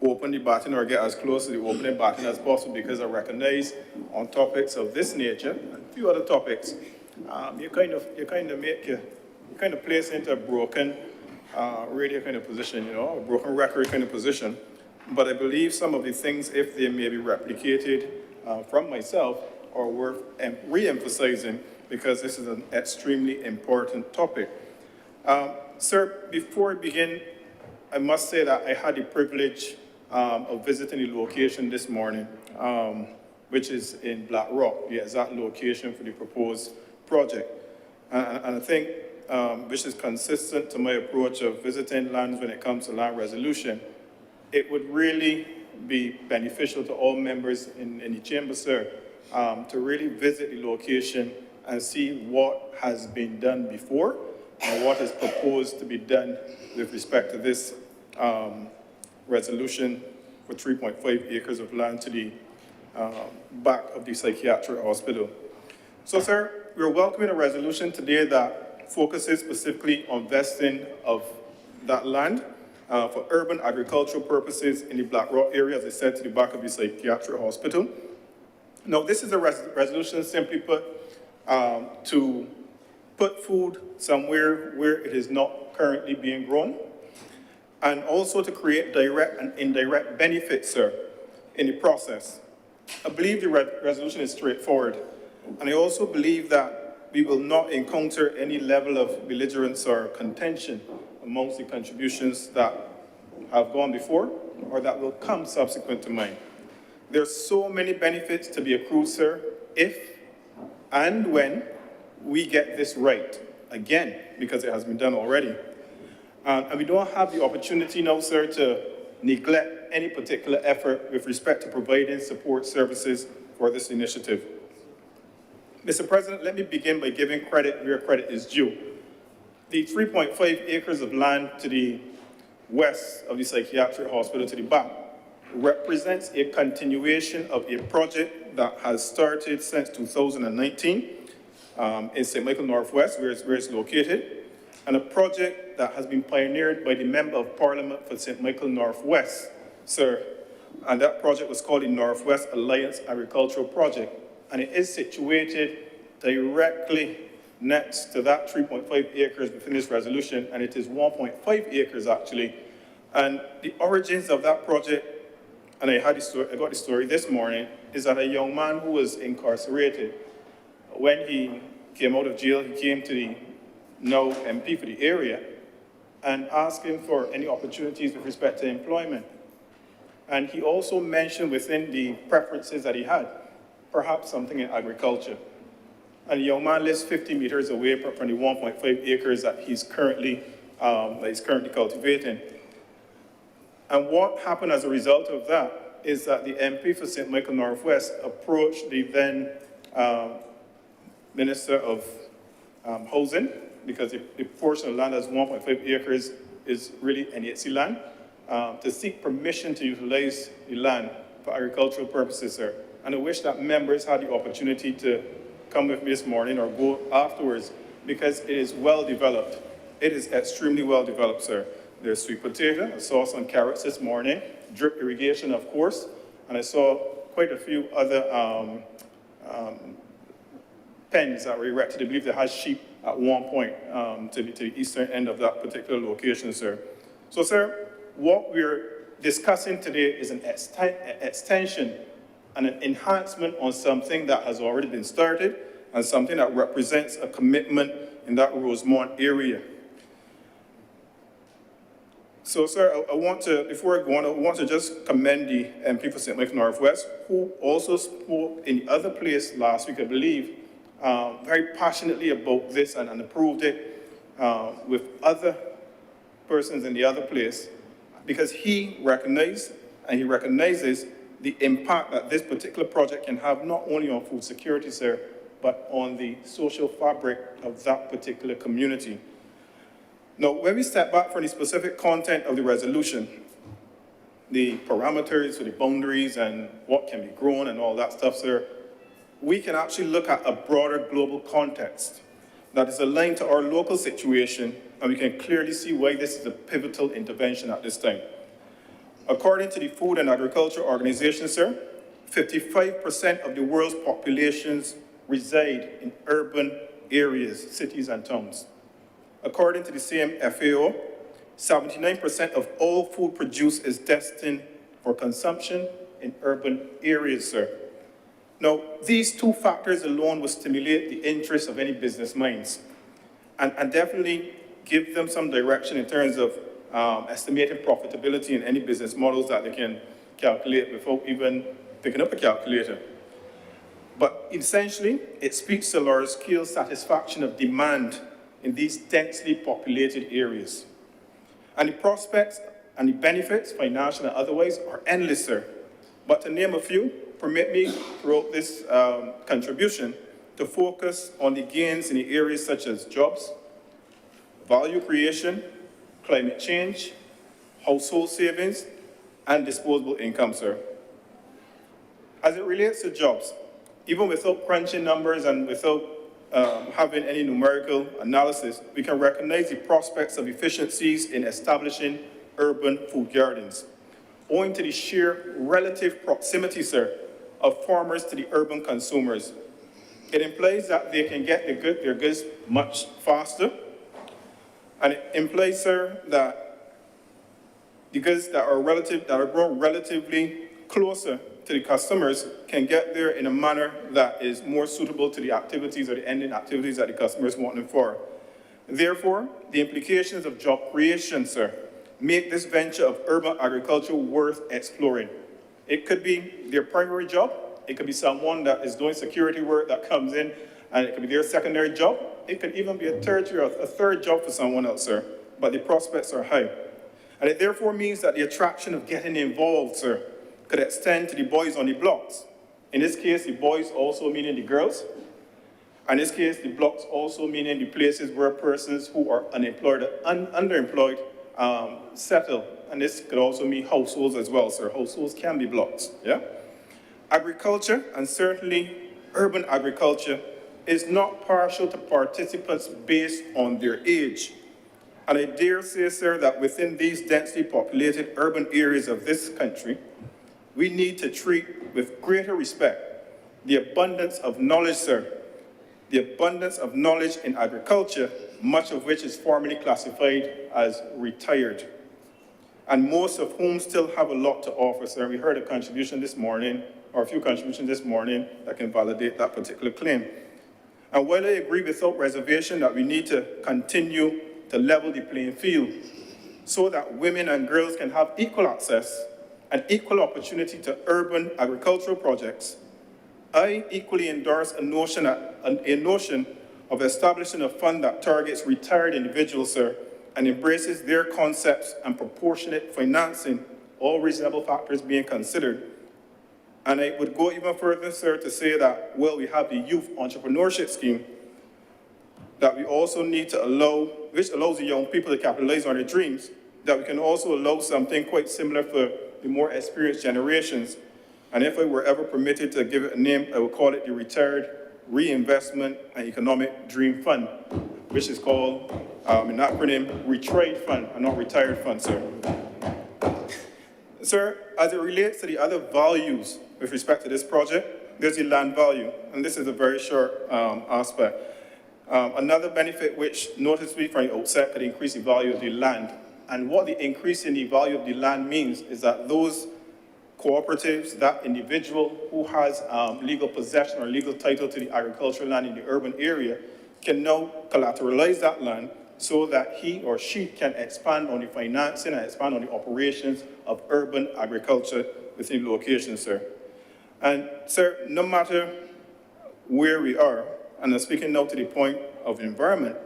open the button or get as close to the opening button as possible because I recognize on topics of this nature and a few other topics, you kind of make kind of placed into a broken radio kind of position, you know, a broken record kind of position. But I believe some of the things, if they may be replicated from myself, are worth re-emphasizing because this is an extremely important topic. Sir, before I begin, I must say that I had the privilege of visiting the location this morning, which is in Black Rock, the exact location for the proposed project. And I think, which is consistent to my approach of visiting lands when it comes to land resolution, it would really be beneficial to all members in the chamber, sir, to really visit the location and see what has been done before and what is proposed to be done with respect to this resolution for 3.5 acres of land to the back of the psychiatric hospital. So, sir, we're welcoming a resolution today that focuses specifically on vesting of that land for urban agricultural purposes in the Black Rock area, as I said, to the back of the psychiatric hospital. Now, this is a resolution simply put to put food somewhere where it is not currently being grown, and also to create direct and indirect benefits, sir, in the process. I believe the resolution is straightforward, and I also believe that we will not encounter any level of belligerence or contention amongst the contributions that have gone before or that will come subsequent to mine. There's so many benefits to be accrued, sir, if and when we get this right, again, because it has been done already. And we don't have the opportunity now, sir, to neglect any particular effort with respect to providing support services for this initiative. Mr. President, let me begin by giving credit where credit is due. The 3.5 acres of land to the west of the psychiatric hospital to the back represents a continuation of a project that has started since 2019 in St. Michael Northwest, where it's located, and a project that has been pioneered by the Member of Parliament for St. Michael Northwest, sir. And that project was called the Northwest Alliance Agricultural Project. And it is situated directly next to that 3.5 acres within this resolution, and it is 1.5 acres actually. And the origins of that project, and I got the story this morning, is that a young man who was incarcerated, when he came out of jail, he came to the now MP for the area and asked him for any opportunities with respect to employment. And he also mentioned within the preferences that he had, perhaps something in agriculture. And the young man lives 50 meters away from the 1.5 acres that he's currently cultivating. And what happened as a result of that is that the MP for St. Michael Northwest approached the then Minister of Housing, because the portion of land that's 1.5 acres is really NHC land, to seek permission to utilize the land for agricultural purposes, sir. And I wish that members had the opportunity to come with me this morning or go afterwards, because it is well developed. It is extremely well developed, sir. There's sweet potato, I saw some carrots this morning, drip irrigation, of course, and I saw quite a few other pens that were erected. I believe they had sheep at one point to the eastern end of that particular location, sir. So, sir, what we're discussing today is an extension and an enhancement on something that has already been started and something that represents a commitment in that Rosemont area. So, sir, I want to, before I go on, I want to just commend the MP for St. Michael Northwest, who also spoke in the other place last week, I believe, very passionately about this and approved it with other persons in the other place, because he recognized and he recognizes the impact that this particular project can have not only on food security, sir, but on the social fabric of that particular community. Now, when we step back from the specific content of the resolution, the parameters or the boundaries and what can be grown and all that stuff, sir, we can actually look at a broader global context that is aligned to our local situation, and we can clearly see why this is a pivotal intervention at this time. According to the Food and Agriculture Organization, sir, 55% of the world's populations reside in urban areas, cities and towns. According to the same FAO, 79% of all food produced is destined for consumption in urban areas, sir. Now, these two factors alone will stimulate the interest of any business minds and definitely give them some direction in terms of estimating profitability in any business models that they can calculate without even picking up a calculator. But essentially, it speaks to large-scale satisfaction of demand in these densely populated areas. And the prospects and the benefits, financial and otherwise, are endless, sir. But to name a few, permit me throughout this contribution to focus on the gains in the areas such as jobs, value creation, climate change, household savings, and disposable income, sir. As it relates to jobs, even without crunching numbers and without having any numerical analysis, we can recognize the prospects of efficiencies in establishing urban food gardens, owing to the sheer relative proximity, sir, of farmers to the urban consumers. It implies that they can get their goods much faster, and it implies, sir, that the goods that are grown relatively closer to the customers can get there in a manner that is more suitable to the activities or the ending activities that the customers want them for. Therefore, the implications of job creation, sir, make this venture of urban agriculture worth exploring. It could be their primary job. It could be someone that is doing security work that comes in, and it could be their secondary job. It could even be a tertiary or a third job for someone else, sir. But the prospects are high. And it therefore means that the attraction of getting involved, sir, could extend to the boys on the blocks. In this case, the boys also meaning the girls. In this case, the blocks also meaning the places where persons who are unemployed or underemployed settle. And this could also mean households as well, sir. Households can be blocks, yeah? Agriculture, and certainly urban agriculture, is not partial to participants based on their age. And I dare say, sir, that within these densely populated urban areas of this country, we need to treat with greater respect the abundance of knowledge, sir, the abundance of knowledge in agriculture, much of which is formally classified as retired, and most of whom still have a lot to offer, sir. We heard a contribution this morning, or a few contributions this morning, that can validate that particular claim. And while I agree without reservation that we need to continue to level the playing field so that women and girls can have equal access and equal opportunity to urban agricultural projects, I equally endorse a notion of establishing a fund that targets retired individuals, sir, and embraces their concepts and proportionate financing, all reasonable factors being considered. And I would go even further, sir, to say that, well, we have the youth entrepreneurship scheme that we also need to allow, which allows the young people to capitalize on their dreams, that we can also allow something quite similar for the more experienced generations. And if I were ever permitted to give it a name, I would call it the Retired Reinvestment and Economic Dream Fund, which is called, an acronym, RETRIED Fund, and not Retired Fund, sir. Sir, as it relates to the other values with respect to this project, there's the land value, and this is a very short aspect. Another benefit which noticeably from the outset could increase the value of the land. And what the increase in the value of the land means is that those cooperatives, that individual who has legal possession or legal title to the agricultural land in the urban area can now collateralize that land so that he or she can expand on the financing and expand on the operations of urban agriculture within the location, sir. And sir, no matter where we are, and I'm speaking now to the point of environment,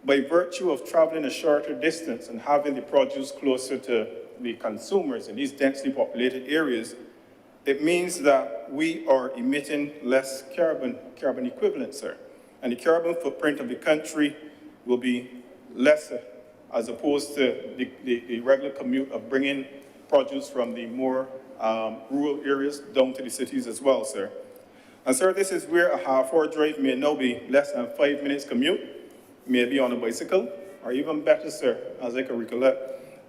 by virtue of traveling a shorter distance and having the produce closer to the consumers in these densely populated areas, it means that we are emitting less carbon equivalent, sir. And the carbon footprint of the country will be lesser as opposed to the regular commute of bringing produce from the more rural areas down to the cities as well, sir. And sir, this is where a half-hour drive may now be less than 5 minutes commute, maybe on a bicycle, or even better, sir, as I can recollect,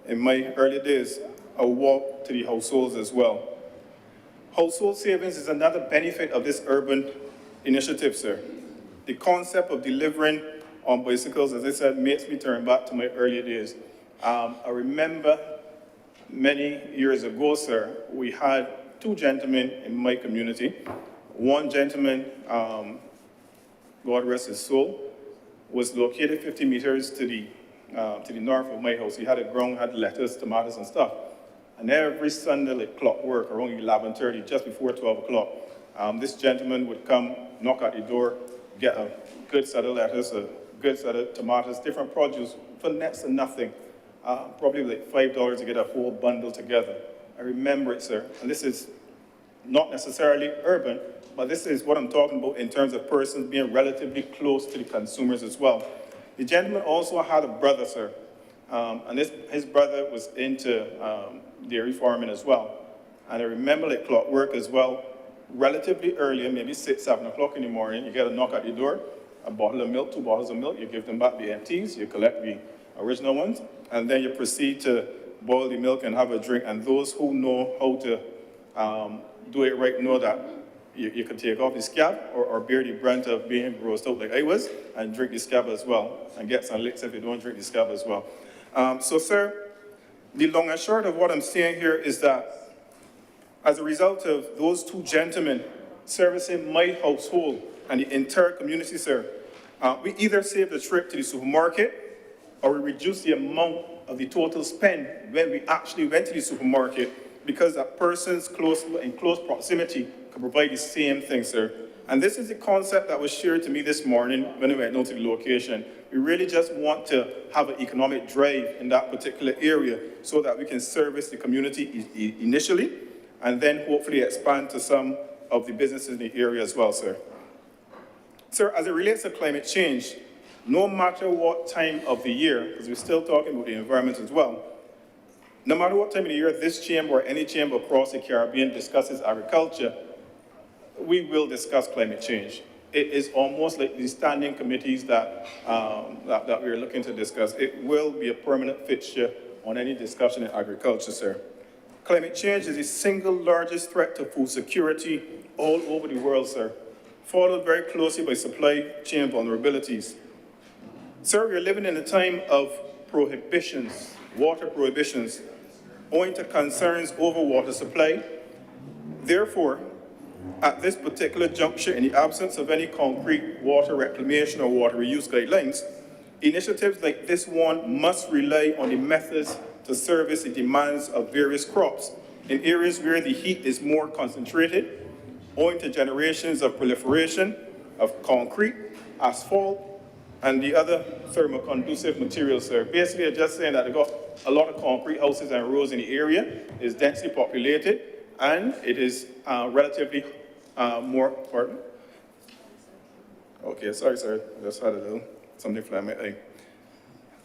in my early days, a walk to the households as well. Household savings is another benefit of this urban initiative, sir. The concept of delivering on bicycles, as I said, makes me turn back to my earlier days. I remember many years ago, sir, we had two gentlemen in my community. One gentleman, God rest his soul, was located 50 meters to the north of my house. He had a ground, had lettuce, tomatoes, and stuff. And every Sunday, like clockwork, around 11:30, just before 12 o'clock, this gentleman would come, knock at the door, get a good set of lettuce, a good set of tomatoes, different produce for next to nothing. Probably like $5 to get a whole bundle together. I remember it, sir. And this is not necessarily urban, but this is what I'm talking about in terms of persons being relatively close to the consumers as well. The gentleman also had a brother, sir, and his brother was into dairy farming as well. And I remember like clockwork as well, relatively early, maybe 6, 7 o'clock in the morning, you get a knock at the door, a bottle of milk, 2 bottles of milk, you give them back the empties, you collect the original ones, and then you proceed to boil the milk and have a drink. And those who know how to do it right know that you can take off the scab or bear the brunt of being grossed out like I was and drink the scab as well and get some licks if you don't drink the scab as well. So, sir, the long and short of what I'm saying here is that as a result of those two gentlemen servicing my household and the entire community, sir, we either saved the trip to the supermarket or we reduced the amount of the total spend when we actually went to the supermarket because that persons in close proximity could provide the same thing, sir. And this is the concept that was shared to me this morning when I went down to the location. We really just want to have an economic drive in that particular area so that we can service the community initially and then hopefully expand to some of the businesses in the area as well, sir. Sir, as it relates to climate change, no matter what time of the year, because we're still talking about the environment as well, no matter what time of the year this chamber or any chamber across the Caribbean discusses agriculture, we will discuss climate change. It is almost like the standing committees that we're looking to discuss. It will be a permanent fixture on any discussion in agriculture, sir. Climate change is the single largest threat to food security all over the world, sir, followed very closely by supply chain vulnerabilities. Sir, we're living in a time of prohibitions, water prohibitions, owing to concerns over water supply. Therefore, at this particular juncture, in the absence of any concrete water reclamation or water reuse guidelines, initiatives like this one must rely on the methods to service the demands of various crops in areas where the heat is more concentrated, owing to generations of proliferation of concrete, asphalt, and the other thermoconducive materials, sir. Basically, I'm just saying that they've got a lot of concrete houses and roads in the area, it's densely populated, and it is relatively more, pardon? Okay, sorry, sir, I just had a little, something fly in my eye.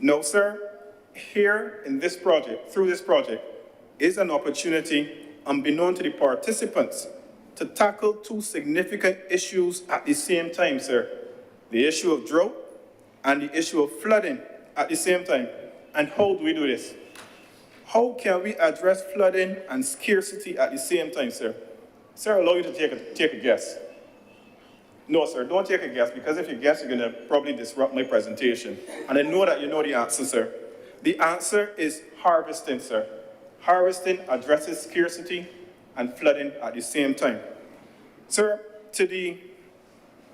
No, sir, here in this project, through this project, is an opportunity, unbeknown to the participants, to tackle two significant issues at the same time, sir. The issue of drought and the issue of flooding at the same time. And how do we do this? How can we address flooding and scarcity at the same time, sir? Sir, I'll allow you to take a guess. No, sir, don't take a guess, because if you guess, you're gonna probably disrupt my presentation. And I know that you know the answer, sir. The answer is harvesting, sir. Harvesting addresses scarcity and flooding at the same time. Sir, to the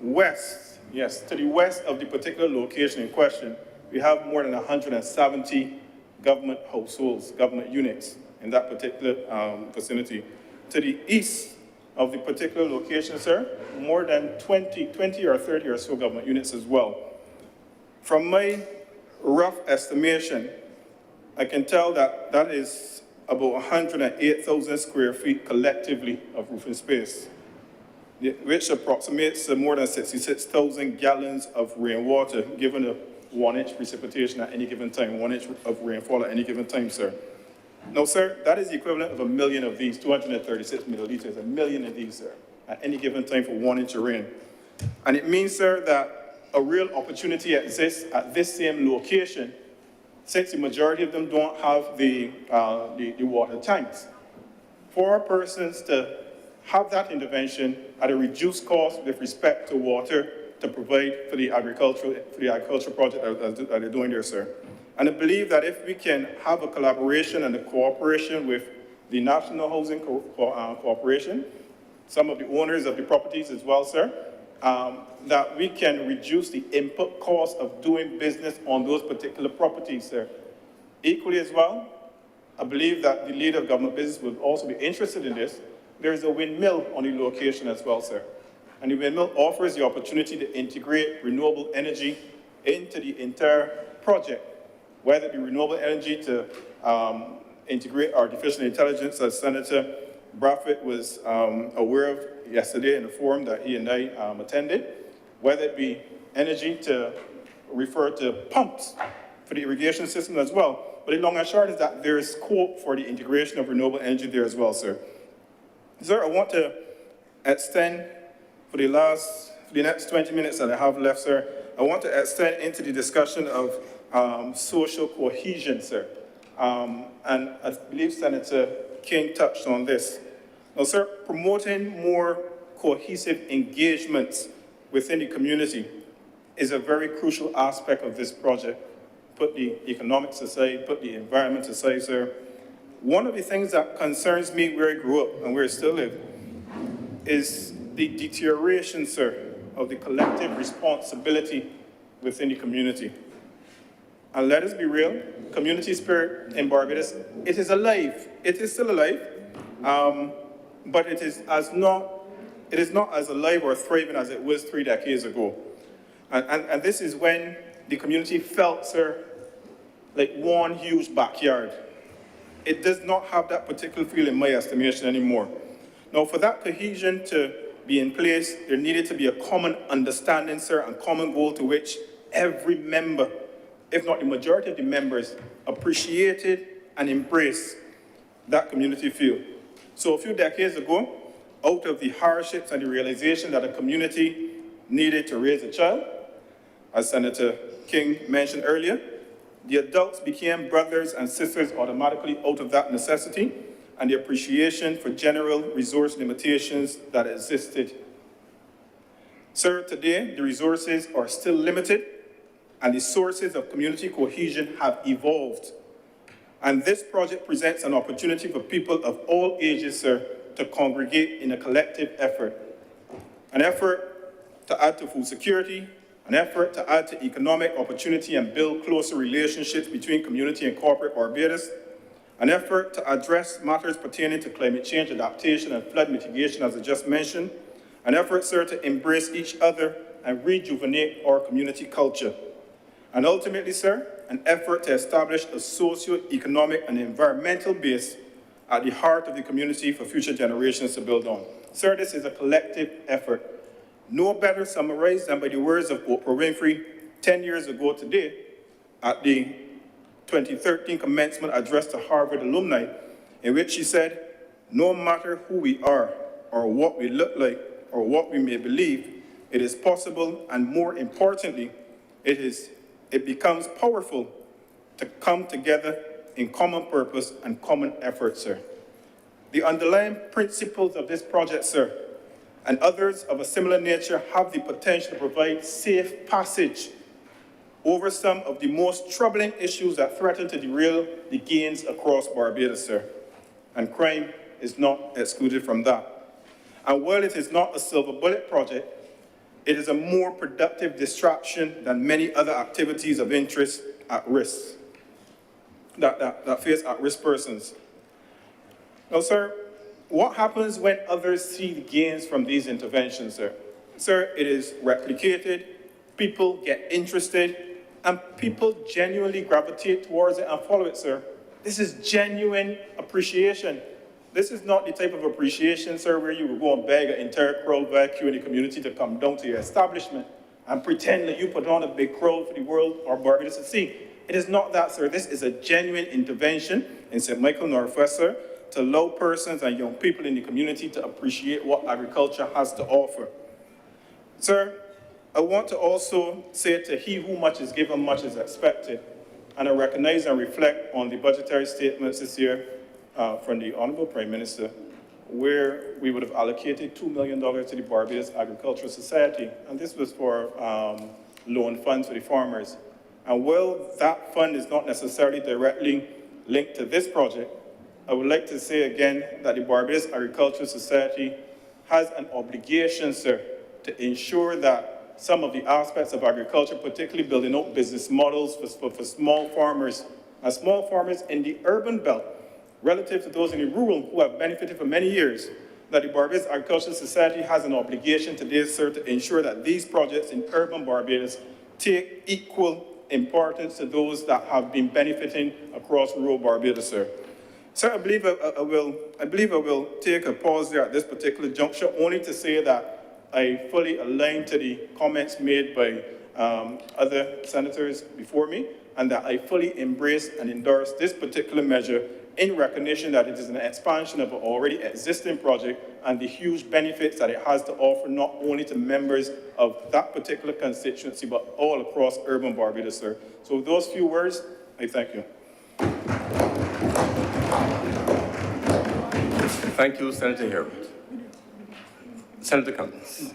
west, yes, to the west of the particular location in question, we have more than 170 government households, government units in that particular vicinity. To the east of the particular location, sir, more than 20 or 30 or so government units as well. From my rough estimation, I can tell that that is about 108,000 square feet collectively of roofing space, which approximates more than 66,000 gallons of rainwater, given a 1-inch precipitation at any given time, 1 inch of rainfall at any given time, sir. No, sir, that is the equivalent of 1 million of these, 236 milliliters, 1 million of these, sir, at any given time for 1 inch of rain. And it means, sir, that a real opportunity exists at this same location, since the majority of them don't have the water tanks, for persons to have that intervention at a reduced cost with respect to water, to provide for the agricultural project that they're doing there, sir. And I believe that if we can have a collaboration and a cooperation with the National Housing Corporation, some of the owners of the properties as well, sir, that we can reduce the input cost of doing business on those particular properties, sir. Equally as well, I believe that the leader of government business will also be interested in this. There is a windmill on the location as well, sir. And the windmill offers the opportunity to integrate renewable energy into the entire project, whether it be renewable energy to integrate artificial intelligence, as Senator Bradford was aware of yesterday in a forum that he and I attended, whether it be energy to refer to pumps for the irrigation system as well. But the long and short is that there is scope for the integration of renewable energy there as well, sir. Sir, I want to extend for the next 20 minutes that I have left, sir, I want to extend into the discussion of social cohesion, sir. And I believe Senator King touched on this. Now, sir, promoting more cohesive engagements within the community is a very crucial aspect of this project. Put the economics aside, put the environment aside, sir. One of the things that concerns me where I grew up and where I still live is the deterioration, sir, of the collective responsibility within the community. And let us be real, community spirit in Barbados, it is alive. It is still alive, but it is not as alive or thriving as it was 3 decades ago. And this is when the community felt, sir, like one huge backyard. It does not have that particular feel in my estimation anymore. Now, for that cohesion to be in place, there needed to be a common understanding, sir, and common goal to which every member, if not the majority of the members, appreciated and embraced that community feel. So a few decades ago, out of the hardships and the realization that a community needed to raise a child, as Senator King mentioned earlier, the adults became brothers and sisters automatically out of that necessity and the appreciation for general resource limitations that existed. Sir, today the resources are still limited and the sources of community cohesion have evolved. And this project presents an opportunity for people of all ages, sir, to congregate in a collective effort. An effort to add to food security, an effort to add to economic opportunity and build closer relationships between community and corporate Barbados, an effort to address matters pertaining to climate change adaptation and flood mitigation, as I just mentioned, an effort, sir, to embrace each other and rejuvenate our community culture. And ultimately, sir, an effort to establish a socio-economic and environmental base at the heart of the community for future generations to build on. Sir, this is a collective effort. No better summarized than by the words of Oprah Winfrey 10 years ago today at the 2013 commencement address to Harvard alumni, in which she said, "No matter who we are or what we look like or what we may believe, it is possible, and more importantly, it becomes powerful to come together in common purpose and common effort, sir." The underlying principles of this project, sir, and others of a similar nature have the potential to provide safe passage over some of the most troubling issues that threaten to derail the gains across Barbados, sir. And crime is not excluded from that. And while it is not a silver bullet project, it is a more productive distraction than many other activities of interest at risk, that face at-risk persons. Now, sir, what happens when others see the gains from these interventions, sir? Sir, it is replicated, people get interested, and people genuinely gravitate towards it and follow it, sir. This is genuine appreciation. This is not the type of appreciation, sir, where you will go and beg an entire crowd vacuum in the community to come down to your establishment and pretend that you put on a big crowd for the world or Barbados to see. It is not that, sir. This is a genuine intervention in St. Michael Northwest, sir, to allow persons and young people in the community to appreciate what agriculture has to offer. Sir, I want to also say to he who much is given, much is expected. And I recognize and reflect on the budgetary statements this year from the Honorable Prime Minister where we would have allocated $2 million to the Barbados Agricultural Society, and this was for loan funds for the farmers. And while that fund is not necessarily directly linked to this project, I would like to say again that the Barbados Agricultural Society has an obligation, sir, to ensure that some of the aspects of agriculture, particularly building up business models for small farmers, and small farmers in the urban belt, relative to those in the rural who have benefited for many years, that the Barbados Agricultural Society has an obligation today, sir, to ensure that these projects in urban Barbados take equal importance to those that have been benefiting across rural Barbados, sir. Sir, I believe I will take a pause there at this particular juncture, only to say that I fully align to the comments made by other senators before me, and that I fully embrace and endorse this particular measure in recognition that it is an expansion of an already existing project and the huge benefits that it has to offer not only to members of that particular constituency, but all across urban Barbados, sir. So with those few words, I thank you. Thank you, Senator Harewood. Senator Cummins.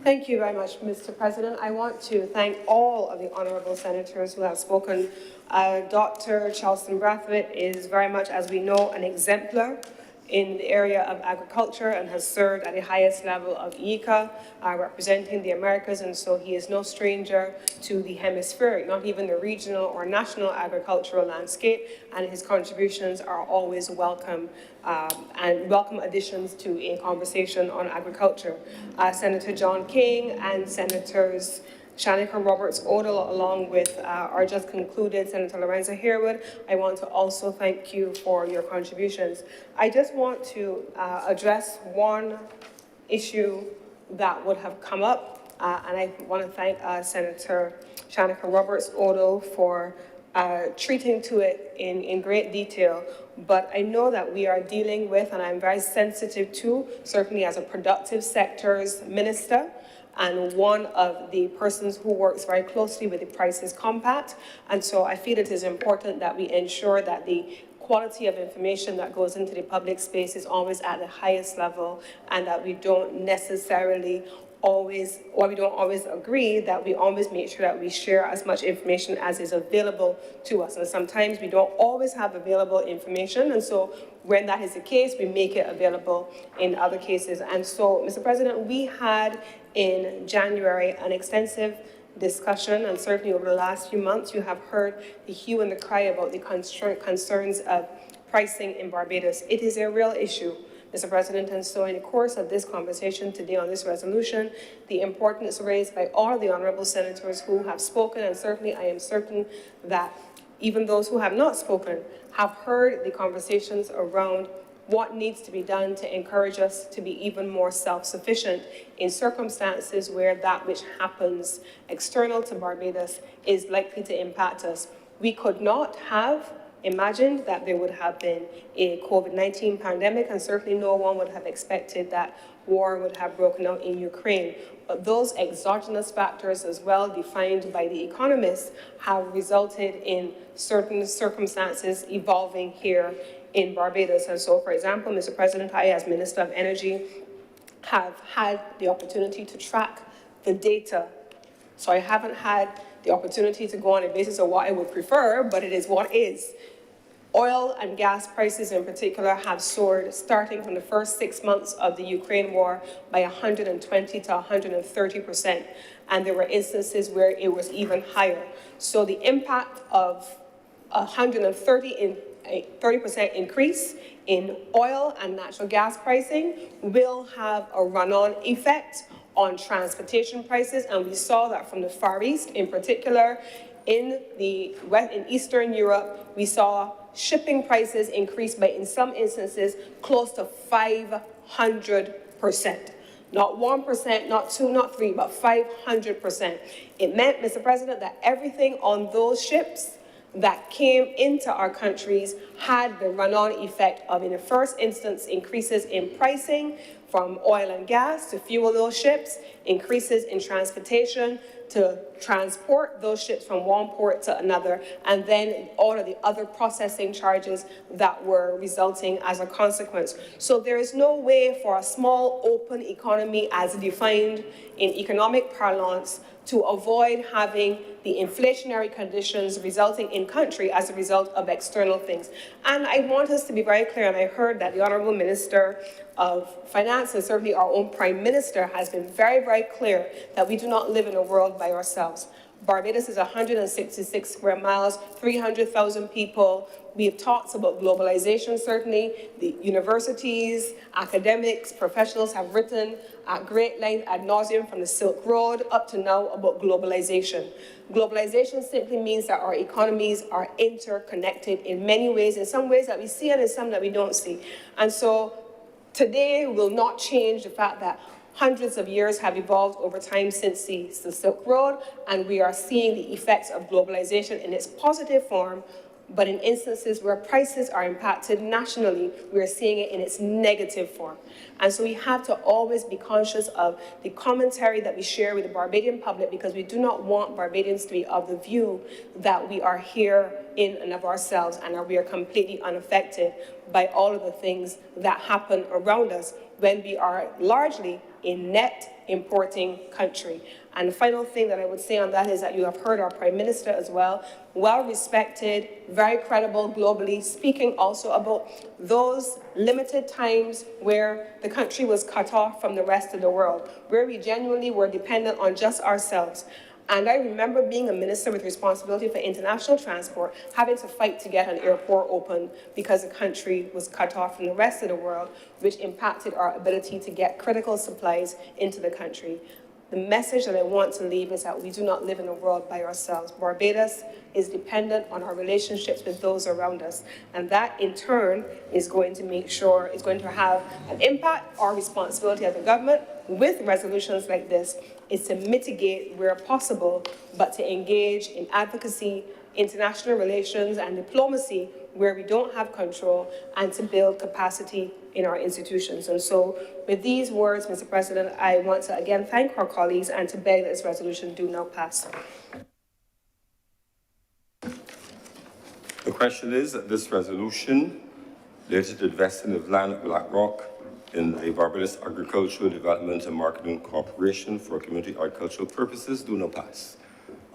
Thank you very much, Mr. President. I want to thank all of the honourable senators who have spoken. Dr. Charleston Brathwaite is very much, as we know, an exemplar in the area of agriculture and has served at the highest level of ICA, representing the Americas, and so he is no stranger to the hemispheric, not even the regional or national agricultural landscape, and his contributions are always welcome and welcome additions to a conversation on agriculture. Senator John King and Senators Shanika Roberts-Odell, along with our just concluded Senator Lorenzo Harewood, I want to also thank you for your contributions. I just want to address one issue that would have come up, and I want to thank Senator Shanika Roberts-Odell for treating to it in great detail. But I know that we are dealing with, and I'm very sensitive to, certainly as a productive sectors minister, and one of the persons who works very closely with the Prices Compact. And so I feel it is important that we ensure that the quality of information that goes into the public space is always at the highest level, and that we don't necessarily always, or we don't always agree, that we always make sure that we share as much information as is available to us. And sometimes we don't always have available information, and so when that is the case, we make it available in other cases. And so, Mr. President, we had in January an extensive discussion, and certainly over the last few months, you have heard the hue and the cry about the concerns of pricing in Barbados. It is a real issue, Mr. President, and so in the course of this conversation today on this resolution, the importance raised by all of the honourable senators who have spoken, and certainly I am certain that even those who have not spoken have heard the conversations around what needs to be done to encourage us to be even more self-sufficient in circumstances where that which happens external to Barbados is likely to impact us. We could not have imagined that there would have been a COVID-19 pandemic, and certainly no one would have expected that war would have broken out in Ukraine. But those exogenous factors, as well defined by the economists, have resulted in certain circumstances evolving here in Barbados. And so, for example, Mr. President, I, as Minister of Energy, have had the opportunity to track the data. So I haven't had the opportunity to go on a basis of what I would prefer, but it is what is. Oil and gas prices in particular have soared starting from the first 6 months of the Ukraine war by 120 to 130%. And there were instances where it was even higher. So the impact of 30% increase in oil and natural gas pricing will have a run-on effect on transportation prices, and we saw that from the Far East in particular. In Eastern Europe, we saw shipping prices increase by, in some instances, close to 500%. Not 1%, not 2, not 3, but 500%. It meant, Mr. President, that everything on those ships that came into our countries had the run-on effect of, in the first instance, increases in pricing from oil and gas to fuel those ships, increases in transportation to transport those ships from one port to another, and then all of the other processing charges that were resulting as a consequence. So there is no way for a small open economy as defined in economic parlance to avoid having the inflationary conditions resulting in country as a result of external things. And I want us to be very clear, and I heard that the Honourable Minister of Finance and certainly our own Prime Minister has been very, very clear that we do not live in a world by ourselves. Barbados is 166 square miles, 300,000 people. We have talked about globalization, certainly. The universities, academics, professionals have written at great length, ad nauseum, from the Silk Road up to now about globalization. Globalization simply means that our economies are interconnected in many ways, in some ways that we see and in some that we don't see. And so today will not change the fact that hundreds of years have evolved over time since the Silk Road, and we are seeing the effects of globalization in its positive form, but in instances where prices are impacted nationally, we are seeing it in its negative form. And so we have to always be conscious of the commentary that we share with the Barbadian public, because we do not want Barbadians to be of the view that we are here in and of ourselves and we are completely unaffected by all of the things that happen around us when we are largely a net importing country. And the final thing that I would say on that is that you have heard our Prime Minister as well, well-respected, very credible globally, speaking also about those limited times where the country was cut off from the rest of the world, where we genuinely were dependent on just ourselves. And I remember being a minister with responsibility for international transport, having to fight to get an airport open because the country was cut off from the rest of the world, which impacted our ability to get critical supplies into the country. The message that I want to leave is that we do not live in a world by ourselves. Barbados is dependent on our relationships with those around us. And that, in turn, is going to make sure, is going to have an impact. Our responsibility as a government with resolutions like this is to mitigate where possible, but to engage in advocacy, international relations, and diplomacy where we don't have control, and to build capacity in our institutions. And so with these words, Mr. President, I want to again thank our colleagues and to beg that this resolution do now pass. The question is that this resolution related to the vesting of land at Black Rock in the Barbados Agricultural Development and Marketing Corporation for community agricultural purposes do not pass.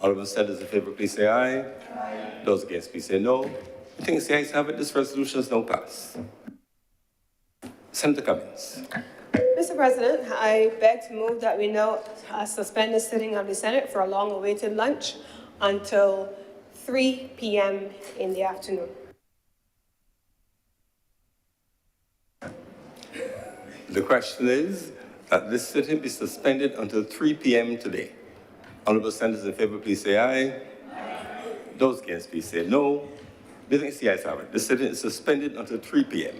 Honourable senators in favour, please say aye. Aye. Those against, please say no. I think the ayes have it. This resolution is now passed. Senator Cummings. Mr. President, I beg to move that we now suspend the sitting of the Senate for a long-awaited lunch until 3 p.m. in the afternoon. The question is that this sitting be suspended until 3 p.m. today. Honourable senators in favour, please say aye. Aye. Those against, please say no. The ayes have it. The sitting is suspended until 3 p.m.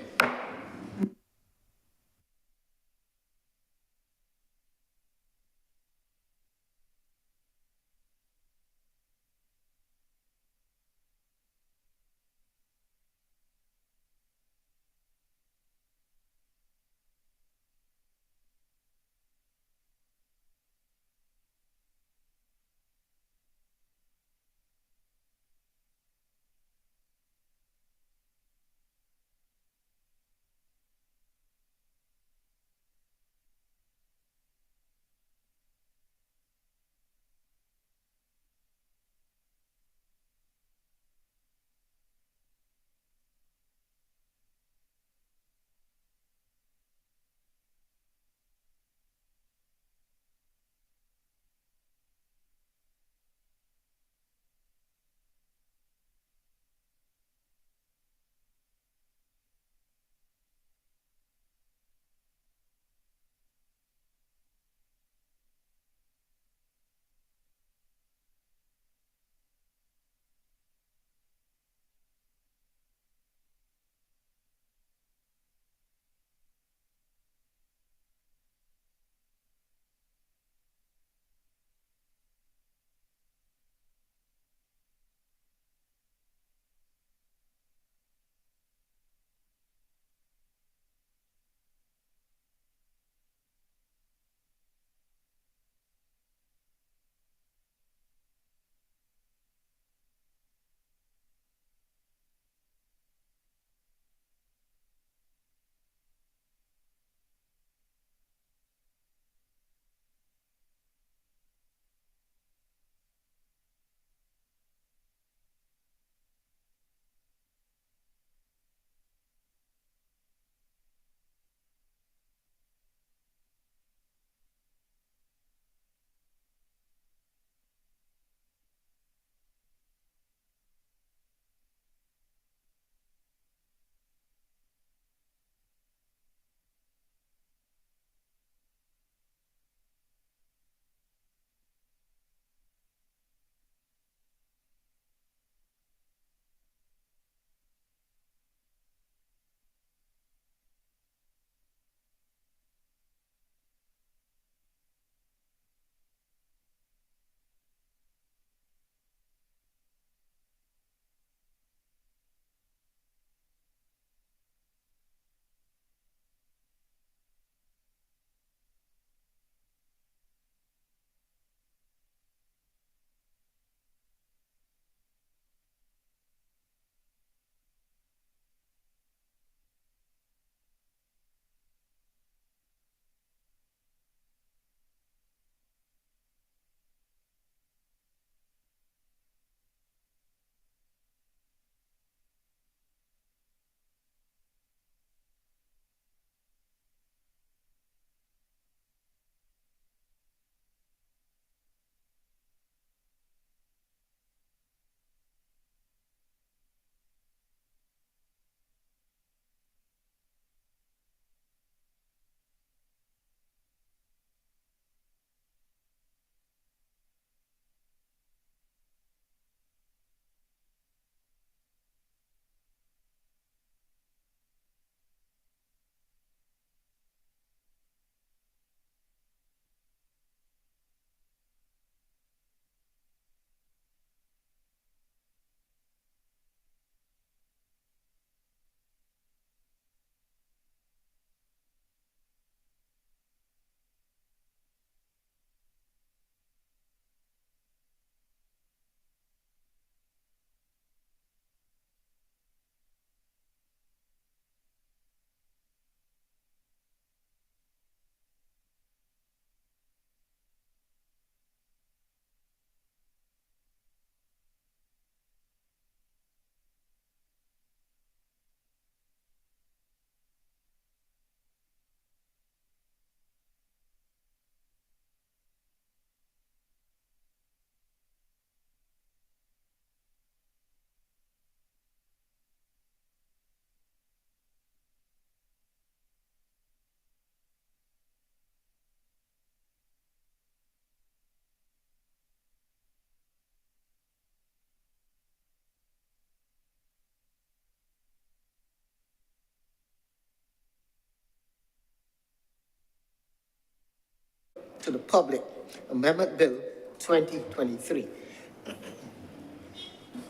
to the public, Amendment Bill 2023.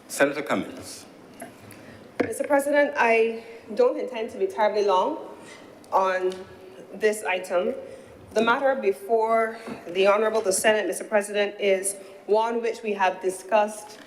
Senator Cummings. Mr. President, I don't intend to be terribly long on this item. The matter before the Senate, Mr. President, is one which we have discussed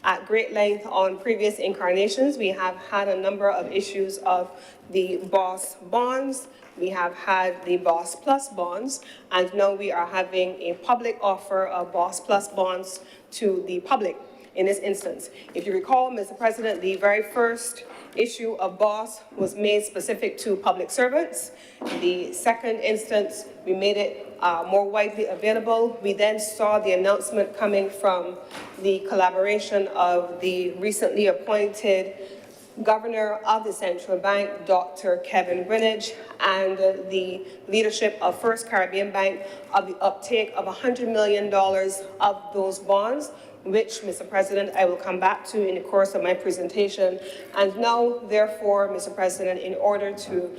at great length on previous incarnations. We have had a number of issues of the BOSS bonds, we have had the BOSS Plus bonds, and now we are having a public offer of BOSS Plus bonds to the public in this instance. If you recall, Mr. President, the very first issue of BOSS was made specific to public servants. The second instance, we made it more widely available. We then saw the announcement coming from the collaboration of the recently appointed Governor of the Central Bank, Dr. Kevin Greenidge, and the leadership of First Caribbean Bank of the uptake of $100 million of those bonds, which, Mr. President, I will come back to in the course of my presentation. And now, therefore, Mr. President, in order to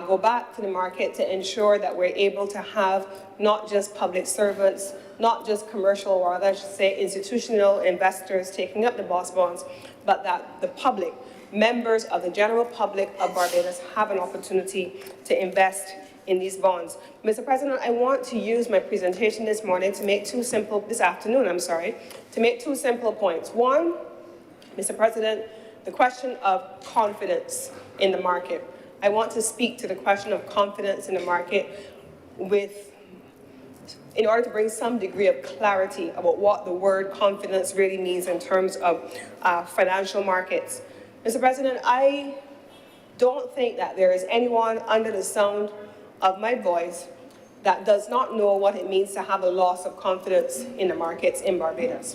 go back to the market to ensure that we're able to have not just public servants, not just commercial, or I should say institutional investors taking up the BOSS bonds, but that the public, members of the general public of Barbados, have an opportunity to invest in these bonds. Mr. President, I want to use my presentation this afternoon, to make two simple points. One, Mr. President, the question of confidence in the market. I want to speak to the question of confidence in the market in order to bring some degree of clarity about what the word confidence really means in terms of financial markets. Mr. President, I don't think that there is anyone under the sound of my voice that does not know what it means to have a loss of confidence in the markets in Barbados.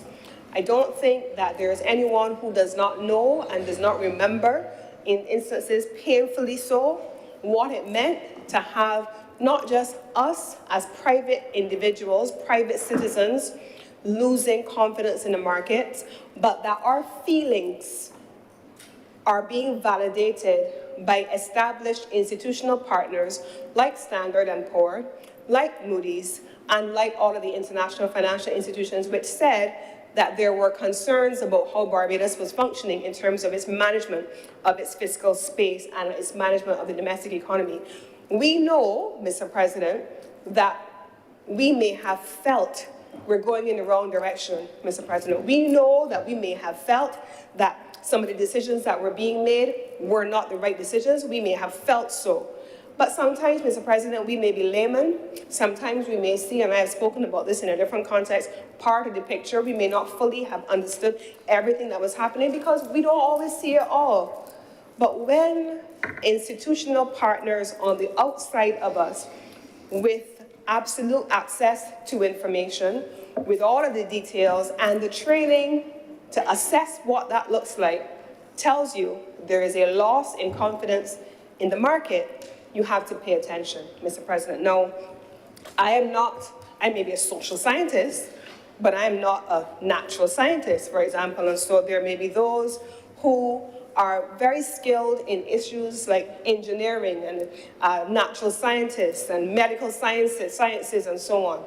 I don't think that there is anyone who does not know and does not remember, in instances painfully so, what it meant to have not just us as private individuals, private citizens, losing confidence in the markets, but that our feelings are being validated by established institutional partners like Standard & Poor's, like Moody's, and like all of the international financial institutions, which said that there were concerns about how Barbados was functioning in terms of its management of its fiscal space and its management of the domestic economy. We know, Mr. President, that we may have felt we're going in the wrong direction, Mr. President. We know that we may have felt that some of the decisions that were being made were not the right decisions. We may have felt so. But sometimes, Mr. President, we may be laymen. Sometimes we may see, and I have spoken about this in a different context, part of the picture. We may not fully have understood everything that was happening because we don't always see it all. But when institutional partners on the outside of us with absolute access to information, with all of the details and the training to assess what that looks like, tells you there is a loss in confidence in the market, you have to pay attention, Mr. President. Now, I may be a social scientist, but I am not a natural scientist, for example, and so there may be those who are very skilled in issues like engineering and natural scientists and medical sciences and so on.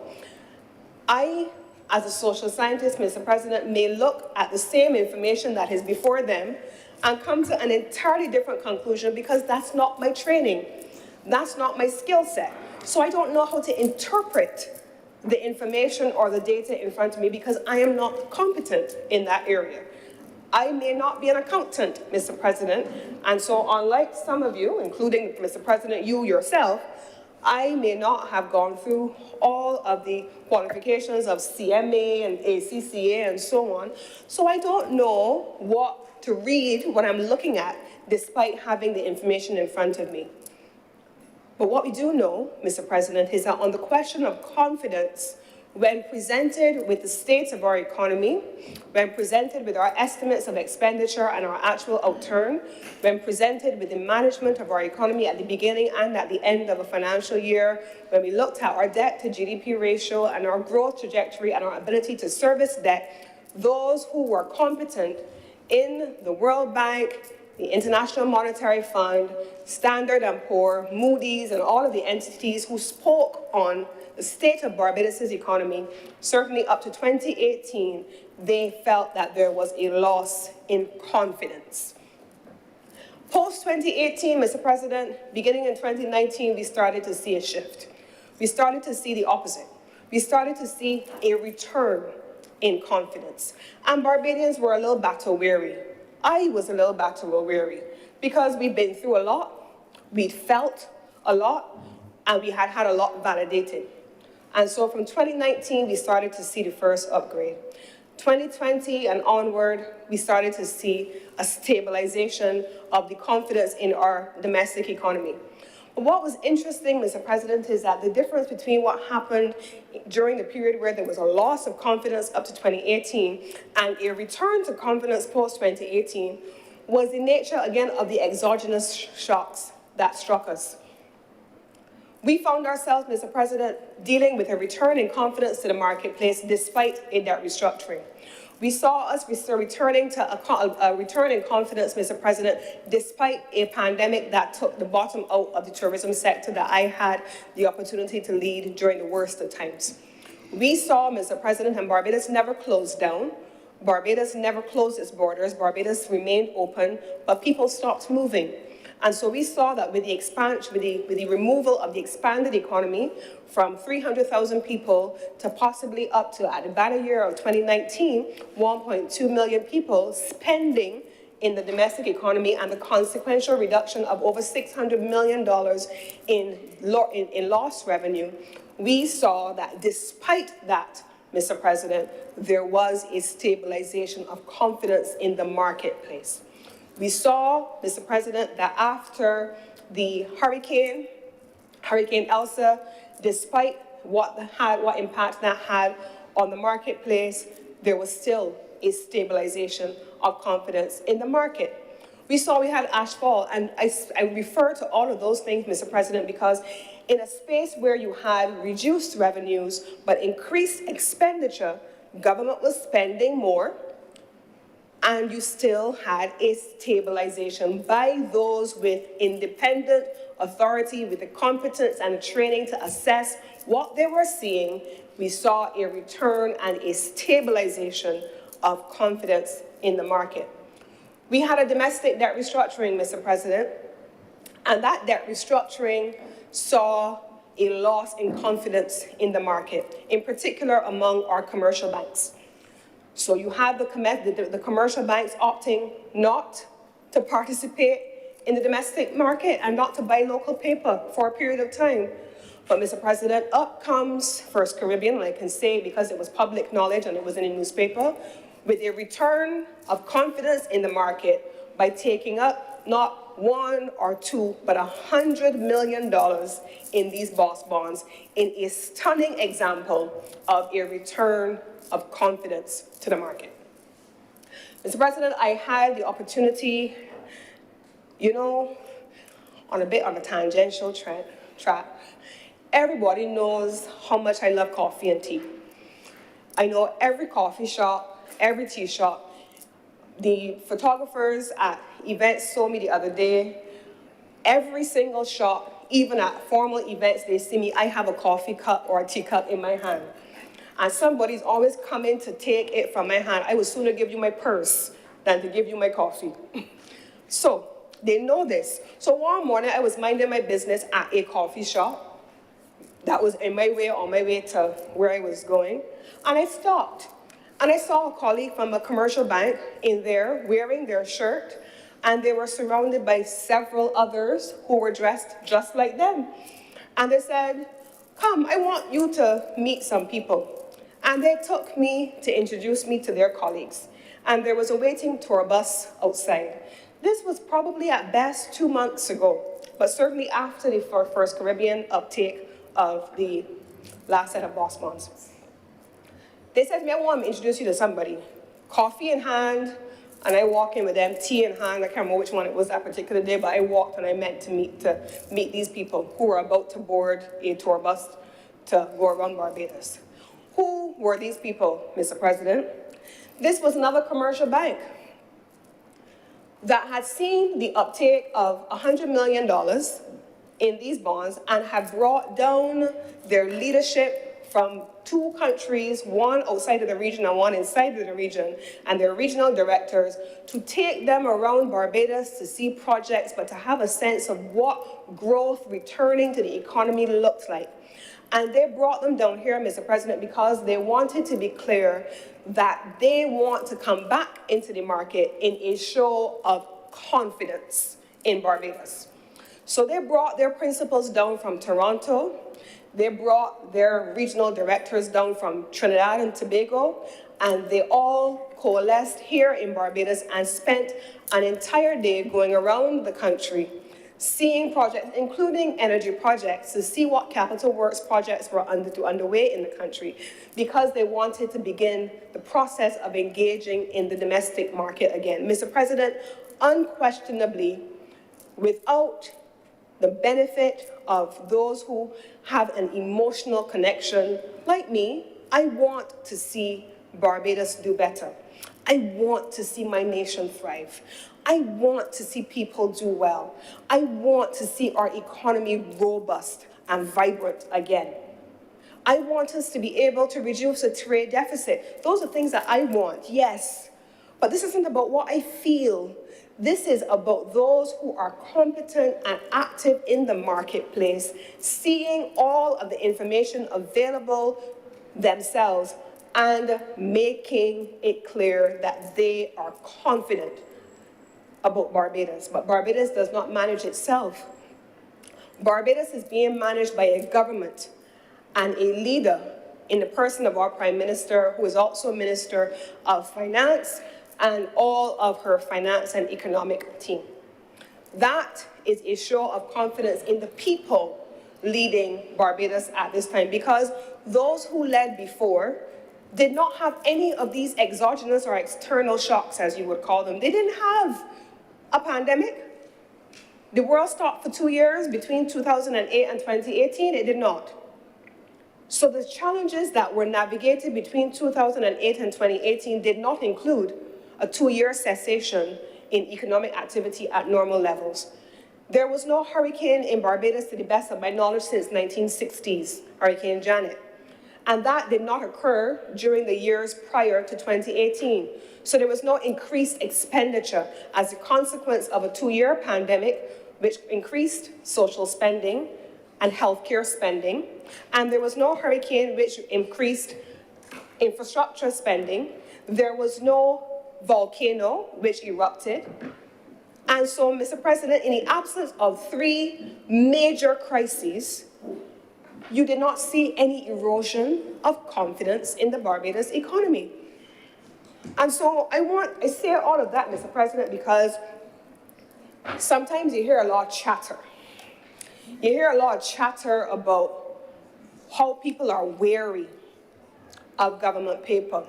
I, as a social scientist, Mr. President, may look at the same information that is before them and come to an entirely different conclusion because that's not my training. That's not my skill set. So I don't know how to interpret the information or the data in front of me because I am not competent in that area. I may not be an accountant, Mr. President, and so unlike some of you, including, Mr. President, you yourself, I may not have gone through all of the qualifications of CMA and ACCA and so on, so I don't know what to read when I'm looking at, despite having the information in front of me. But what we do know, Mr. President, is that on the question of confidence, when presented with the state of our economy, when presented with our estimates of expenditure and our actual outturn, when presented with the management of our economy at the beginning and at the end of a financial year, when we looked at our debt to GDP ratio and our growth trajectory and our ability to service debt, those who were competent in the World Bank, the International Monetary Fund, Standard & Poor, Moody's, and all of the entities who spoke on the state of Barbados' economy, certainly up to 2018, they felt that there was a loss in confidence. Post-2018, Mr. President, beginning in 2019, we started to see a shift. We started to see the opposite. We started to see a return in confidence. And Barbadians were a little battle weary. I was a little battle weary because we'd been through a lot, we'd felt a lot, and we had had a lot validated. And so from 2019, we started to see the first upgrade. 2020 and onward, we started to see a stabilization of the confidence in our domestic economy. But what was interesting, Mr. President, is that the difference between what happened during the period where there was a loss of confidence up to 2018 and a return to confidence post-2018 was the nature, again, of the exogenous shocks that struck us. We found ourselves, Mr. President, dealing with a return in confidence to the marketplace despite a debt restructuring. We saw us returning to a return in confidence, Mr. President, despite a pandemic that took the bottom out of the tourism sector that I had the opportunity to lead during the worst of times. We saw, Mr. President, and Barbados never closed down. Barbados never closed its borders. Barbados remained open, but people stopped moving. And so we saw that with the expansion, with the removal of the expanded economy from 300,000 people to possibly up to, at the banner year of 2019, 1.2 million people spending in the domestic economy, and the consequential reduction of over $600 million in lost revenue, we saw that despite that, Mr. President, there was a stabilization of confidence in the marketplace. We saw, Mr. President, that after the Hurricane Elsa, despite what impact that had on the marketplace, there was still a stabilization of confidence in the market. We saw we had ashfall, and I refer to all of those things, Mr. President, because in a space where you had reduced revenues but increased expenditure, government was spending more, and you still had a stabilization by those with independent authority, with the competence and the training to assess what they were seeing. We saw a return and a stabilization of confidence in the market. We had a domestic debt restructuring, Mr. President, and that debt restructuring saw a loss in confidence in the market, in particular among our commercial banks. So you had the commercial banks opting not to participate in the domestic market and not to buy local paper for a period of time. But, Mr. President, up comes First Caribbean, and I can say because it was public knowledge and it was in a newspaper, with a return of confidence in the market by taking up not one or two, but $100 million in these BOSS bonds, in a stunning example of a return of confidence to the market. Mr. President, I had the opportunity, on a tangential track. Everybody knows how much I love coffee and tea. I know every coffee shop, every tea shop. The photographers at events saw me the other day. Every single shop, even at formal events, they see me, I have a coffee cup or a teacup in my hand. And somebody's always coming to take it from my hand. I would sooner give you my purse than to give you my coffee. So they know this. So one morning, I was minding my business at a coffee shop that was on my way to where I was going. And I stopped. And I saw a colleague from a commercial bank in there wearing their shirt, and they were surrounded by several others who were dressed just like them. And they said, come, I want you to meet some people. And they took me to introduce me to their colleagues. And there was a waiting tour bus outside. This was probably at best 2 months ago, but certainly after the First Caribbean uptake of the last set of BOSS bonds. They said to me, I want to introduce you to somebody. Coffee in hand, and I walk in with them, tea in hand. I can't remember which one it was that particular day, but I walked and I meant to meet these people who were about to board a tour bus to go around Barbados. Who were these people, Mr. President? This was another commercial bank. that had seen the uptake of $100 million in these bonds and have brought down their leadership from two countries, one outside of the region and one inside of the region, and their regional directors, to take them around Barbados to see projects, but to have a sense of what growth returning to the economy looks like. And they brought them down here, Mr. President, because they wanted to be clear that they want to come back into the market in a show of confidence in Barbados. So they brought their principals down from Toronto. They brought their regional directors down from Trinidad and Tobago, and they all coalesced here in Barbados and spent an entire day going around the country, seeing projects, including energy projects, to see what capital works projects were underway in the country, because they wanted to begin the process of engaging in the domestic market again. Mr. President, unquestionably, without the benefit of those who have an emotional connection, like me, I want to see Barbados do better. I want to see my nation thrive. I want to see people do well. I want to see our economy robust and vibrant again. I want us to be able to reduce the trade deficit. Those are things that I want, yes. But this isn't about what I feel. This is about those who are competent and active in the marketplace, seeing all of the information available themselves and making it clear that they are confident about Barbados. But Barbados does not manage itself. Barbados is being managed by a government and a leader in the person of our Prime Minister, who is also a Minister of Finance, and all of her finance and economic team. That is a show of confidence in the people leading Barbados at this time, because those who led before did not have any of these exogenous or external shocks, as you would call them. They didn't have a pandemic. The world stopped for 2 years between 2008 and 2018. It did not. So the challenges that were navigated between 2008 and 2018 did not include a 2-year cessation in economic activity at normal levels. There was no hurricane in Barbados, to the best of my knowledge, since 1960s, Hurricane Janet. And that did not occur during the years prior to 2018. So there was no increased expenditure as a consequence of a 2-year pandemic, which increased social spending and healthcare spending. And there was no hurricane which increased infrastructure spending. There was no volcano which erupted. And so, Mr. President, in the absence of 3 major crises, you did not see any erosion of confidence in the Barbados economy. And so I say all of that, Mr. President, because sometimes you hear a lot of chatter. You hear a lot of chatter about how people are wary of government paper,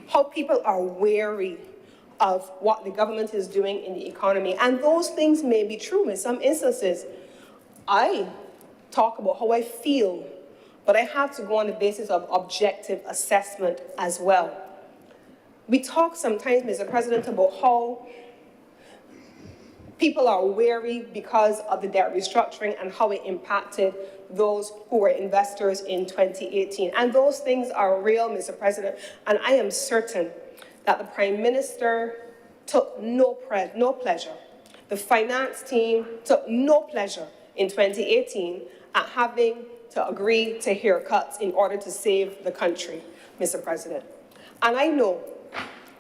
how people are wary of what the government is doing in the economy. And those things may be true in some instances. I talk about how I feel, but I have to go on the basis of objective assessment as well. We talk sometimes, Mr. President, about how people are wary because of the debt restructuring and how it impacted those who were investors in 2018. And those things are real, Mr. President, and I am certain that the Prime Minister took no pleasure. The finance team took no pleasure in 2018 at having to agree to haircuts in order to save the country, Mr. President. And I know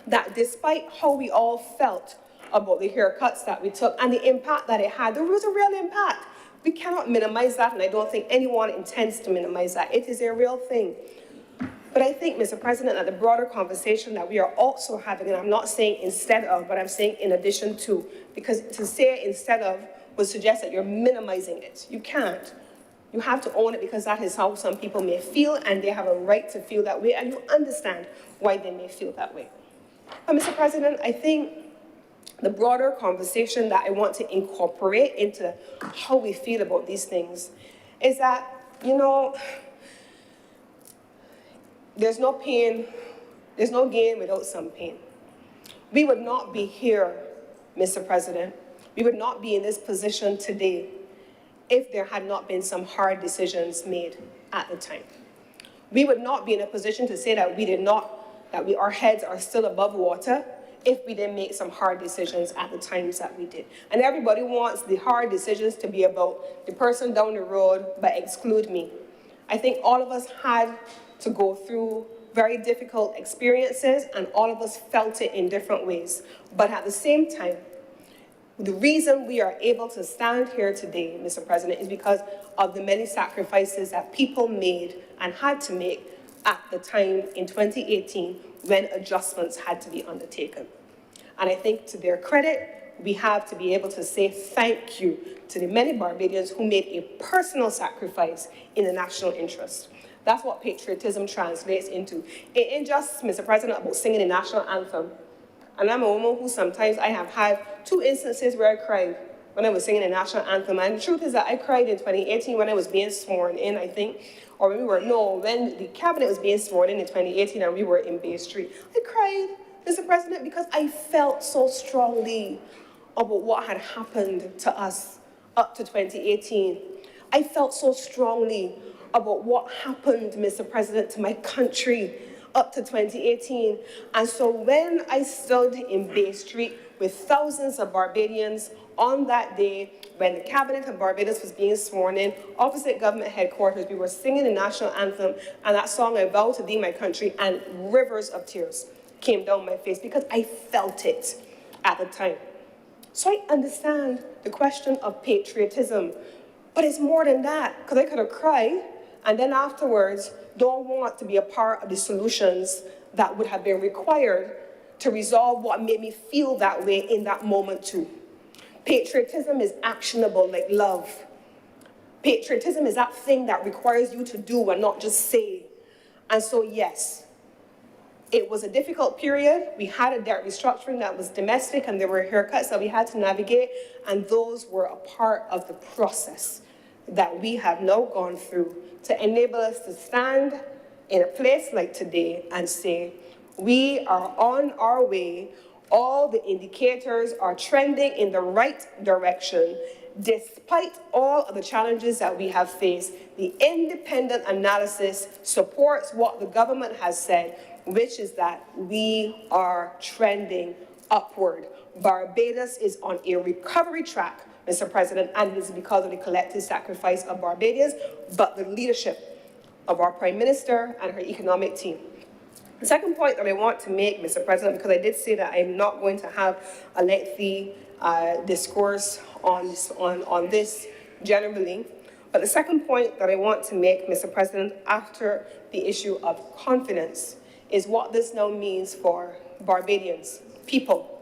that despite how we all felt about the haircuts that we took and the impact that it had, there was a real impact. We cannot minimize that, and I don't think anyone intends to minimize that. It is a real thing. But I think, Mr. President, that the broader conversation that we are also having, and I'm not saying instead of, but I'm saying in addition to, because to say instead of would suggest that you're minimizing it. You can't. You have to own it, because that is how some people may feel, and they have a right to feel that way, and you understand why they may feel that way. But, Mr. President, I think the broader conversation that I want to incorporate into how we feel about these things is that, you know, there's no pain, there's no gain without some pain. We would not be here, Mr. President, we would not be in this position today if there had not been some hard decisions made at the time. We would not be in a position to say that our heads are still above water if we didn't make some hard decisions at the times that we did. And everybody wants the hard decisions to be about the person down the road, but exclude me. I think all of us had to go through very difficult experiences, and all of us felt it in different ways. But at the same time, the reason we are able to stand here today, Mr. President, is because of the many sacrifices that people made and had to make at the time in 2018 when adjustments had to be undertaken. And I think to their credit, we have to be able to say thank you to the many Barbadians who made a personal sacrifice in the national interest. That's what patriotism translates into. It ain't just, Mr. President, about singing the national anthem. And I'm a woman who sometimes I have had 2 instances where I cried when I was singing the national anthem. And the truth is that I cried in 2018 when I was being sworn in, I think, or when the cabinet was being sworn in 2018 and we were in Bay Street. I cried, Mr. President, because I felt so strongly about what had happened to us up to 2018. I felt so strongly about what happened, Mr. President, to my country up to 2018. And so when I stood in Bay Street with thousands of Barbadians on that day, when the cabinet of Barbados was being sworn in, opposite government headquarters, we were singing the national anthem and that song, I Vow to Thee, My Country, and rivers of tears came down my face because I felt it at the time. So I understand the question of patriotism, but it's more than that, because I could have cried and then afterwards don't want to be a part of the solutions that would have been required to resolve what made me feel that way in that moment too. Patriotism is actionable like love. Patriotism is that thing that requires you to do and not just say. And so yes, it was a difficult period. We had a debt restructuring that was domestic and there were haircuts that we had to navigate, and those were a part of the process that we have now gone through to enable us to stand in a place like today and say, we are on our way. All the indicators are trending in the right direction. Despite all of the challenges that we have faced, the independent analysis supports what the government has said, which is that we are trending upward. Barbados is on a recovery track, Mr. President, and it is because of the collective sacrifice of Barbadians, but the leadership of our Prime Minister and her economic team. The second point that I want to make, Mr. President, because I did say that I'm not going to have a lengthy discourse on this generally, but the second point that I want to make, Mr. President, after the issue of confidence is what this now means for Barbadians, people.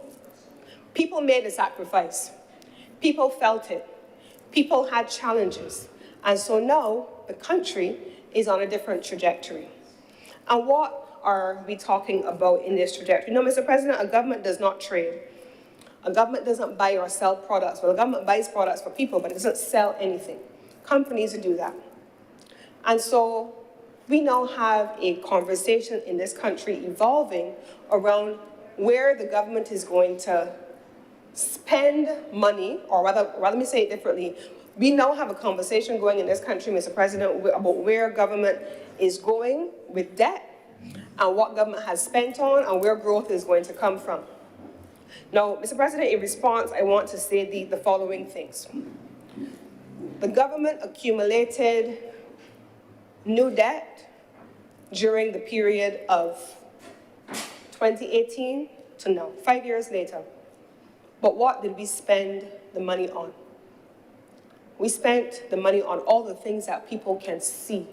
People made a sacrifice. People felt it. People had challenges. And so now the country is on a different trajectory. And what are we talking about in this trajectory? No, Mr. President, a government does not trade. A government doesn't buy or sell products. Well, a government buys products for people, but it doesn't sell anything. Companies do that. And so we now have a conversation in this country evolving around where the government is going to spend money, or rather let me say it differently. We now have a conversation going in this country, Mr. President, about where government is going with debt and what government has spent on and where growth is going to come from. Now, Mr. President, in response, I want to say the following things. The government accumulated new debt during the period of 2018 to now, 5 years later. But what did we spend the money on? We spent the money on all the things that people can see.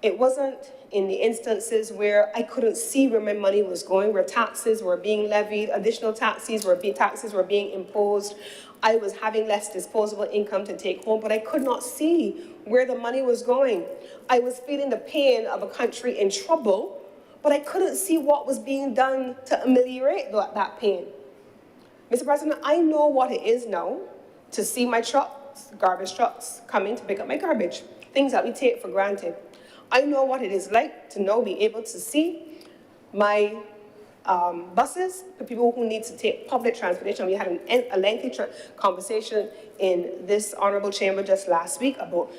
It wasn't in the instances where I couldn't see where my money was going, where taxes were being levied, additional taxes were being imposed. I was having less disposable income to take home, but I could not see where the money was going. I was feeling the pain of a country in trouble, but I couldn't see what was being done to ameliorate that pain. Mr. President, I know what it is now to see my trucks, garbage trucks, coming to pick up my garbage, things that we take for granted. I know what it is like to now be able to see my buses for people who need to take public transportation. We had a lengthy conversation in this honorable chamber just last week about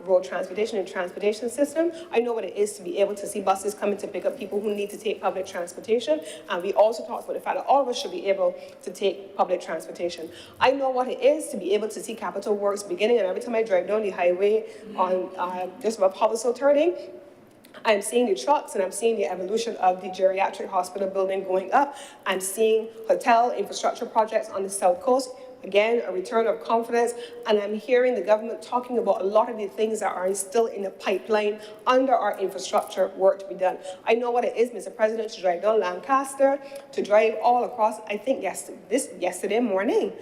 road transportation and transportation system. I know what it is to be able to see buses coming to pick up people who need to take public transportation. And we also talked about the fact that all of us should be able to take public transportation. I know what it is to be able to see Capital Works beginning, and every time I drive down the highway on just above Hobblesville turning, I'm seeing the trucks and I'm seeing the evolution of the geriatric hospital building going up. I'm seeing hotel infrastructure projects on the South Coast. Again, a return of confidence. And I'm hearing the government talking about a lot of the things that are still in the pipeline under our infrastructure work to be done. I know what it is, Mr. President, to drive down Lancaster, to drive all across. I think yesterday morning,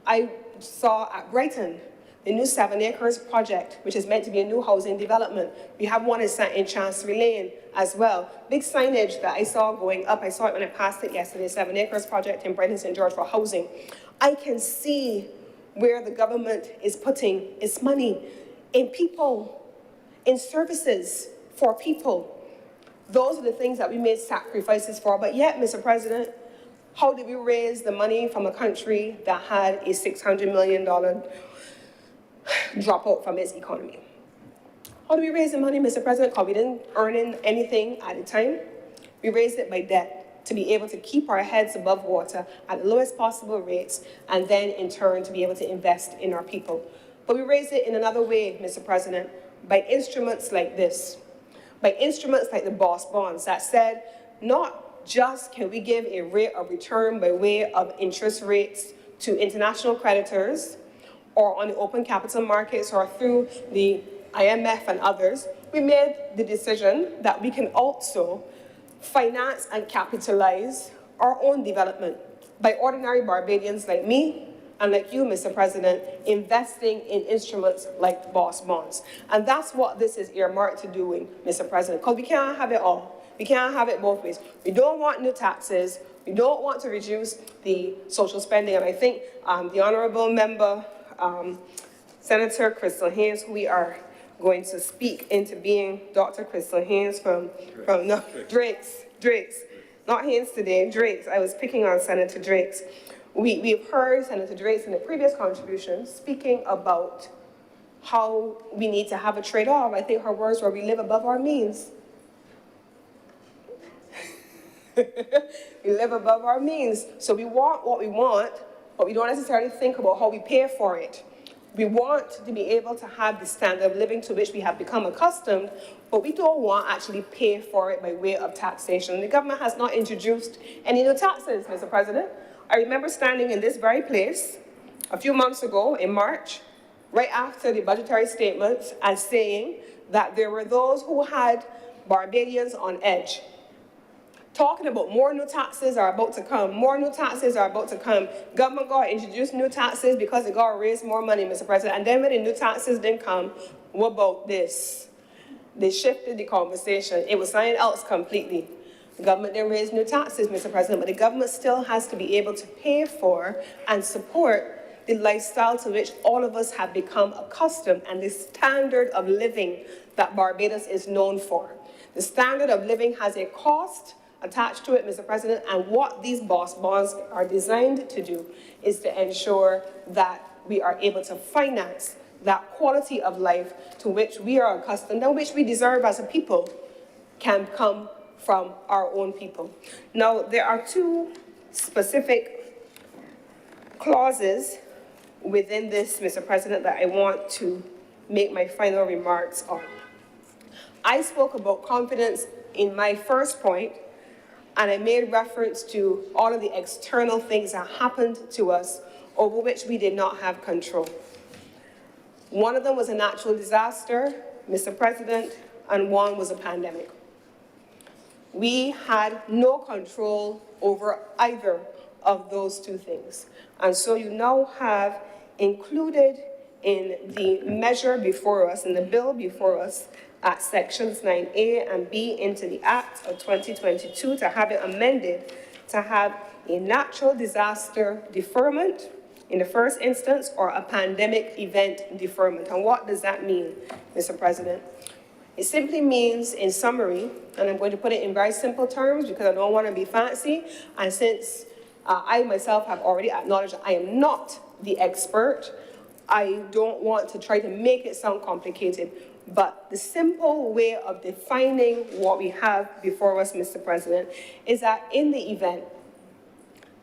I saw at Brighton, the new 7 acres project, which is meant to be a new housing development. We have one in Chancery Lane as well. Big signage that I saw going up. I saw it when I passed it yesterday, 7 acres project in Brighton St. George for housing. I can see where the government is putting its money in people, in services for people. Those are the things that we made sacrifices for. But yet, Mr. President, how did we raise the money from a country that had a $600 million drop out from its economy? How do we raise the money, Mr. President? Because we didn't earn anything at the time. We raised it by debt to be able to keep our heads above water at the lowest possible rates, and then in turn to be able to invest in our people. But we raised it in another way, Mr. President, by instruments like this, by instruments like the BOSS bonds that said, not just can we give a rate of return by way of interest rates to international creditors, or on the open capital markets, or through the IMF and others, we made the decision that we can also finance and capitalize our own development by ordinary Barbadians like me and like you, Mr. President, investing in instruments like BOSS bonds. And that's what this is earmarked to doing, Mr. President, because we can't have it all. We can't have it both ways. We don't want new taxes. We don't want to reduce the social spending. And I think the honorable member, Senator Crystal Haynes, who we are going to speak into being Dr. Crystal Haynes from Drakes. Not Haynes today, Drakes. I was picking on Senator Drakes. We've heard Senator Drakes in the previous contribution speaking about how we need to have a trade-off. I think her words were, we live above our means. We live above our means. So we want what we want, but we don't necessarily think about how we pay for it. We want to be able to have the standard of living to which we have become accustomed, but we don't want to actually pay for it by way of taxation. The government has not introduced any new taxes, Mr. President. I remember standing in this very place a few months ago in March, right after the budgetary statements, and saying that there were those who had Barbadians on edge, talking about more new taxes are about to come, more new taxes are about to come. Government got to introduce new taxes because they got to raise more money, Mr. President. And then when the new taxes didn't come, what about this? They shifted the conversation. It was something else completely. The government didn't raise new taxes, Mr. President, but the government still has to be able to pay for and support the lifestyle to which all of us have become accustomed and the standard of living that Barbados is known for. The standard of living has a cost attached to it, Mr. President, and what these BOSS bonds are designed to do is to ensure that we are able to finance that quality of life to which we are accustomed and which we deserve as a people can come from our own people. Now, there are two specific clauses within this, Mr. President, that I want to make my final remarks on. I spoke about confidence in my first point, and I made reference to all of the external things that happened to us over which we did not have control. One of them was a natural disaster, Mr. President, and one was a pandemic. We had no control over either of those two things. And so you now have included in the measure before us, in the bill before us, at sections 9A and B into the Act of 2022 to have it amended to have a natural disaster deferment in the first instance or a pandemic event deferment. And what does that mean, Mr. President? It simply means, in summary, and I'm going to put it in very simple terms because I don't want to be fancy, and since I myself have already acknowledged that I am not the expert, I don't want to try to make it sound complicated, but the simple way of defining what we have before us, Mr. President, is that in the event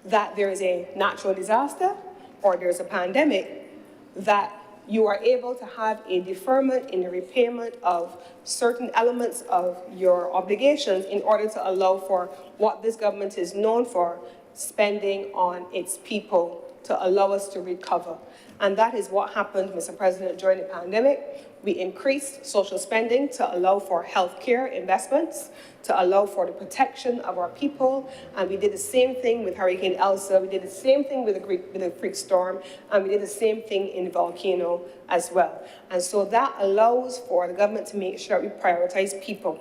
that there is a natural disaster or there's a pandemic, that you are able to have a deferment in the repayment of certain elements of your obligations in order to allow for what this government is known for, spending on its people to allow us to recover. And that is what happened, Mr. President, during the pandemic. We increased social spending to allow for healthcare investments, to allow for the protection of our people, and we did the same thing with Hurricane Elsa, we did the same thing with the freak storm, and we did the same thing in the volcano as well. And so that allows for the government to make sure we prioritize people.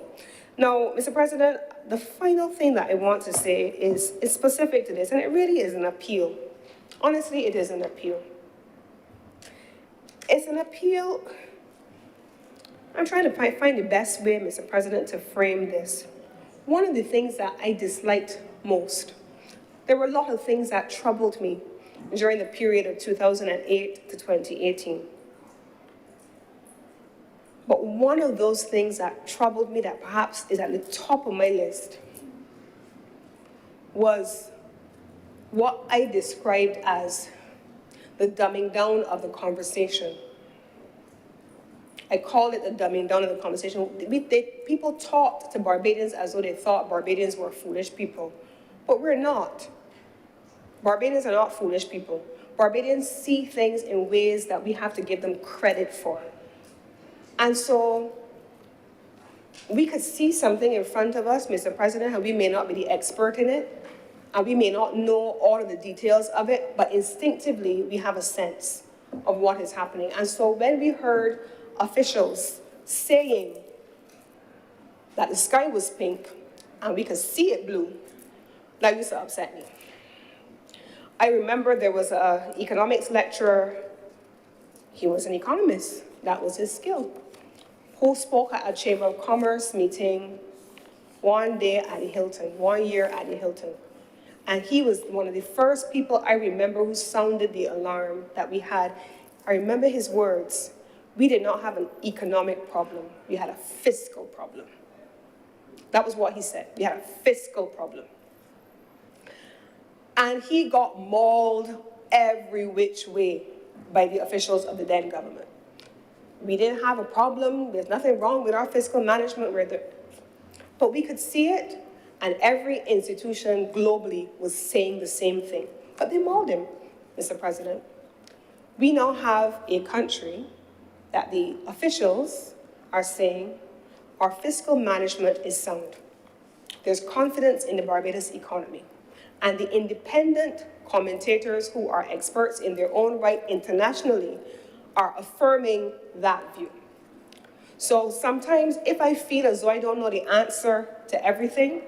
Now, Mr. President, the final thing that I want to say is specific to this, and it really is an appeal. Honestly, it is an appeal. It's an appeal. I'm trying to find the best way, Mr. President, to frame this. One of the things that I disliked most, there were a lot of things that troubled me during the period of 2008 to 2018. But one of those things that troubled me that perhaps is at the top of my list was what I described as the dumbing down of the conversation. I call it the dumbing down of the conversation. People talked to Barbadians as though they thought Barbadians were foolish people, but we're not. Barbadians are not foolish people. Barbadians see things in ways that we have to give them credit for. And so we could see something in front of us, Mr. President, and we may not be the expert in it, and we may not know all of the details of it, but instinctively we have a sense of what is happening. And so when we heard officials saying that the sky was pink and we could see it blue, that used to upset me. I remember there was an economics lecturer, he was an economist, that was his skill, who spoke at a Chamber of Commerce meeting one day at the Hilton, 1 year at the Hilton. And he was one of the first people I remember who sounded the alarm that we had. I remember his words, we did not have an economic problem, we had a fiscal problem. That was what he said, we had a fiscal problem. And he got mauled every which way by the officials of the then government. We didn't have a problem, there's nothing wrong with our fiscal management, but we could see it, and every institution globally was saying the same thing. But they mauled him, Mr. President. We now have a country that the officials are saying our fiscal management is sound. There's confidence in the Barbados economy. And the independent commentators who are experts in their own right internationally are affirming that view. So sometimes if I feel as though I don't know the answer to everything,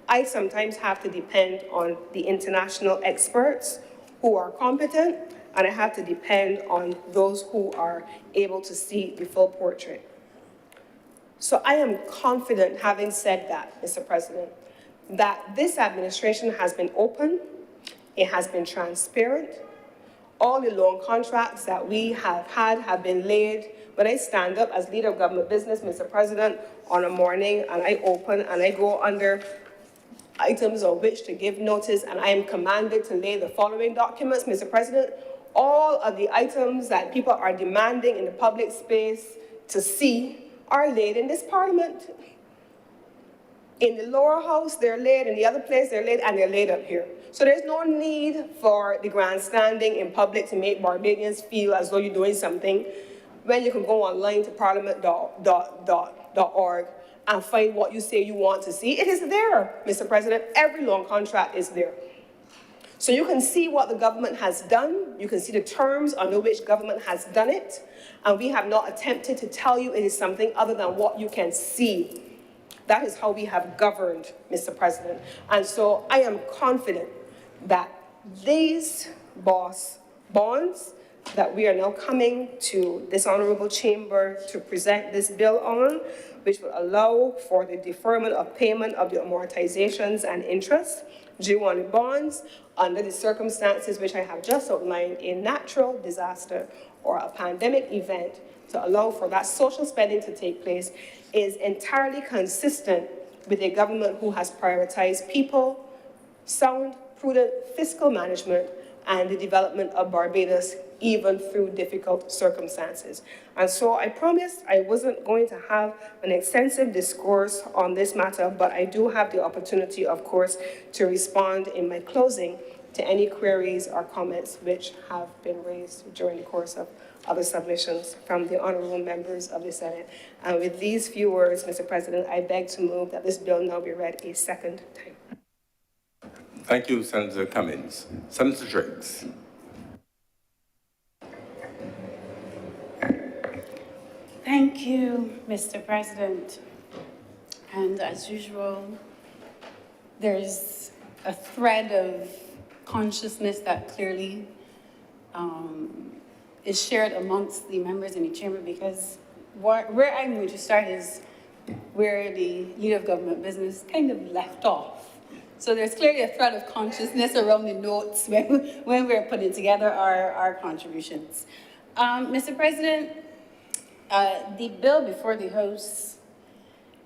I sometimes have to depend on the international experts who are competent, and I have to depend on those who are able to see the full portrait. So I am confident, having said that, Mr. President, that this administration has been open, it has been transparent. All the loan contracts that we have had have been laid. When I stand up as leader of government business, Mr. President, on a morning, and I open and I go under items on which to give notice, and I am commanded to lay the following documents, Mr. President. All of the items that people are demanding in the public space to see are laid in this parliament. In the lower house, they're laid, in the other place, they're laid, and they're laid up here. So there's no need for the grandstanding in public to make Barbadians feel as though you're doing something when you can go online to parliament.org and find what you say you want to see. It is there, Mr. President. Every loan contract is there. So you can see what the government has done. You can see the terms under which government has done it. And we have not attempted to tell you it is something other than what you can see. That is how we have governed, Mr. President. And so I am confident that these bonds that we are now coming to this honorable chamber to present this bill on, which will allow for the deferment of payment of the amortizations and interest due on the bonds under the circumstances which I have just outlined, a natural disaster or a pandemic event, to allow for that social spending to take place, is entirely consistent with a government who has prioritized people, sound, prudent fiscal management, and the development of Barbados even through difficult circumstances. And so I promised I wasn't going to have an extensive discourse on this matter, but I do have the opportunity, of course, to respond in my closing to any queries or comments which have been raised during the course of other submissions from the honorable members of the Senate. And with these few words, Mr. President, I beg to move that this bill now be read a second time. Thank you, Senator Cummings. Senator Driggs. Thank you, Mr. President. And as usual, there's a thread of consciousness that clearly is shared amongst the members in the chamber, because where I'm going to start is where the leader of government business kind of left off. So there's clearly a thread of consciousness around the notes when we're putting together our contributions. Mr. President, the bill before the House,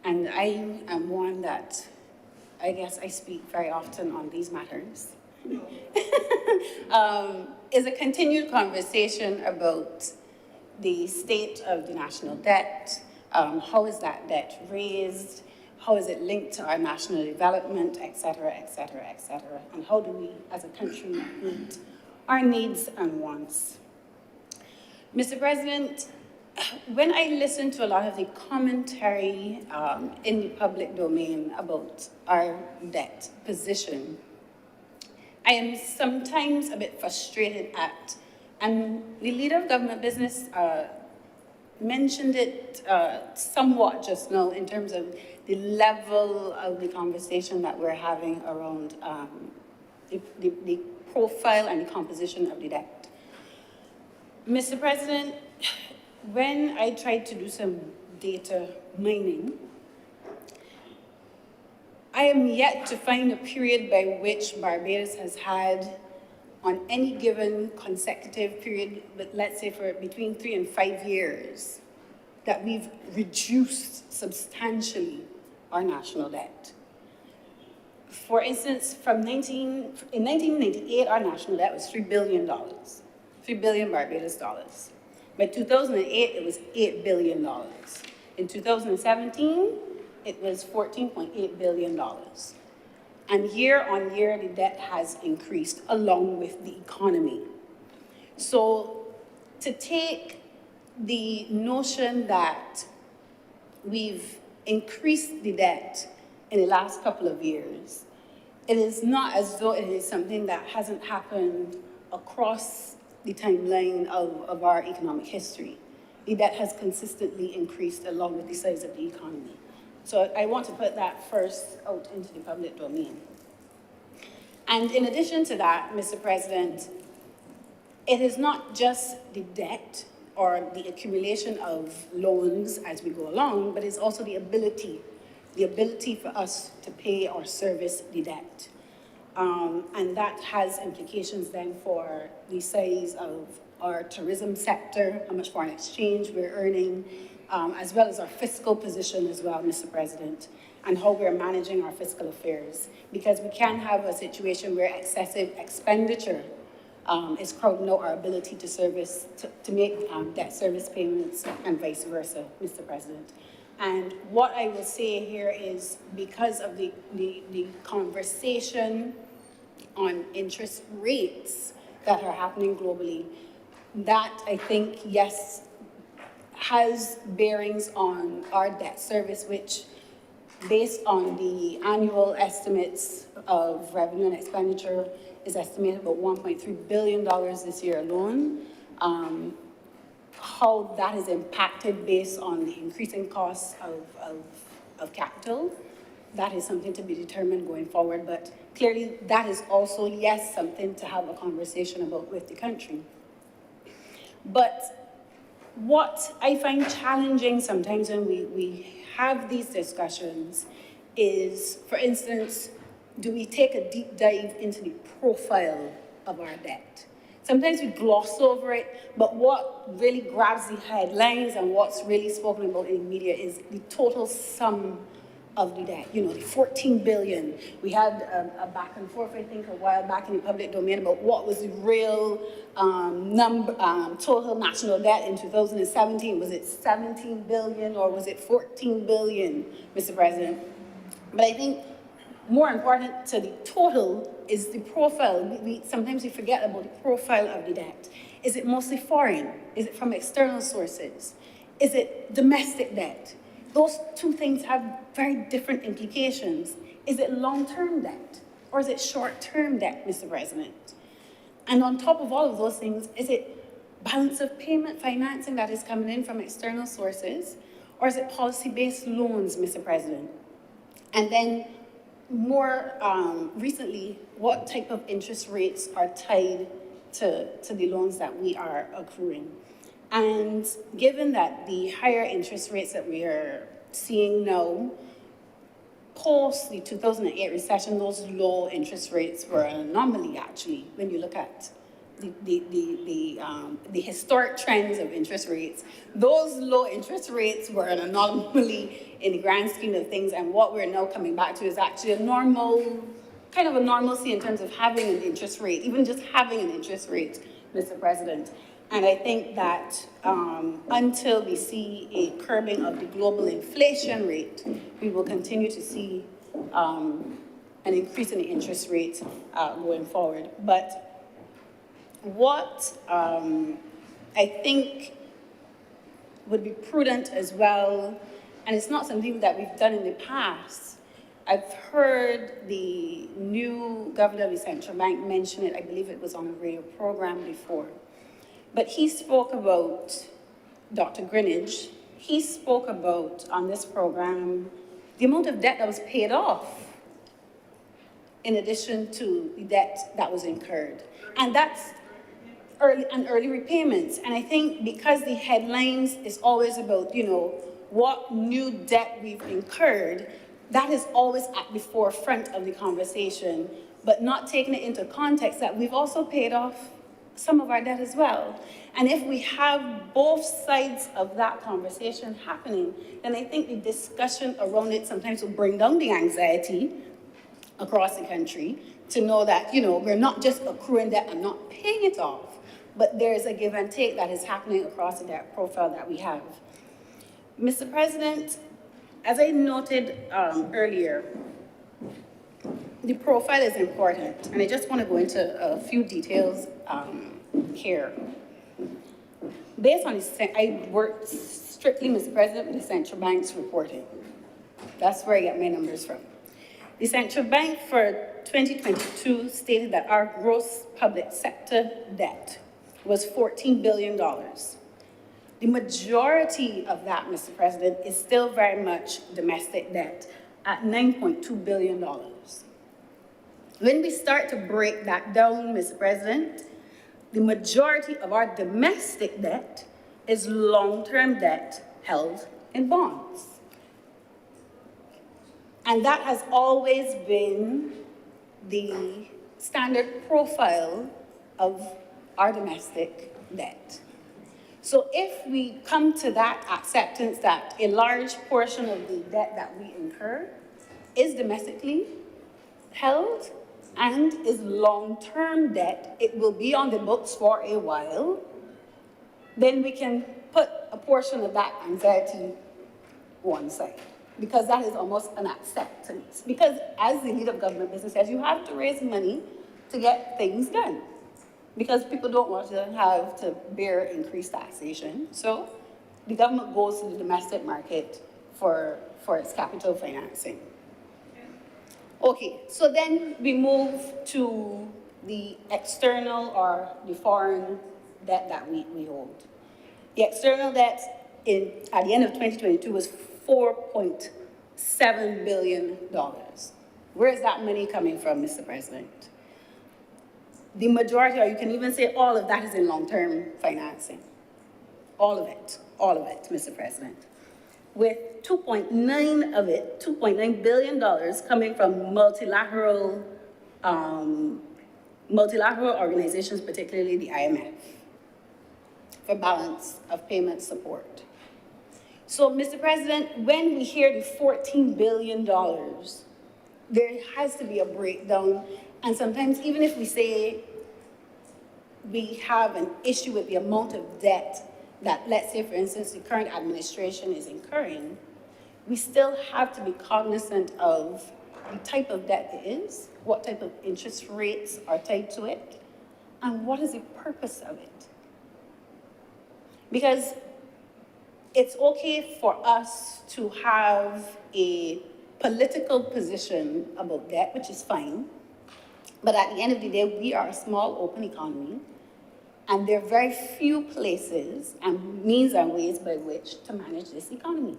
and I am one that I guess I speak very often on these matters, is a continued conversation about the state of the national debt, how is that debt raised, how is it linked to our national development, et cetera, et cetera, et cetera, and how do we as a country meet our needs and wants. Mr. President, when I listen to a lot of the commentary in the public domain about our debt position, I am sometimes a bit frustrated at, and the leader of government business mentioned it somewhat just now in terms of the level of the conversation that we're having around the profile and the composition of the debt. Mr. President, when I tried to do some data mining, I am yet to find a period by which Barbados has had, on any given consecutive period, but let's say for between 3 and 5 years, that we've reduced substantially our national debt. For instance, in 1998, our national debt was $3 billion, 3 billion Barbados dollars. By 2008, it was $8 billion. In 2017, it was $14.8 billion. And year on year, the debt has increased along with the economy. So to take the notion that we've increased the debt in the last couple of years, it is not as though it is something that hasn't happened across the timeline of our economic history. The debt has consistently increased along with the size of the economy. So I want to put that first out into the public domain. And in addition to that, Mr. President, it is not just the debt or the accumulation of loans as we go along, but it's also the ability for us to pay or service the debt. And that has implications then for the size of our tourism sector, how much foreign exchange we're earning, as well as our fiscal position as well, Mr. President, and how we're managing our fiscal affairs. Because we can have a situation where excessive expenditure is crowding out our ability to service, to make debt service payments and vice versa, Mr. President. And what I will say here is because of the conversation on interest rates that are happening globally, that I think, yes, has bearings on our debt service, which based on the annual estimates of revenue and expenditure is estimated about $1.3 billion this year alone. How that is impacted based on the increasing costs of capital, that is something to be determined going forward. But clearly, that is also, yes, something to have a conversation about with the country. But what I find challenging sometimes when we have these discussions is, for instance, do we take a deep dive into the profile of our debt? Sometimes we gloss over it, but what really grabs the headlines and what's really spoken about in the media is the total sum of the debt. You know, the 14 billion. We had a back and forth, I think, a while back in the public domain about what was the real total national debt in 2017. Was it 17 billion or was it 14 billion, Mr. President? But I think more important to the total is the profile. Sometimes we forget about the profile of the debt. Is it mostly foreign? Is it from external sources? Is it domestic debt? Those two things have very different implications. Is it long-term debt or is it short-term debt, Mr. President? And on top of all of those things, is it balance of payment financing that is coming in from external sources, or is it policy-based loans, Mr. President? And then more recently, what type of interest rates are tied to the loans that we are accruing? And given that the higher interest rates that we are seeing now, post the 2008 recession, those low interest rates were an anomaly, actually, when you look at the historic trends of interest rates. Those low interest rates were an anomaly in the grand scheme of things, and what we're now coming back to is actually a normal, kind of a normalcy in terms of having an interest rate, even just having an interest rate, Mr. President. And I think that until we see a curbing of the global inflation rate, we will continue to see an increase in the interest rates going forward. But what I think would be prudent as well, and it's not something that we've done in the past, I've heard the new governor of the central bank mention it, I believe it was on a radio program before, but he spoke about, Dr. Greenidge, he spoke about on this program the amount of debt that was paid off in addition to the debt that was incurred. And that's early repayments. And I think because the headlines is always about, you know, what new debt we've incurred, that is always at the forefront of the conversation, but not taking it into context that we've also paid off some of our debt as well. And if we have both sides of that conversation happening, then I think the discussion around it sometimes will bring down the anxiety across the country to know that, you know, we're not just accruing debt and not paying it off, but there's a give and take that is happening across the debt profile that we have. Mr. President, as I noted earlier, the profile is important, and I just want to go into a few details here. Based on I work strictly, Mr. President, with the central bank's reporting. That's where I get my numbers from. The central bank for 2022 stated that our gross public sector debt was $14 billion. The majority of that, Mr. President, is still very much domestic debt at $9.2 billion. When we start to break that down, Mr. President, the majority of our domestic debt is long-term debt held in bonds. And that has always been the standard profile of our domestic debt. So if we come to that acceptance that a large portion of the debt that we incur is domestically held and is long-term debt, it will be on the books for a while, then we can put a portion of that anxiety one side, because that is almost an acceptance. Because as the leader of government business says, you have to raise money to get things done, because people don't want to have to bear increased taxation. So the government goes to the domestic market for its capital financing. Okay, so then we move to the external or the foreign debt that we hold. The external debt at the end of 2022 was $4.7 billion. Where is that money coming from, Mr. President? The majority, or you can even say all of that, is in long-term financing. all of it, Mr. President. With 2.9 of it, $2.9 billion coming from multilateral organizations, particularly the IMF, for balance of payment support. So, Mr. President, when we hear the $14 billion, there has to be a breakdown. And sometimes, even if we say we have an issue with the amount of debt that, let's say, for instance, the current administration is incurring, we still have to be cognizant of the type of debt it is, what type of interest rates are tied to it, and what is the purpose of it. Because it's okay for us to have a political position about debt, which is fine, but at the end of the day, we are a small, open economy, and there are very few places and means and ways by which to manage this economy.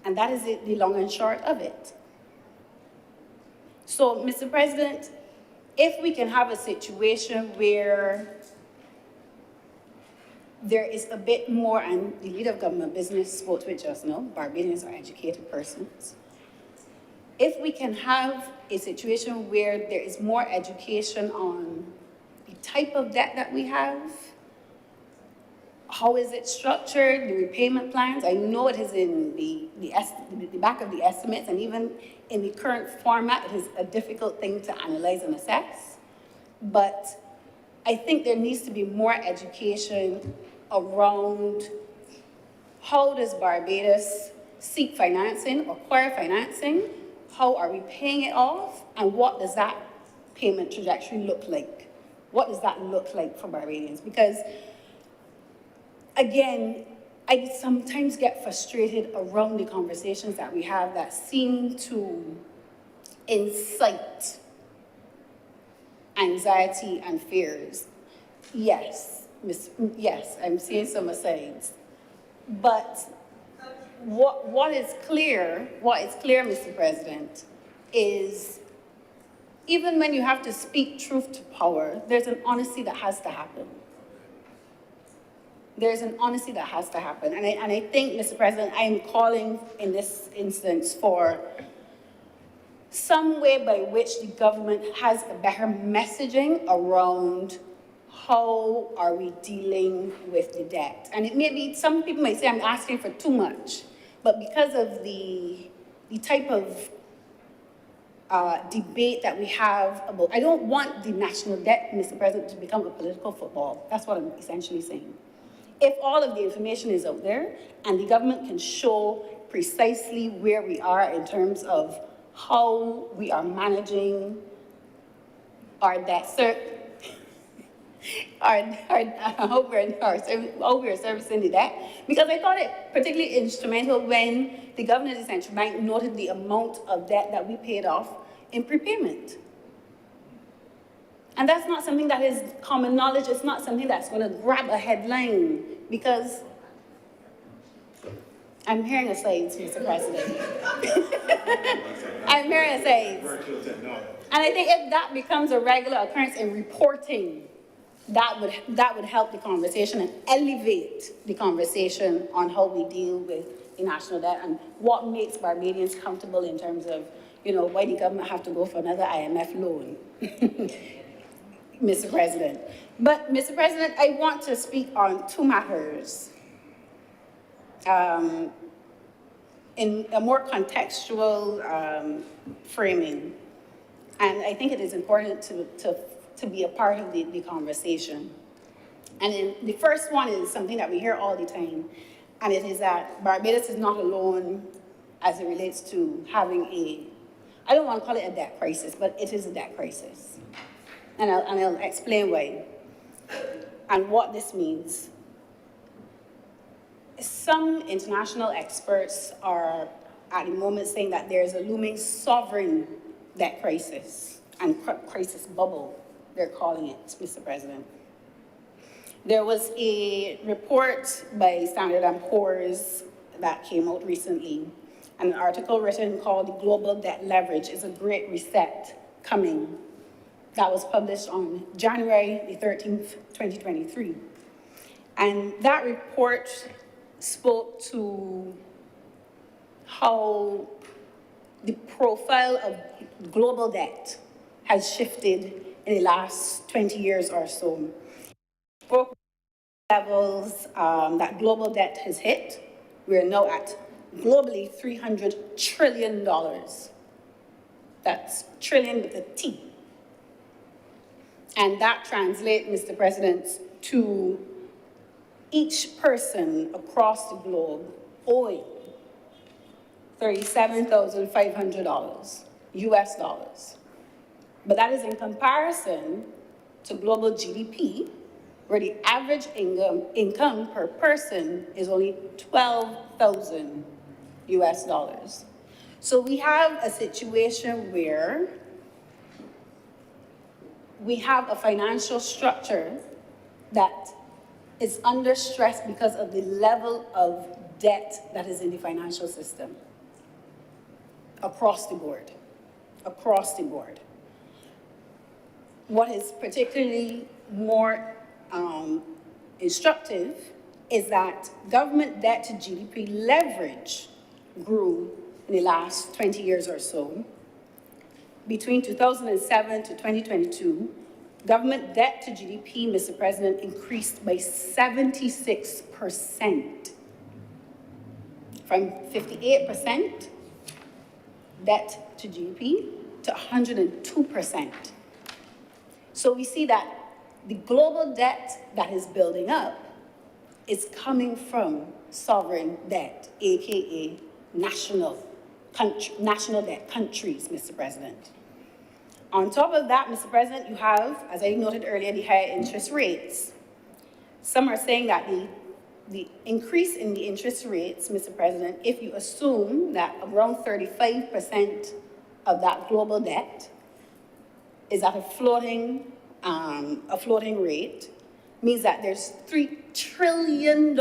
And that is the long and short of it. So, Mr. President, if we can have a situation where there is a bit more, and the leader of government business spoke to it just now, Barbadians are educated persons. If we can have a situation where there is more education on the type of debt that we have, how is it structured, the repayment plans. I know it is in the back of the estimates, and even in the current format, it is a difficult thing to analyze and assess. But I think there needs to be more education around how does Barbados seek financing, acquire financing, how are we paying it off, and what does that payment trajectory look like? What does that look like for Barbadians? Because, again, I sometimes get frustrated around the conversations that we have that seem to incite anxiety and fears. Yes, I'm seeing some asides. But what is clear, Mr. President, is even when you have to speak truth to power, there's an honesty that has to happen. There's an honesty that has to happen. And I think, Mr. President, I am calling in this instance for some way by which the government has a better messaging around how are we dealing with the debt. And it may be, some people might say I'm asking for too much, but because of the type of debate that we have about, I don't want the national debt, Mr. President, to become a political football. That's what I'm essentially saying. If all of the information is out there and the government can show precisely where we are in terms of how we are managing our debt, how we are servicing the debt, because I thought it particularly instrumental when the governor of the central bank noted the amount of debt that we paid off in prepayment. And that's not something that is common knowledge. It's not something that's going to grab a headline, because I'm hearing asides, Mr. President. I'm hearing asides. And I think if that becomes a regular occurrence in reporting, that would help the conversation and elevate the conversation on how we deal with the national debt and what makes Barbadians comfortable in terms of, why the government have to go for another IMF loan. Mr. President. But, Mr. President, I want to speak on two matters in a more contextual framing. And I think it is important to be a part of the conversation. And the first one is something that we hear all the time, and it is that Barbados is not alone as it relates to having I don't want to call it a debt crisis, but it is a debt crisis. And I'll explain why and what this means. Some international experts are at the moment saying that there's a looming sovereign debt crisis and crisis bubble, they're calling it, Mr. President. There was a report by Standard & Poor's that came out recently, an article written called "The Global Debt Leverage is a Great Reset Coming," that was published on January the 13th, 2023. And that report spoke to how the profile of global debt has shifted in the last 20 years or so. Broke levels that global debt has hit. We're now at globally $300 trillion. That's trillion with a T. And that translates, Mr. President, to each person across the globe owing $37,500 US dollars. But that is in comparison to global GDP, where the average income per person is only 12,000 US dollars. So we have a situation where we have a financial structure that is under stress because of the level of debt that is in the financial system across the board, across the board. What is particularly more instructive is that government debt to GDP leverage grew in the last 20 years or so. Between 2007 to 2022, government debt to GDP, Mr. President, increased by 76%, from 58% debt to GDP to 102%. So we see that the global debt that is building up is coming from sovereign debt, AKA national debt countries, Mr. President. On top of that, Mr. President, you have, as I noted earlier, the higher interest rates. Some are saying that the increase in the interest rates, Mr. President, if you assume that around 35% of that global debt is at a floating rate, means that there's $3 trillion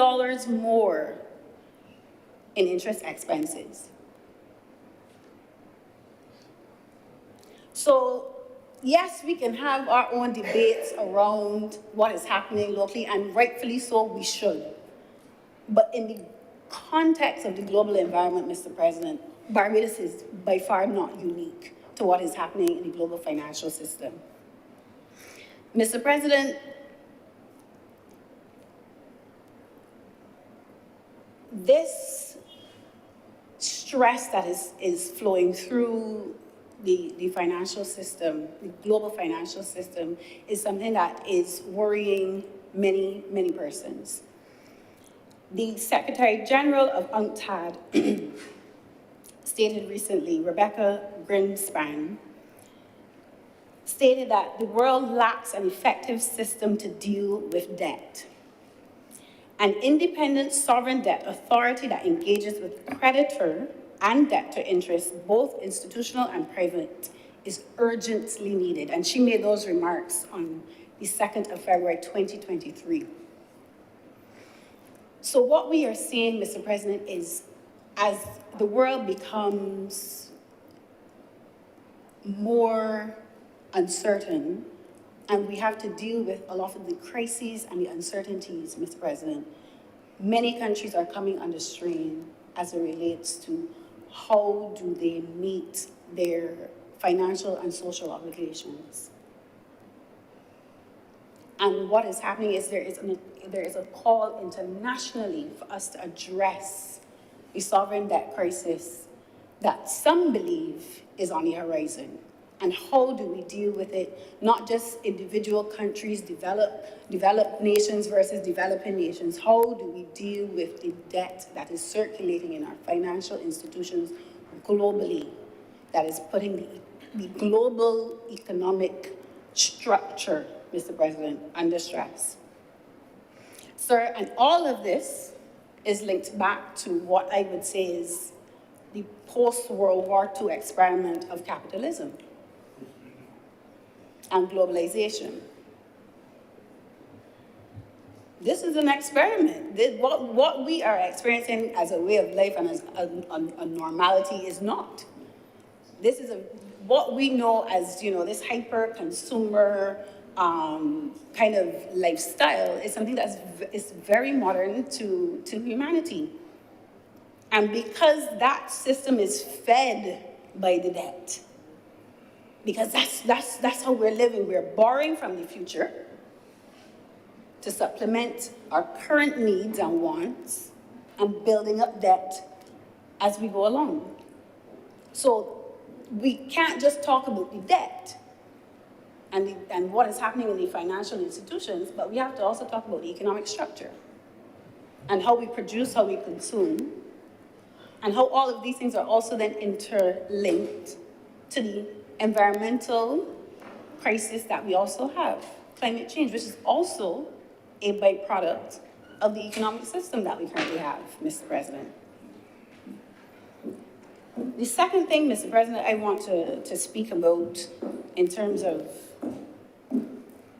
more in interest expenses. So, yes, we can have our own debates around what is happening locally, and rightfully so, we should. But in the context of the global environment, Mr. President, Barbados is by far not unique to what is happening in the global financial system. Mr. President, this stress that is flowing through the financial system, the global financial system, is something that is worrying many, many persons. The Secretary General of UNCTAD stated recently, Rebecca Greenspan, stated that the world lacks an effective system to deal with debt. An independent sovereign debt authority that engages with creditor and debtor interests, both institutional and private, is urgently needed. And she made those remarks on the 2nd of February, 2023. So what we are seeing, Mr. President, is as the world becomes more uncertain, and we have to deal with a lot of the crises and the uncertainties, Mr. President, many countries are coming under strain as it relates to how do they meet their financial and social obligations. And what is happening is there is a call internationally for us to address the sovereign debt crisis that some believe is on the horizon. And how do we deal with it? Not just individual countries, developed nations versus developing nations. How do we deal with the debt that is circulating in our financial institutions globally, that is putting the global economic structure, Mr. President, under stress? Sir, and all of this is linked back to what I would say is the post-World War II experiment of capitalism and globalization. This is an experiment. What we are experiencing as a way of life and as a normality is not. This is what we know as, this hyper-consumer kind of lifestyle is something is very modern to humanity. And because that system is fed by the debt, because that's how we're living. We're borrowing from the future to supplement our current needs and wants and building up debt as we go along. So we can't just talk about the debt and what is happening in the financial institutions, but we have to also talk about the economic structure and how we produce, how we consume, and how all of these things are also then interlinked to the environmental crisis that we also have, climate change, which is also a byproduct of the economic system that we currently have, Mr. President. The second thing, Mr. President, I want to speak about in terms of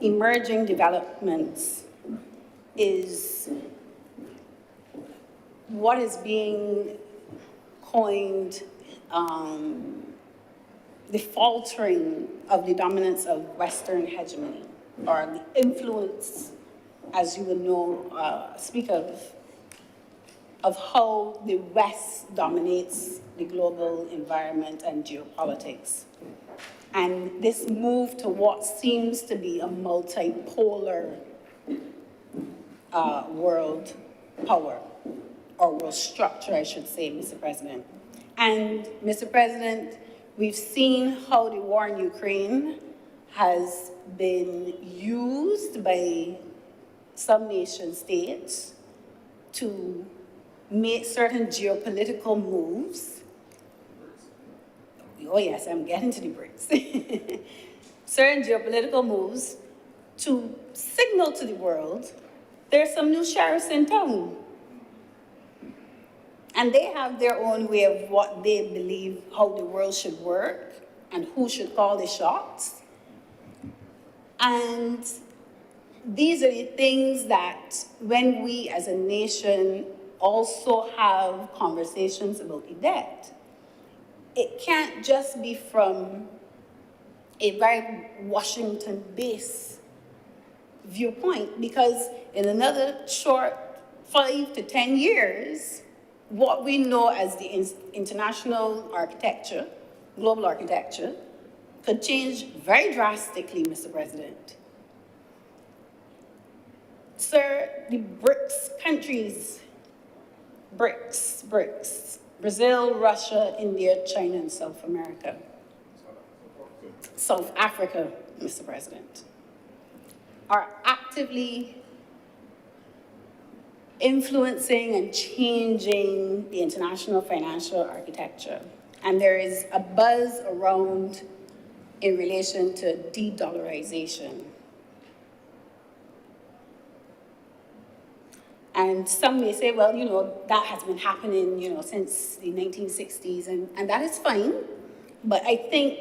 emerging developments is what is being coined the faltering of the dominance of Western hegemony, or the influence, as you would know, speak of how the West dominates the global environment and geopolitics. And this move to what seems to be a multipolar world power, or world structure, I should say, Mr. President. And, Mr. President, we've seen how the war in Ukraine has been used by some nation states to make certain geopolitical moves. Oh yes, I'm getting to the BRICS. Certain geopolitical moves to signal to the world there's some new sheriffs in town. And they have their own way of what they believe how the world should work and who should call the shots. And these are the things that when we as a nation also have conversations about the debt, it can't just be from a very Washington-based viewpoint, because in another short 5 to 10 years, what we know as the international architecture, global architecture, could change very drastically, Mr. President. Sir, the BRICS countries, BRICS, Brazil, Russia, India, China, and South America. South Africa, Mr. President, are actively influencing and changing the international financial architecture. And there is a buzz around in relation to de-dollarization. And some may say, well, that has been happening, since the 1960s, and that is fine. But I think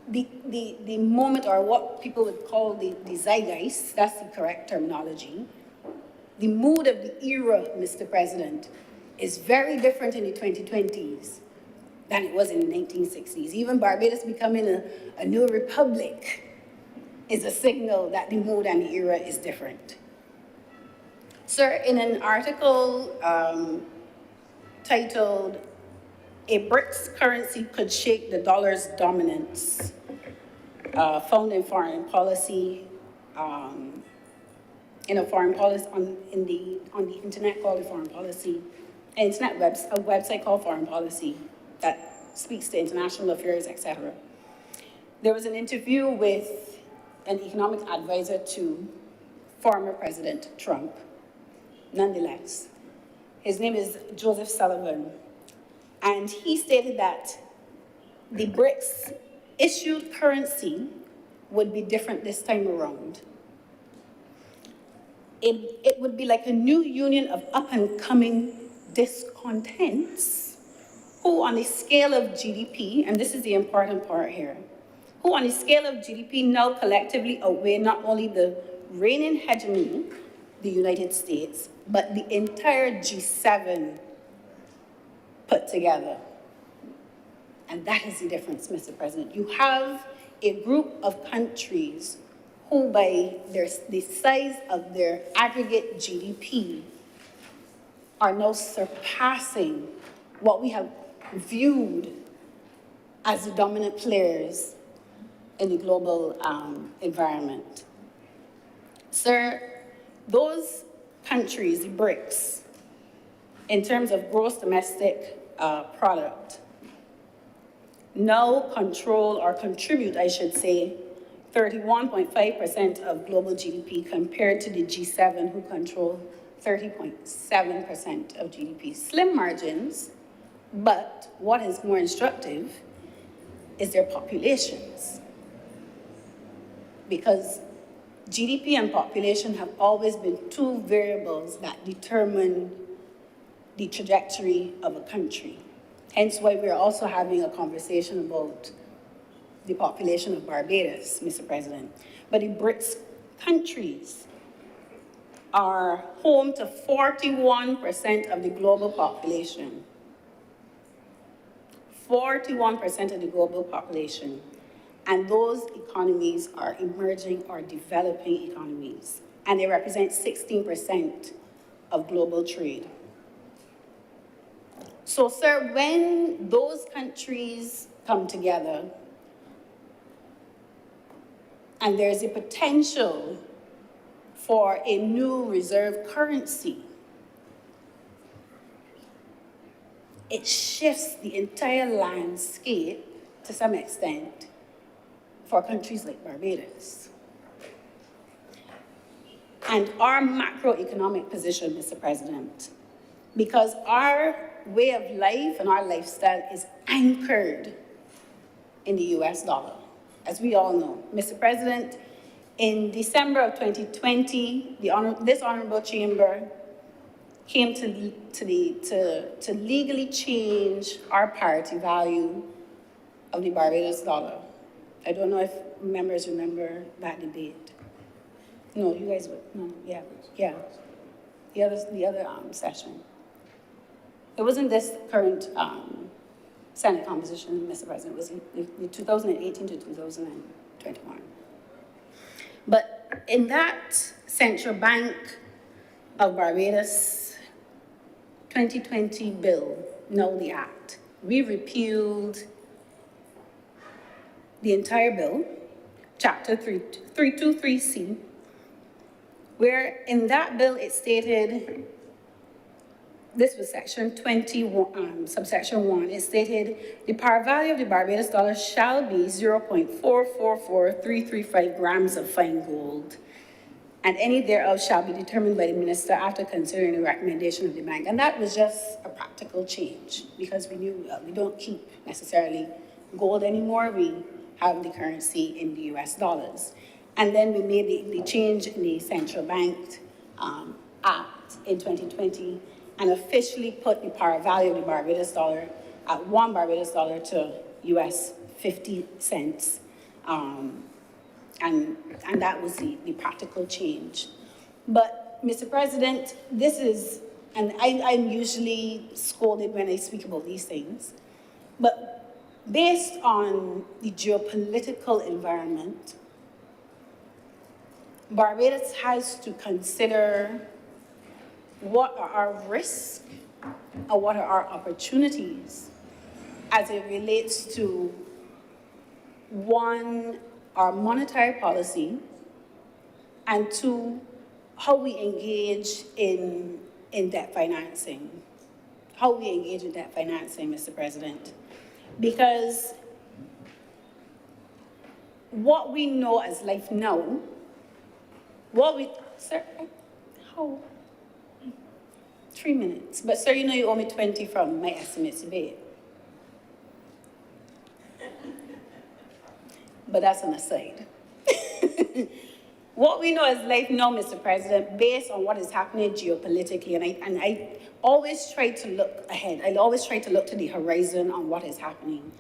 the moment, or what people would call the zeitgeist, that's the correct terminology, the mood of the era, Mr. President, is very different in the 2020s than it was in the 1960s. Even Barbados becoming a new republic is a signal that the mood and the era is different. Sir, in an article titled, "A BRICS Currency Could Shake the Dollar's Dominance," found in Foreign Policy, in a foreign policy, on the internet called the Foreign Policy, a website called Foreign Policy that speaks to international affairs, etc. There was an interview with an economic advisor to former President Trump. Nonetheless, his name is Joseph Sullivan, and he stated that the BRICS issued currency would be different this time around. It would be like a new union of up-and-coming discontents who, on a scale of GDP, and this is the important part here, who on a scale of GDP now collectively outweigh not only the reigning hegemony, the United States, but the entire G7 put together. And that is the difference, Mr. President. You have a group of countries who by the size of their aggregate GDP are now surpassing what we have viewed as the dominant players in the global environment. Sir, those countries, the BRICS, in terms of gross domestic product, now control or contribute, I should say, 31.5% of global GDP compared to the G7 who control 30.7% of GDP. Slim margins, but what is more instructive is their populations. Because GDP and population have always been two variables that determine the trajectory of a country. Hence why we're also having a conversation about the population of Barbados, Mr. President. But the BRICS countries are home to 41% of the global population. 41% of the global population. And those economies are emerging or developing economies. And they represent 16% of global trade. So, sir, when those countries come together, and there's a potential for a new reserve currency, it shifts the entire landscape to some extent for countries like Barbados. And our macroeconomic position, Mr. President, because our way of life and our lifestyle is anchored in the US dollar, as we all know. Mr. President, in December of 2020, this honorable chamber came to legally change our parity value of the Barbados dollar. I don't know if members remember that debate. No, you guys would. No, yeah. The other session. It wasn't this current Senate composition, Mr. President. It was the 2018 to 2021. But in that Central Bank of Barbados 2020 bill, now the act, we repealed the entire bill, Chapter 323C, where in that bill it stated, this was section 21, subsection 1, it stated, the par value of the Barbados dollar shall be 0.444335 grams of fine gold, and any thereof shall be determined by the minister after considering the recommendation of the bank. And that was just a practical change, because we knew we don't keep necessarily gold anymore. We have the currency in the US dollars. And then we made the change in the Central Bank Act in 2020 and officially put the par value of the Barbados dollar at $1 Barbados dollar to US 50 cents. And that was the practical change. But, Mr. President, this is, and I'm usually scolded when I speak about these things, but based on the geopolitical environment, Barbados has to consider what are our risks and what are our opportunities as it relates to, one, our monetary policy, and two, how we engage in debt financing. How we engage in debt financing, Mr. President. Because what we know as life now, sir, how? 3 minutes. But sir, you know you owe me 20 from my estimates today. But that's an aside. What we know as life now, Mr. President, based on what is happening geopolitically, and I always try to look ahead. I always try to look to the horizon on what is happening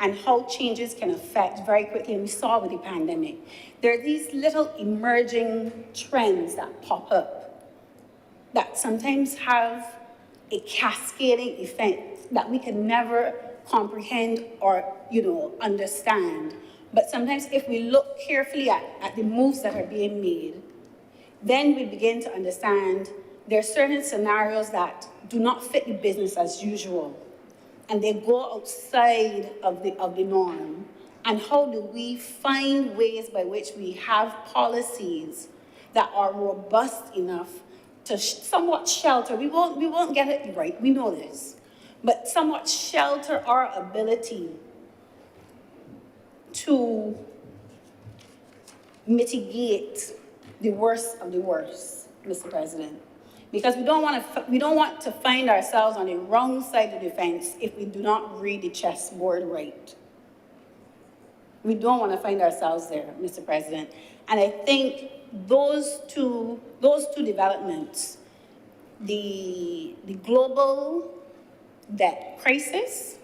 and how changes can affect very quickly. And we saw with the pandemic. There are these little emerging trends that pop up that sometimes have a cascading effect that we can never comprehend or, understand. But sometimes if we look carefully at the moves that are being made, then we begin to understand there are certain scenarios that do not fit the business as usual, and they go outside of the norm. And how do we find ways by which we have policies that are robust enough to somewhat shelter? We won't get it right, we know this, but somewhat shelter our ability to mitigate the worst of the worst, Mr. President. Because we don't want to find ourselves on the wrong side of the fence if we do not read the chessboard right. We don't want to find ourselves there, Mr. President. And I think those two developments, the global debt crisis,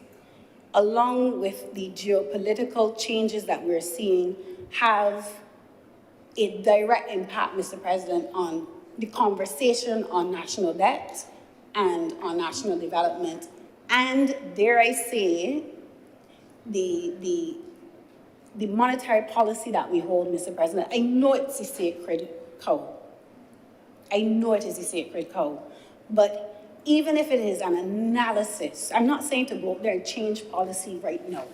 along with the geopolitical changes that we're seeing, have a direct impact, Mr. President, on the conversation on national debt and on national development, and dare I say, the monetary policy that we hold, Mr. President. I know it's a sacred cow. I know it is a sacred cow. But even if it is an analysis, I'm not saying to go up there and change policy right now,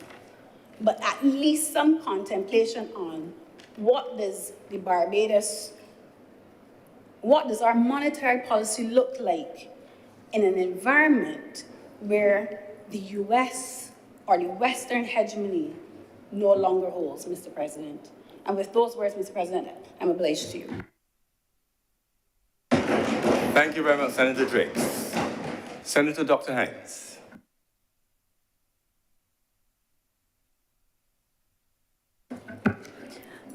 but at least some contemplation on what does our monetary policy look like in an environment where the US or the Western hegemony no longer holds, Mr. President. And with those words, Mr. President, I'm obliged to you. Thank you very much, Senator Drake. Senator Dr. Hines.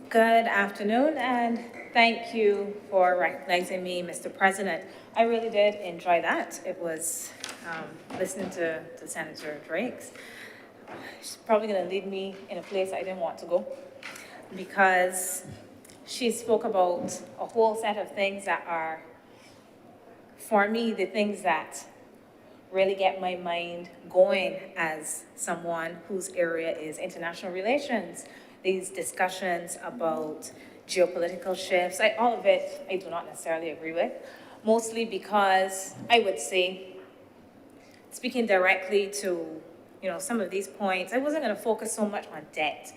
Good afternoon, and thank you for recognizing me, Mr. President. I really did enjoy that. It was listening to Senator Drake's. She's probably going to lead me in a place I didn't want to go, because she spoke about a whole set of things that are, for me, the things that really get my mind going as someone whose area is international relations. These discussions about geopolitical shifts, all of it I do not necessarily agree with, mostly because I would say, speaking directly to some of these points, I wasn't going to focus so much on debt.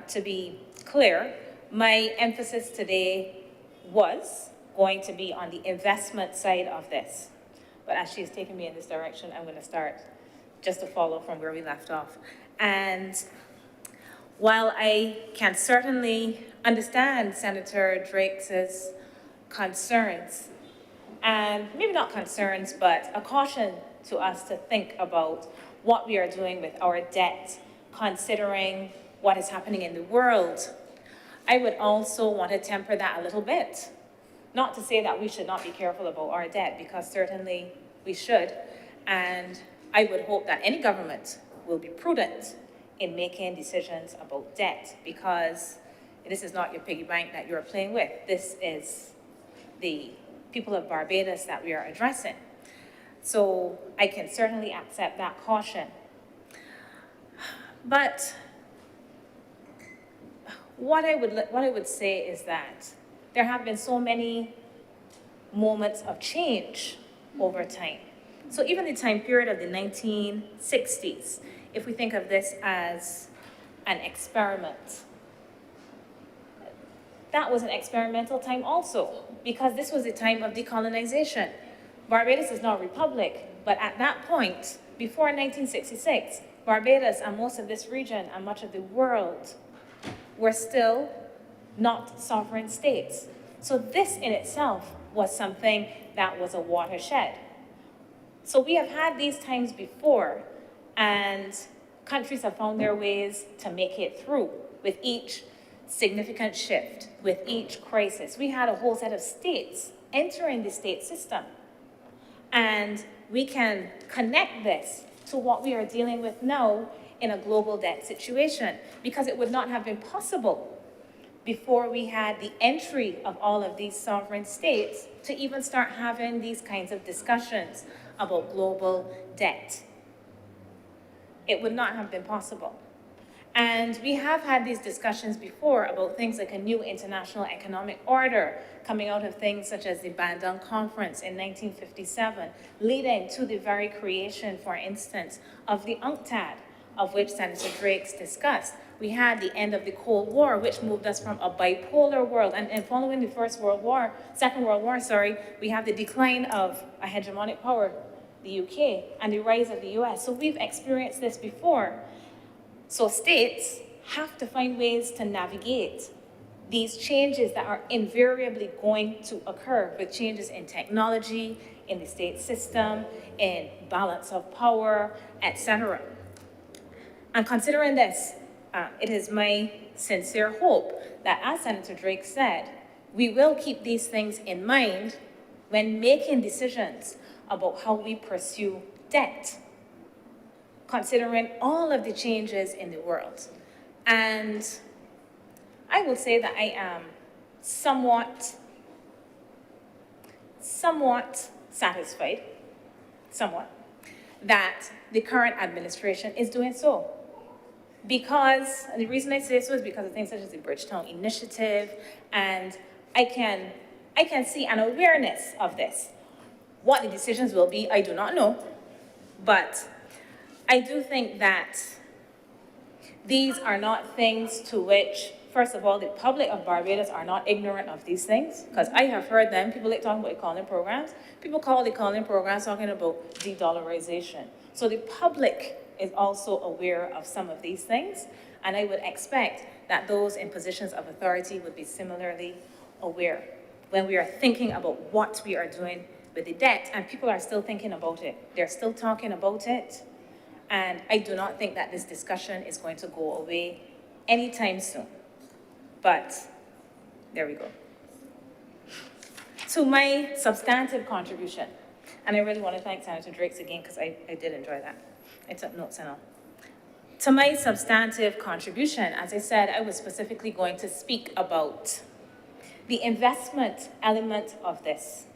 To be clear, my emphasis today was going to be on the investment side of this. But as she's taken me in this direction, I'm going to start just to follow from where we left off. And while I can certainly understand Senator Drake's concerns, and maybe not concerns, but a caution to us to think about what we are doing with our debt, considering what is happening in the world, I would also want to temper that a little bit. Not to say that we should not be careful about our debt, because certainly we should. And I would hope that any government will be prudent in making decisions about debt, because this is not your piggy bank that you're playing with. This is the people of Barbados that we are addressing. So I can certainly accept that caution. But what I would say is that there have been so many moments of change over time. So even the time period of the 1960s, if we think of this as an experiment, that was an experimental time also, because this was a time of decolonization. Barbados is now a republic, but at that point, before 1966, Barbados and most of this region and much of the world were still not sovereign states. So this in itself was something that was a watershed. So we have had these times before, and countries have found their ways to make it through with each significant shift, with each crisis. We had a whole set of states entering the state system. And we can connect this to what we are dealing with now in a global debt situation, because it would not have been possible before we had the entry of all of these sovereign states to even start having these kinds of discussions about global debt. It would not have been possible. And we have had these discussions before about things like a new international economic order coming out of things such as the Bandung Conference in 1957, leading to the very creation, for instance, of the UNCTAD, of which Senator Drakes discussed. We had the end of the Cold War, which moved us from a bipolar world. And following the Second World War, we have the decline of a hegemonic power, the UK, and the rise of the US. So we've experienced this before. So states have to find ways to navigate these changes that are invariably going to occur with changes in technology, in the state system, in balance of power, etc. And considering this, it is my sincere hope that, as Senator Drake said, we will keep these things in mind when making decisions about how we pursue debt, considering all of the changes in the world. And I will say that I am somewhat satisfied, that the current administration is doing so. Because, and the reason I say so is because of things such as the Bridgetown Initiative, and I can see an awareness of this. What the decisions will be, I do not know, but I do think that these are not things to which, first of all, the public of Barbados are not ignorant of these things, because I have heard them, people like talking about calling programs. People call the calling programs talking about de-dollarization. So the public is also aware of some of these things, and I would expect that those in positions of authority would be similarly aware when we are thinking about what we are doing with the debt, and people are still thinking about it. They're still talking about it, and I do not think that this discussion is going to go away anytime soon. But there we go. To my substantive contribution, and I really want to thank Senator Drakes again because I did enjoy that. I took notes and all. To my substantive contribution, as I said, I was specifically going to speak about the investment element of this.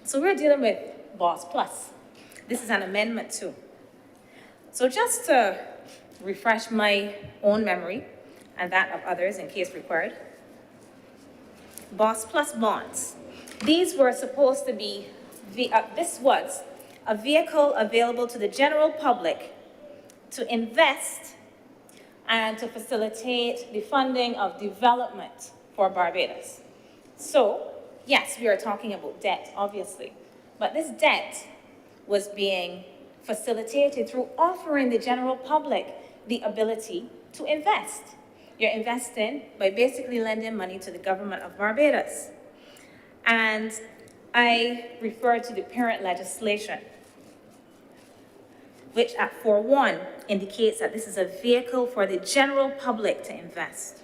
So we're dealing with BOSS Plus. This is an amendment too. So just to refresh my own memory and that of others in case required, BOSS Plus bonds. These were supposed to be, this was a vehicle available to the general public to invest and to facilitate the funding of development for Barbados. So, yes, we are talking about debt, obviously, but this debt was being facilitated through offering the general public the ability to invest. You're investing by basically lending money to the government of Barbados. And I refer to the parent legislation, which at 4.1 indicates that this is a vehicle for the general public to invest.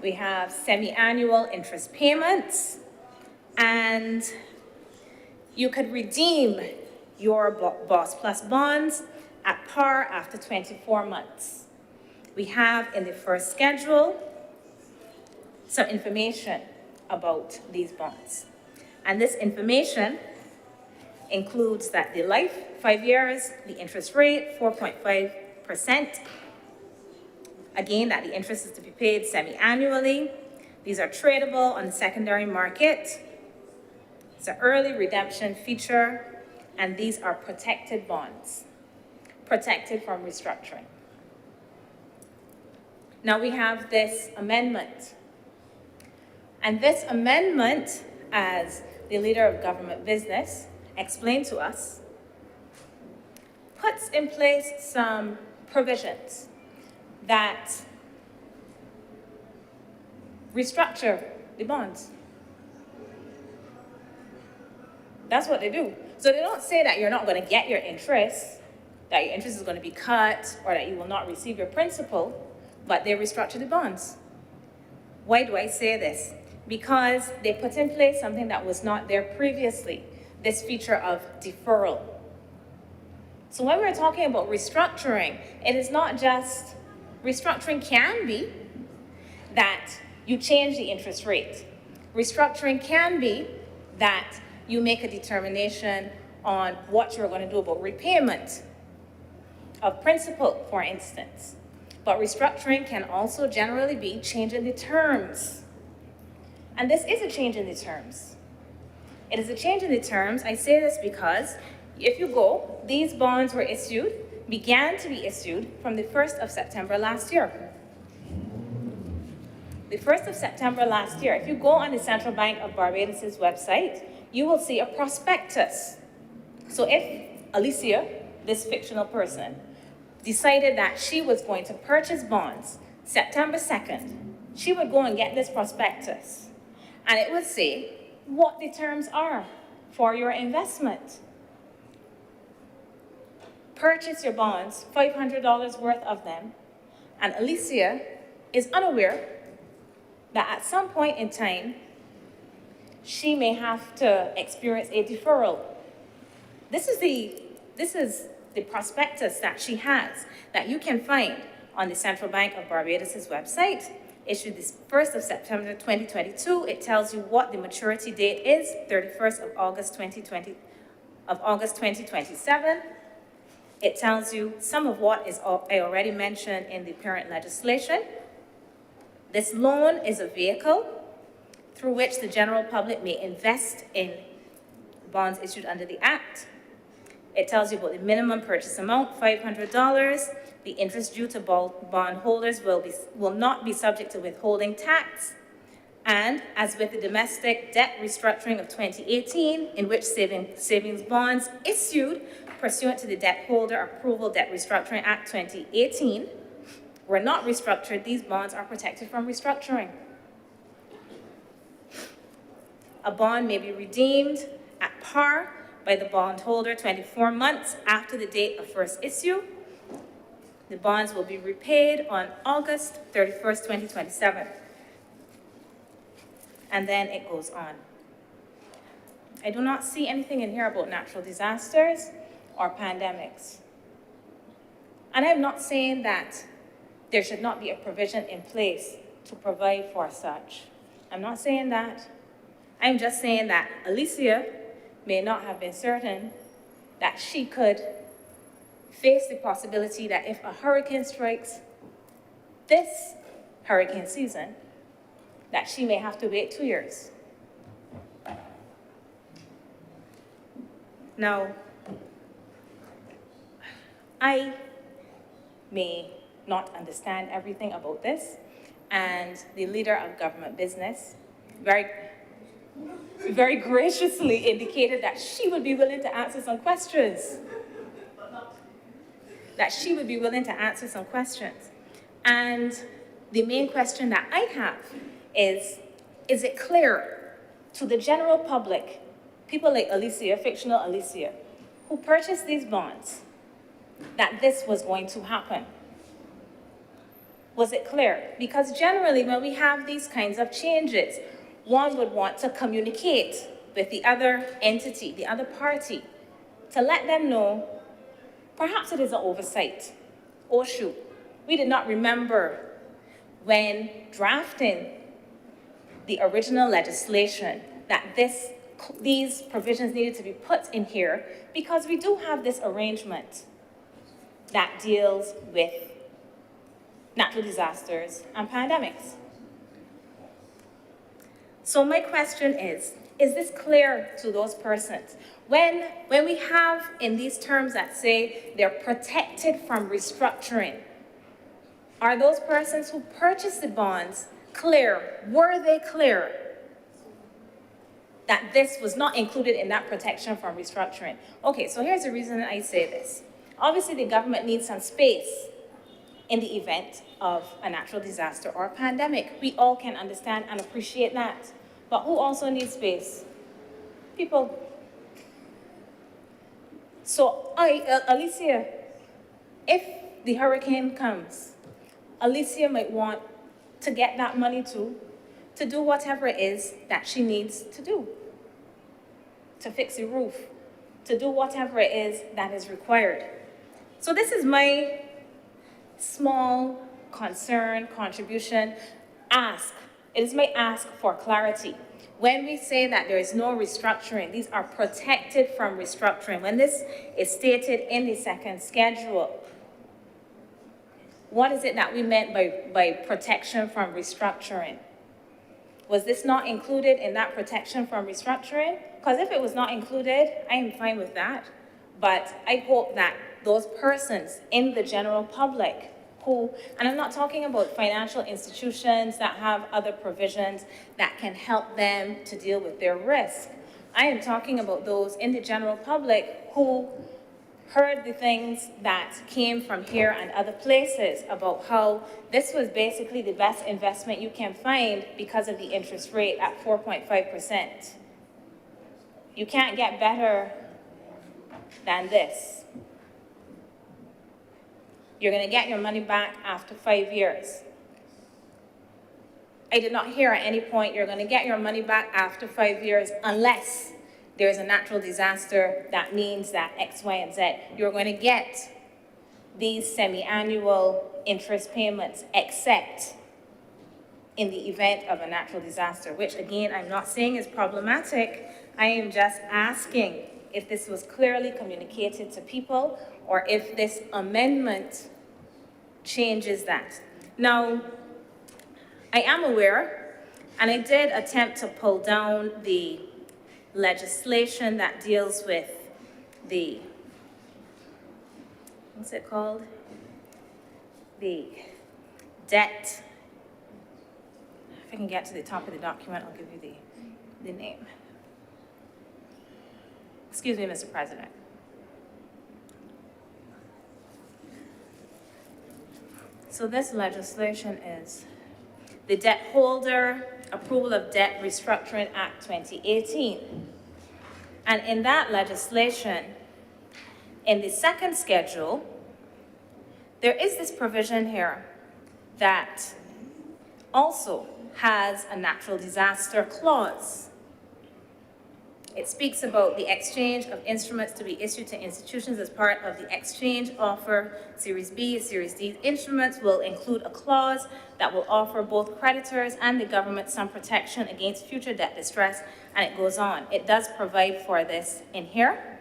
We have semi-annual interest payments, and you could redeem your BOSS Plus bonds at par after 24 months. We have in the first schedule some information about these bonds. And this information includes that the life, 5 years, the interest rate, 4.5%. Again, that the interest is to be paid semi-annually. These are tradable on the secondary market. It's an early redemption feature, and these are protected bonds, protected from restructuring. Now we have this amendment. And this amendment, as the leader of government business explained to us, puts in place some provisions that restructure the bonds. That's what they do. So they don't say that you're not going to get your interest, that your interest is going to be cut, or that you will not receive your principal, but they restructure the bonds. Why do I say this? Because they put in place something that was not there previously, this feature of deferral. So when we're talking about restructuring, it is not just, restructuring can be that you change the interest rate. Restructuring can be that you make a determination on what you're going to do about repayment. of principal, for instance. But restructuring can also generally be changing the terms. And this is a change in the terms. It is a change in the terms. I say this because if you go, these bonds were began to be issued from the 1st of September last year. The 1st of September last year, if you go on the Central Bank of Barbados' website, you will see a prospectus. So if Alicia, this fictional person, decided that she was going to purchase bonds September 2nd, she would go and get this prospectus. And it would say what the terms are for your investment. Purchase your bonds, $500 worth of them, and Alicia is unaware that at some point in time, she may have to experience a deferral. This is the prospectus that she has that you can find on the Central Bank of Barbados' website, issued this 1st of September 2022. It tells you what the maturity date is, 31st of August 2027. It tells you some of what I already mentioned in the parent legislation. This loan is a vehicle through which the general public may invest in bonds issued under the Act. It tells you about the minimum purchase amount, $500. The interest due to bond holders will not be subject to withholding tax. And as with the domestic debt restructuring of 2018, in which savings bonds issued pursuant to the Debt Holder Approval Debt Restructuring Act 2018 were not restructured, these bonds are protected from restructuring. A bond may be redeemed at par by the bondholder 24 months after the date of first issue. The bonds will be repaid on August 31st, 2027. And then it goes on. I do not see anything in here about natural disasters or pandemics. And I'm not saying that there should not be a provision in place to provide for such. I'm not saying that. I'm just saying that Alicia may not have been certain that she could face the possibility that if a hurricane strikes this hurricane season, that she may have to wait 2 years. Now, I may not understand everything about this, and the leader of government business very graciously indicated that she would be willing to answer some questions. And the main question that I have is it clear to the general public, people like Alicia, fictional Alicia, who purchased these bonds, that this was going to happen? Was it clear? Because generally when we have these kinds of changes, one would want to communicate with the other entity, the other party, to let them know, perhaps it is an oversight. Oh shoot, we did not remember when drafting the original legislation that these provisions needed to be put in here, because we do have this arrangement that deals with natural disasters and pandemics. So my question is this clear to those persons? When we have in these terms that say they're protected from restructuring, are those persons who purchased the bonds clear? Were they clear that this was not included in that protection from restructuring? Okay, so here's the reason I say this. Obviously, the government needs some space in the event of a natural disaster or a pandemic. We all can understand and appreciate that. But who also needs space? People. So Alicia, if the hurricane comes, Alicia might want to get that money to do whatever it is that she needs to do, to fix the roof, to do whatever it is that is required. So this is my small concern, contribution, ask. It is my ask for clarity. When we say that there is no restructuring, these are protected from restructuring. When this is stated in the second schedule, what is it that we meant by protection from restructuring? Was this not included in that protection from restructuring? Because if it was not included, I am fine with that. But I hope that those persons in the general public who, and I'm not talking about financial institutions that have other provisions that can help them to deal with their risk. I am talking about those in the general public who heard the things that came from here and other places about how this was basically the best investment you can find because of the interest rate at 4.5%. You can't get better than this. You're going to get your money back after 5 years. I did not hear at any point you're going to get your money back after 5 years unless there's a natural disaster that means that X, Y, and Z. You're going to get these semi-annual interest payments except in the event of a natural disaster, which again, I'm not saying is problematic. I am just asking if this was clearly communicated to people or if this amendment changes that. Now, I am aware, and I did attempt to pull down the legislation that deals with the, what's it called? The debt. If I can get to the top of the document, I'll give you the name. Excuse me, Mr. President. So this legislation is the Debt Holder Approval of Debt Restructuring Act 2018. And in that legislation, in the second schedule, there is this provision here that also has a natural disaster clause. It speaks about the exchange of instruments to be issued to institutions as part of the exchange offer. Series B, Series D instruments will include a clause that will offer both creditors and the government some protection against future debt distress, and it goes on. It does provide for this in here,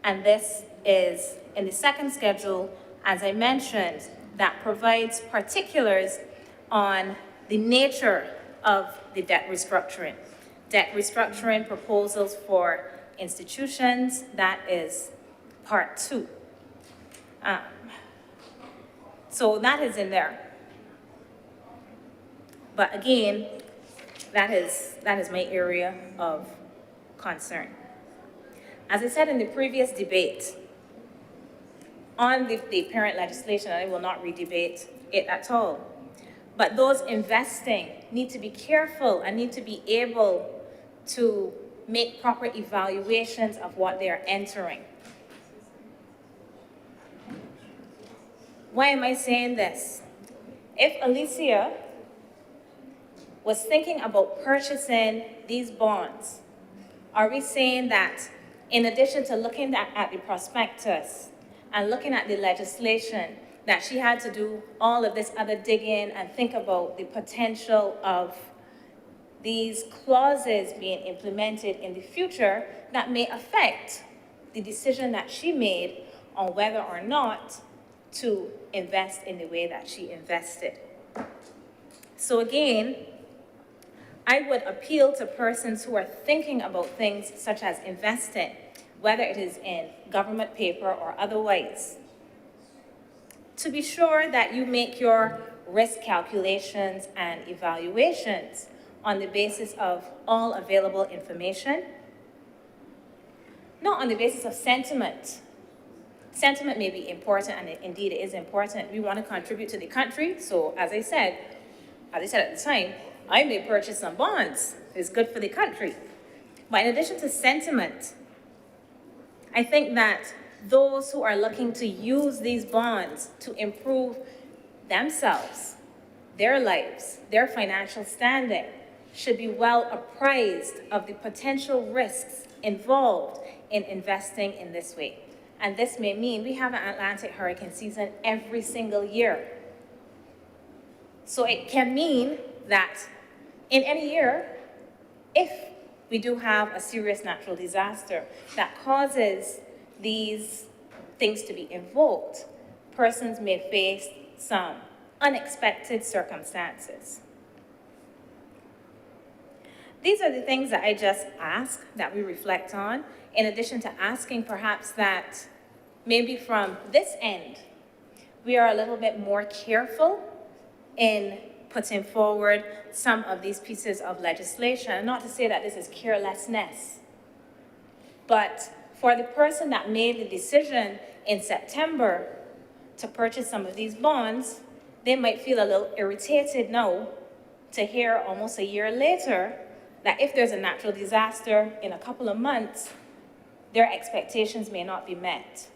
and this is in the second schedule, as I mentioned, that provides particulars on the nature of the debt restructuring. Debt restructuring proposals for institutions, that is part 2. So that is in there. But again, that is my area of concern. As I said in the previous debate on the parent legislation, I will not re-debate it at all. But those investing need to be careful and need to be able to make proper evaluations of what they are entering. Why am I saying this? If Alicia was thinking about purchasing these bonds, are we saying that in addition to looking at the prospectus and looking at the legislation, that she had to do all of this other digging and think about the potential of these clauses being implemented in the future that may affect the decision that she made on whether or not to invest in the way that she invested? So again, I would appeal to persons who are thinking about things such as investing, whether it is in government paper or otherwise, to be sure that you make your risk calculations and evaluations on the basis of all available information, not on the basis of sentiment. Sentiment may be important, and indeed it is important. We want to contribute to the country, so as I said at the time, I may purchase some bonds. It's good for the country. But in addition to sentiment, I think that those who are looking to use these bonds to improve themselves, their lives, their financial standing, should be well apprised of the potential risks involved in investing in this way. And this may mean we have an Atlantic hurricane season every single year. So it can mean that in any year, if we do have a serious natural disaster that causes these things to be invoked, persons may face some unexpected circumstances. These are the things that I just ask that we reflect on, in addition to asking perhaps that maybe from this end, we are a little bit more careful in putting forward some of these pieces of legislation. Not to say that this is carelessness, but for the person that made the decision in September to purchase some of these bonds, they might feel a little irritated now to hear almost a year later that if there's a natural disaster in a couple of months, their expectations may not be met.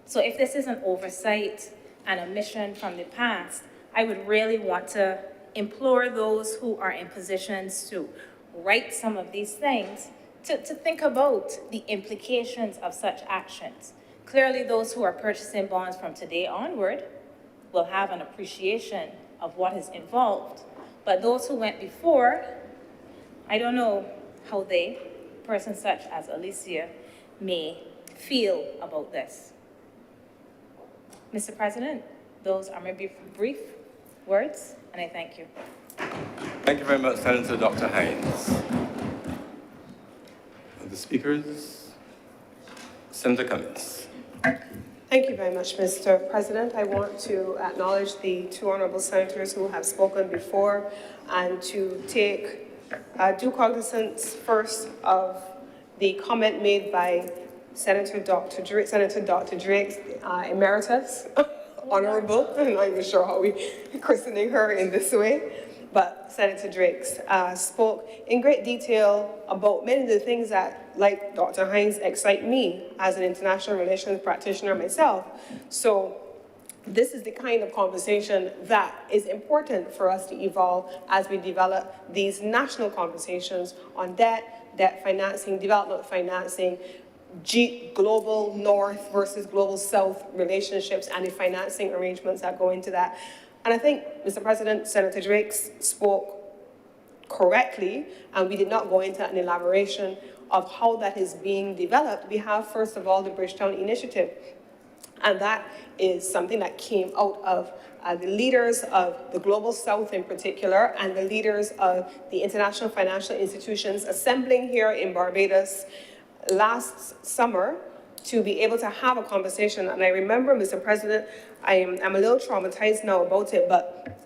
So if this is an oversight and omission from the past, I would really want to implore those who are in positions to write some of these things to think about the implications of such actions. Clearly, those who are purchasing bonds from today onward will have an appreciation of what is involved. But those who went before, I don't know how they, persons such as Alicia, may feel about this. Mr. President, those are my brief words, and I thank you. Thank you very much, Senator Dr. Hines. The speakers, Senator Cummings. Thank you very much, Mr. President. I want to acknowledge the two honorable senators who have spoken before and to take due cognizance first of the comment made by Senator Dr. Drake, Emeritus, Honorable. I'm not even sure how we christening her in this way, but Senator Drake spoke in great detail about many of the things that, like Dr. Hines, excite me as an international relations practitioner myself. So this is the kind of conversation that is important for us to evolve as we develop these national conversations on debt financing, development financing, global North versus global South relationships and the financing arrangements that go into that. And I think, Mr. President, Senator Drake spoke correctly, and we did not go into an elaboration of how that is being developed. We have, first of all, the Bridgetown Initiative, and that is something that came out of the leaders of the Global South in particular, and the leaders of the international financial institutions assembling here in Barbados last summer to be able to have a conversation. And I remember, Mr. President, I'm a little traumatized now about it, but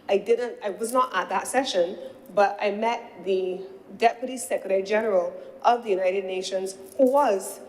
I was not at that session, but I met the Deputy Secretary General of the United Nations, who was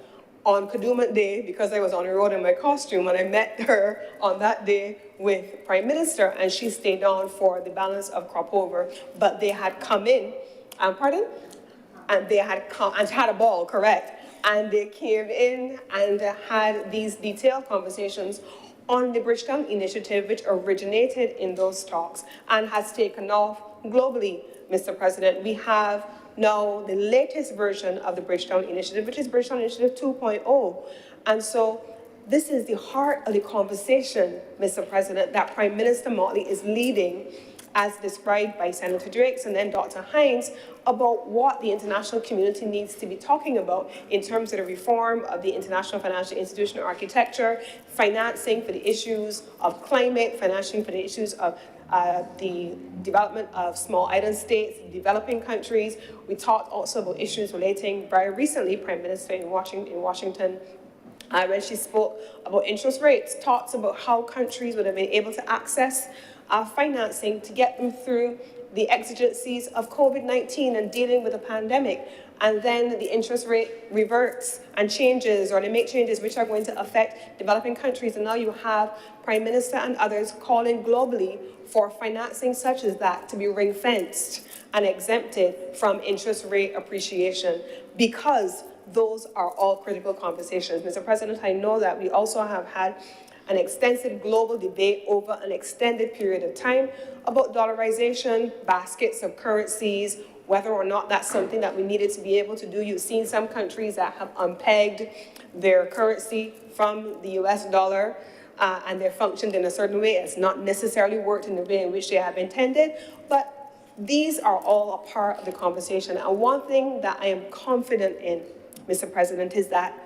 on Kadooment Day, because I was on the road in my costume, and I met her on that day with Prime Minister, and she stayed on for the balance of crop over. But they had come in, and they had come and had a ball, correct? And they came in and had these detailed conversations on the Bridgetown Initiative, which originated in those talks and has taken off globally, Mr. President. We have now the latest version of the Bridgetown Initiative, which is Bridgetown Initiative 2.0. And so this is the heart of the conversation, Mr. President, that Prime Minister Motley is leading, as described by Senator Drake and then Dr. Hines, about what the international community needs to be talking about in terms of the reform of the international financial institution architecture, financing for the issues of climate, financing for the issues of the development of small island states, developing countries. We talked also about issues relating, very recently, Prime Minister in Washington, when she spoke about interest rates, talks about how countries would have been able to access financing to get them through the exigencies of COVID-19 and dealing with the pandemic. And then the interest rate reverts and changes, or they make changes which are going to affect developing countries. And now you have Prime Minister and others calling globally for financing such as that to be ring-fenced and exempted from interest rate appreciation, because those are all critical conversations. Mr. President, I know that we also have had an extensive global debate over an extended period of time about dollarization, baskets of currencies, whether or not that's something that we needed to be able to do. You've seen some countries that have unpegged their currency from the US dollar, and they're functioned in a certain way. It's not necessarily worked in the way in which they have intended, but these are all a part of the conversation. And one thing that I am confident in, Mr. President, is that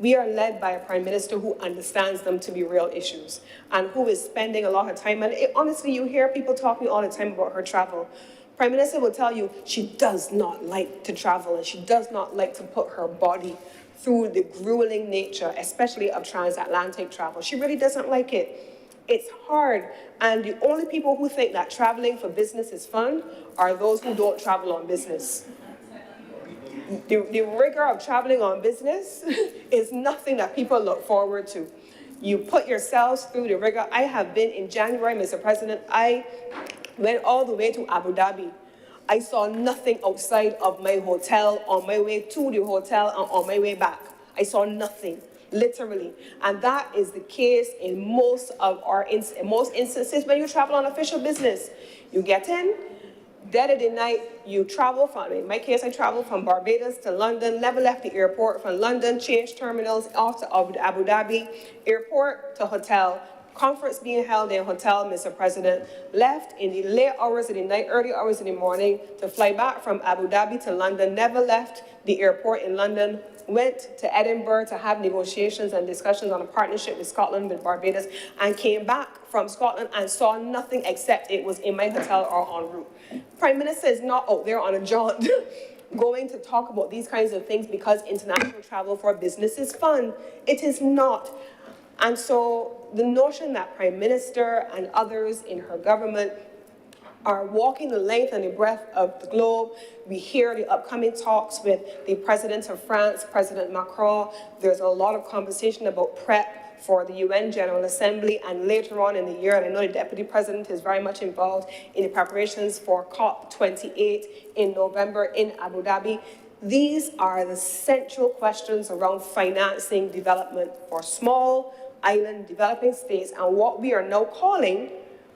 We are led by a prime minister who understands them to be real issues and who is spending a lot of time. And honestly, you hear people talking all the time about her travel. Prime Minister will tell you she does not like to travel and she does not like to put her body through the grueling nature, especially of transatlantic travel. She really doesn't like it. It's hard, and the only people who think that traveling for business is fun are those who don't travel on business. The rigor of traveling on business is nothing that people look forward to. You put yourselves through the rigor. I have been in January, Mr. President, I went all the way to Abu Dhabi. I saw nothing outside of my hotel, on my way to the hotel and on my way back. I saw nothing, literally. And that is the case in most instances when you travel on official business. You get in, dead of the night, you travel from, in my case, I traveled from Barbados to London, never left the airport, from London, changed terminals, off to Abu Dhabi, airport to hotel, conference being held in hotel, Mr. President, left in the late hours of the night, early hours of the morning to fly back from Abu Dhabi to London, never left the airport in London, went to Edinburgh to have negotiations and discussions on a partnership with Scotland, with Barbados, and came back from Scotland and saw nothing except it was in my hotel or en route. Prime Minister is not out there on a jaunt going to talk about these kinds of things because international travel for business is fun. It is not. And so the notion that Prime Minister and others in her government are walking the length and the breadth of the globe. We hear the upcoming talks with the President of France, President Macron. There's a lot of conversation about prep for the UN General Assembly, and later on in the year, and I know the Deputy President is very much involved in the preparations for COP28 in November in Abu Dhabi. These are the central questions around financing development for small island developing states and what we are now calling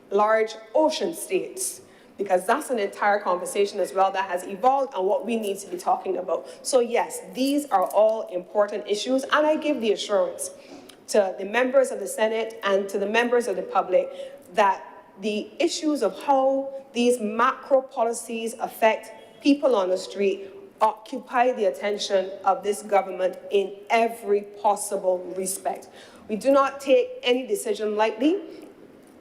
large ocean states, because that's an entire conversation as well that has evolved and what we need to be talking about. So yes, these are all important issues, and I give the assurance to the members of the Senate and to the members of the public that the issues of how these macro policies affect people on the street occupy the attention of this government in every possible respect. We do not take any decision lightly.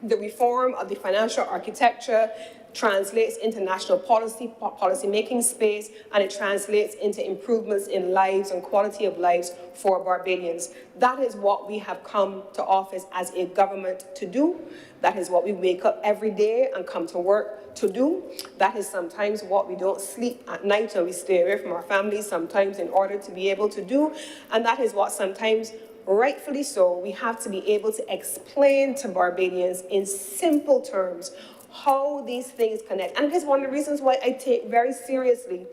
The reform of the financial architecture translates into national policy-making space, and it translates into improvements in lives and quality of lives for Barbadians. That is what we have come to office as a government to do. That is what we wake up every day and come to work to do. That is sometimes what we don't sleep at night and we stay away from our families sometimes in order to be able to do. And that is what sometimes, rightfully so, we have to be able to explain to Barbadians in simple terms how these things connect. And it is one of the reasons why I take very seriously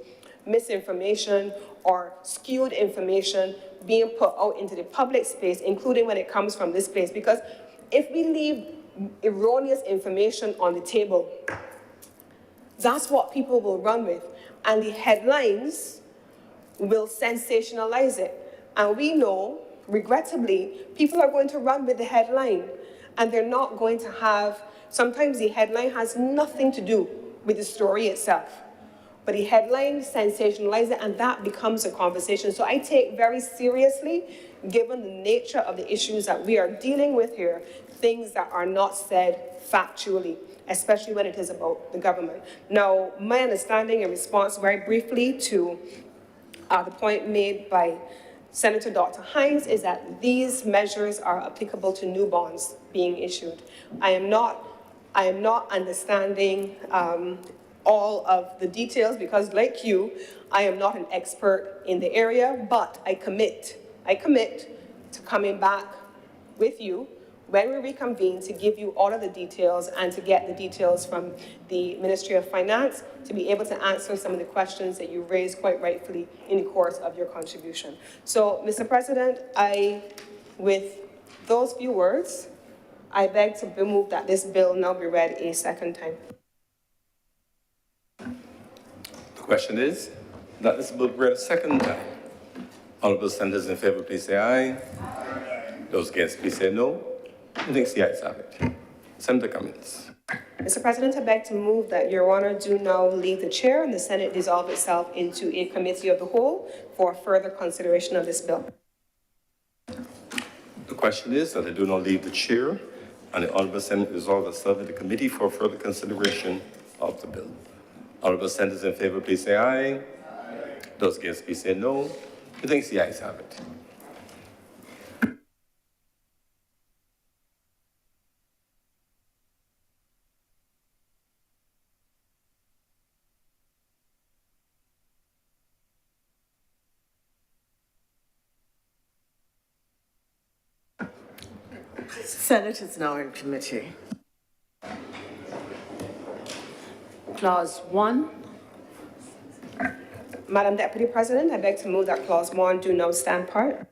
misinformation or skewed information being put out into the public space, including when it comes from this place. Because if we leave erroneous information on the table, that's what people will run with. And the headlines will sensationalize it. And we know, regrettably, people are going to run with the headline, and they're not going to have, sometimes the headline has nothing to do with the story itself. But the headline sensationalizes it, and that becomes a conversation. So I take very seriously, given the nature of the issues that we are dealing with here, things that are not said factually, especially when it is about the government. Now, my understanding in response very briefly to the point made by Senator Dr. Hines is that these measures are applicable to new bonds being issued. I am not understanding all of the details because, like you, I am not an expert in the area, but I commit to coming back with you when we reconvene to give you all of the details and to get the details from the Ministry of Finance to be able to answer some of the questions that you raised quite rightfully in the course of your contribution. So, Mr. President, with those few words, I beg to move that this bill now be read a second time. The question is that this bill be read a second time. Honorable senators in favor, please say aye. Those against, please say no. I think the ayes have it. Senator Cummins. Mr. President, I beg to move that Your Honor do now leave the chair and the Senate dissolve itself into a committee of the whole for further consideration of this bill. question is that I do not leave the chair, and the Honourable Senate resolve to serve in the committee for further consideration of the bill. Honourable Senators in favour, please say aye. Those against, please say no. Who thinks the ayes have it? Senate is now in committee. Clause 1. Madam Deputy President, I beg to move that Clause 1 do not stand part.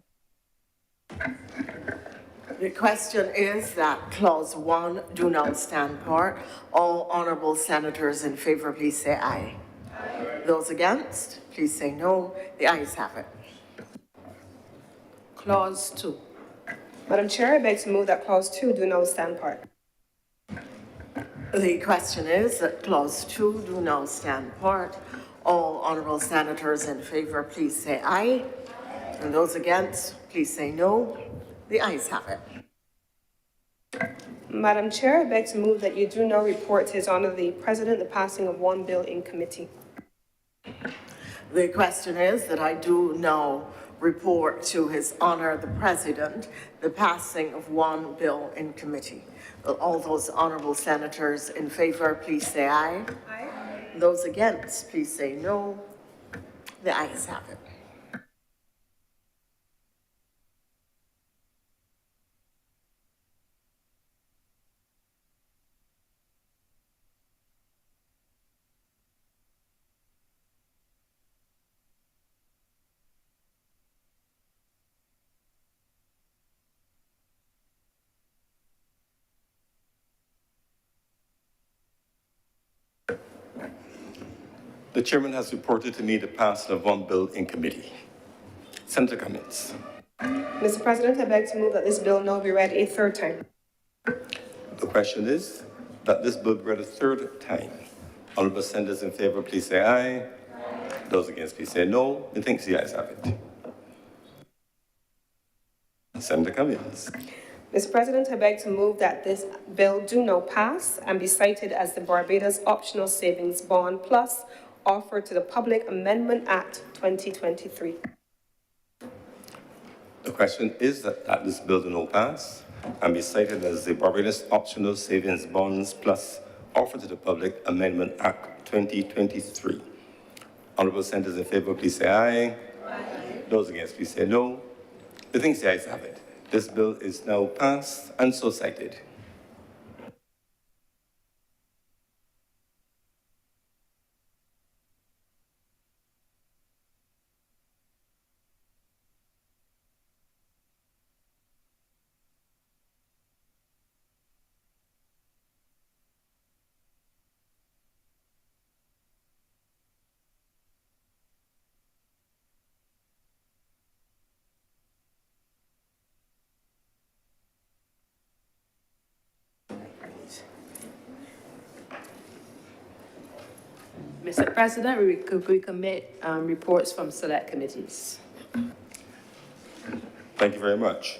The question is that Clause 1 do not stand part. All honourable senators in favour, please say aye. Aye. Those against, please say no. The ayes have it. Clause 2. Madam Chair, I beg to move that Clause 2 do not stand part. The question is that Clause 2 do not stand part. All honourable senators in favour, please say aye. And those against, please say no. The ayes have it. Madam Chair, I beg to move that you do not report to His Honour the President the passing of one bill in committee. The question is that I do now report to His Honour the President the passing of one bill in committee. Will all those honourable senators in favour, please say aye. Aye. Those against, please say no. The ayes have it. The chairman has reported to me the passing of one bill in committee. Senator Cummins. Mr. President, I beg to move that this bill now be read a third time. The question is that this bill be read a third time. Honourable senators in favour, please say aye. Aye. Those against, please say no. Methinks the ayes have it. Senator Cummins. Mr. President, I beg to move that this bill do not pass and be cited as the Barbados Optional Savings Bond Plus offered to the Public Amendment Act 2023. The question is that this bill do not pass and be cited as the Barbados Optional Savings Bonds Plus offered to the Public Amendment Act 2023. Honourable senators in favour, please say aye. Aye. Those against, please say no. Methinks the ayes have it. This bill is now passed and so cited. Mr. President, we recommit reports from select committees. Thank you very much.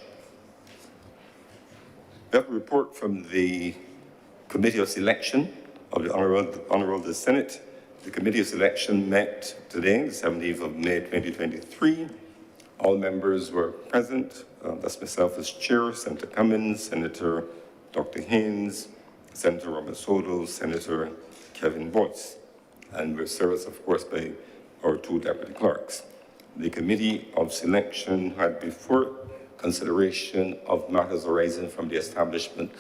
We have a report from the Committee of Selection of the Honourable Senate. The Committee of Selection met today, the 17th of May, 2023. All members were present. That's myself as chair, Senator Cummins, Senator Dr. Haynes, Senator Robert Soto, Senator Kevin Boyce, and we're served, of course, by our two deputy clerks. The Committee of Selection had before consideration of matters arising from the establishment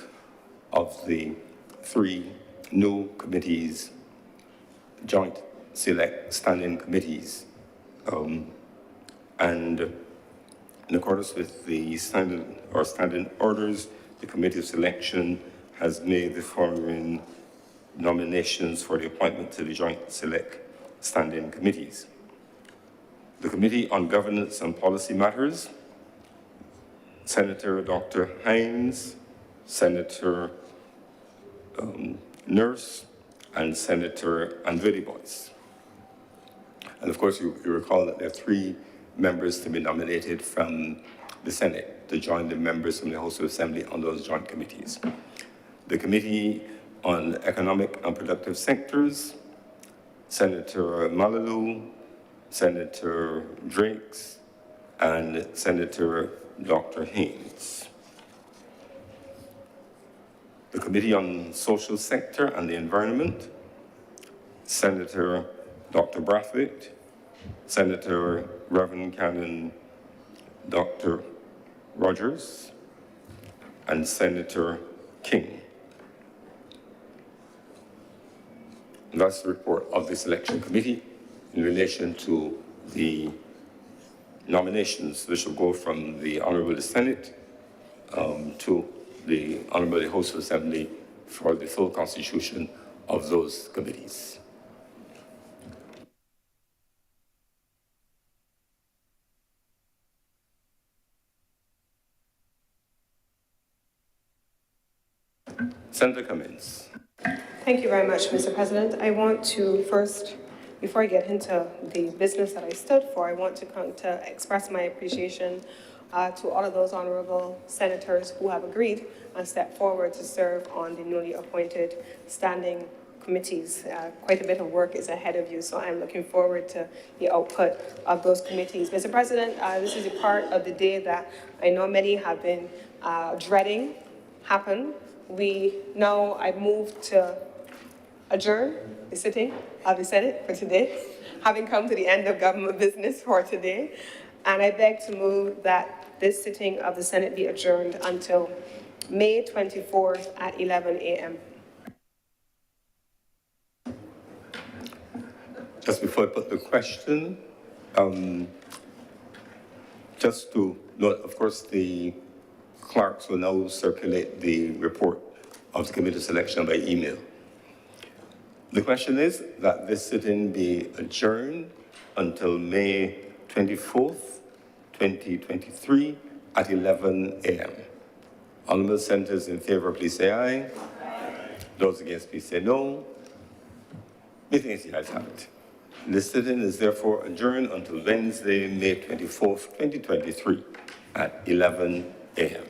of the three new committees, joint select standing committees. And in accordance with the standing orders, the Committee of Selection has made the following nominations for the appointment to the joint select standing committees. The Committee on Governance and Policy Matters, Senator Dr. Haynes, Senator Nurse, and Senator Andretti Boyce. And of course, you recall that there are three members to be nominated from the Senate. to join the members from the House of Assembly on those joint committees. The Committee on Economic and Productive Sectors, Senator Malalu, Senator Drakes, and Senator Dr. Haynes. The Committee on Social Sector and the Environment, Senator Dr. Brathwaite, Senator Reverend Canon Dr. Rogers, and Senator King. That's the report of the Selection Committee in relation to the nominations which will go from the Honorable Senate to the Honorable House of Assembly for the full constitution of those committees. Senator Cummins. Thank you very much, Mr. President. I want to first, before I get into the business that I stood for, I want to express my appreciation to all of those honorable senators who have agreed and stepped forward to serve on the newly appointed standing committees. Quite a bit of work is ahead of you, so I'm looking forward to the output of those committees. Mr. President, this is a part of the day that I know many have been dreading happen. I've moved to adjourn the sitting of the Senate for today, having come to the end of government business for today. And I beg to move that this sitting of the Senate be adjourned until May 24th at 11 a.m. Just before I put the question, just to note, of course, the clerks will now circulate the report of the committee selection by email. The question is that this sitting be adjourned until May 24th, 2023 at 11 a.m. Honorable senators in favor, please say aye. Aye. Those against, please say no. Meeting is the ayes have it. This sitting is therefore adjourned until Wednesday, May 24th, 2023 at 11 a.m.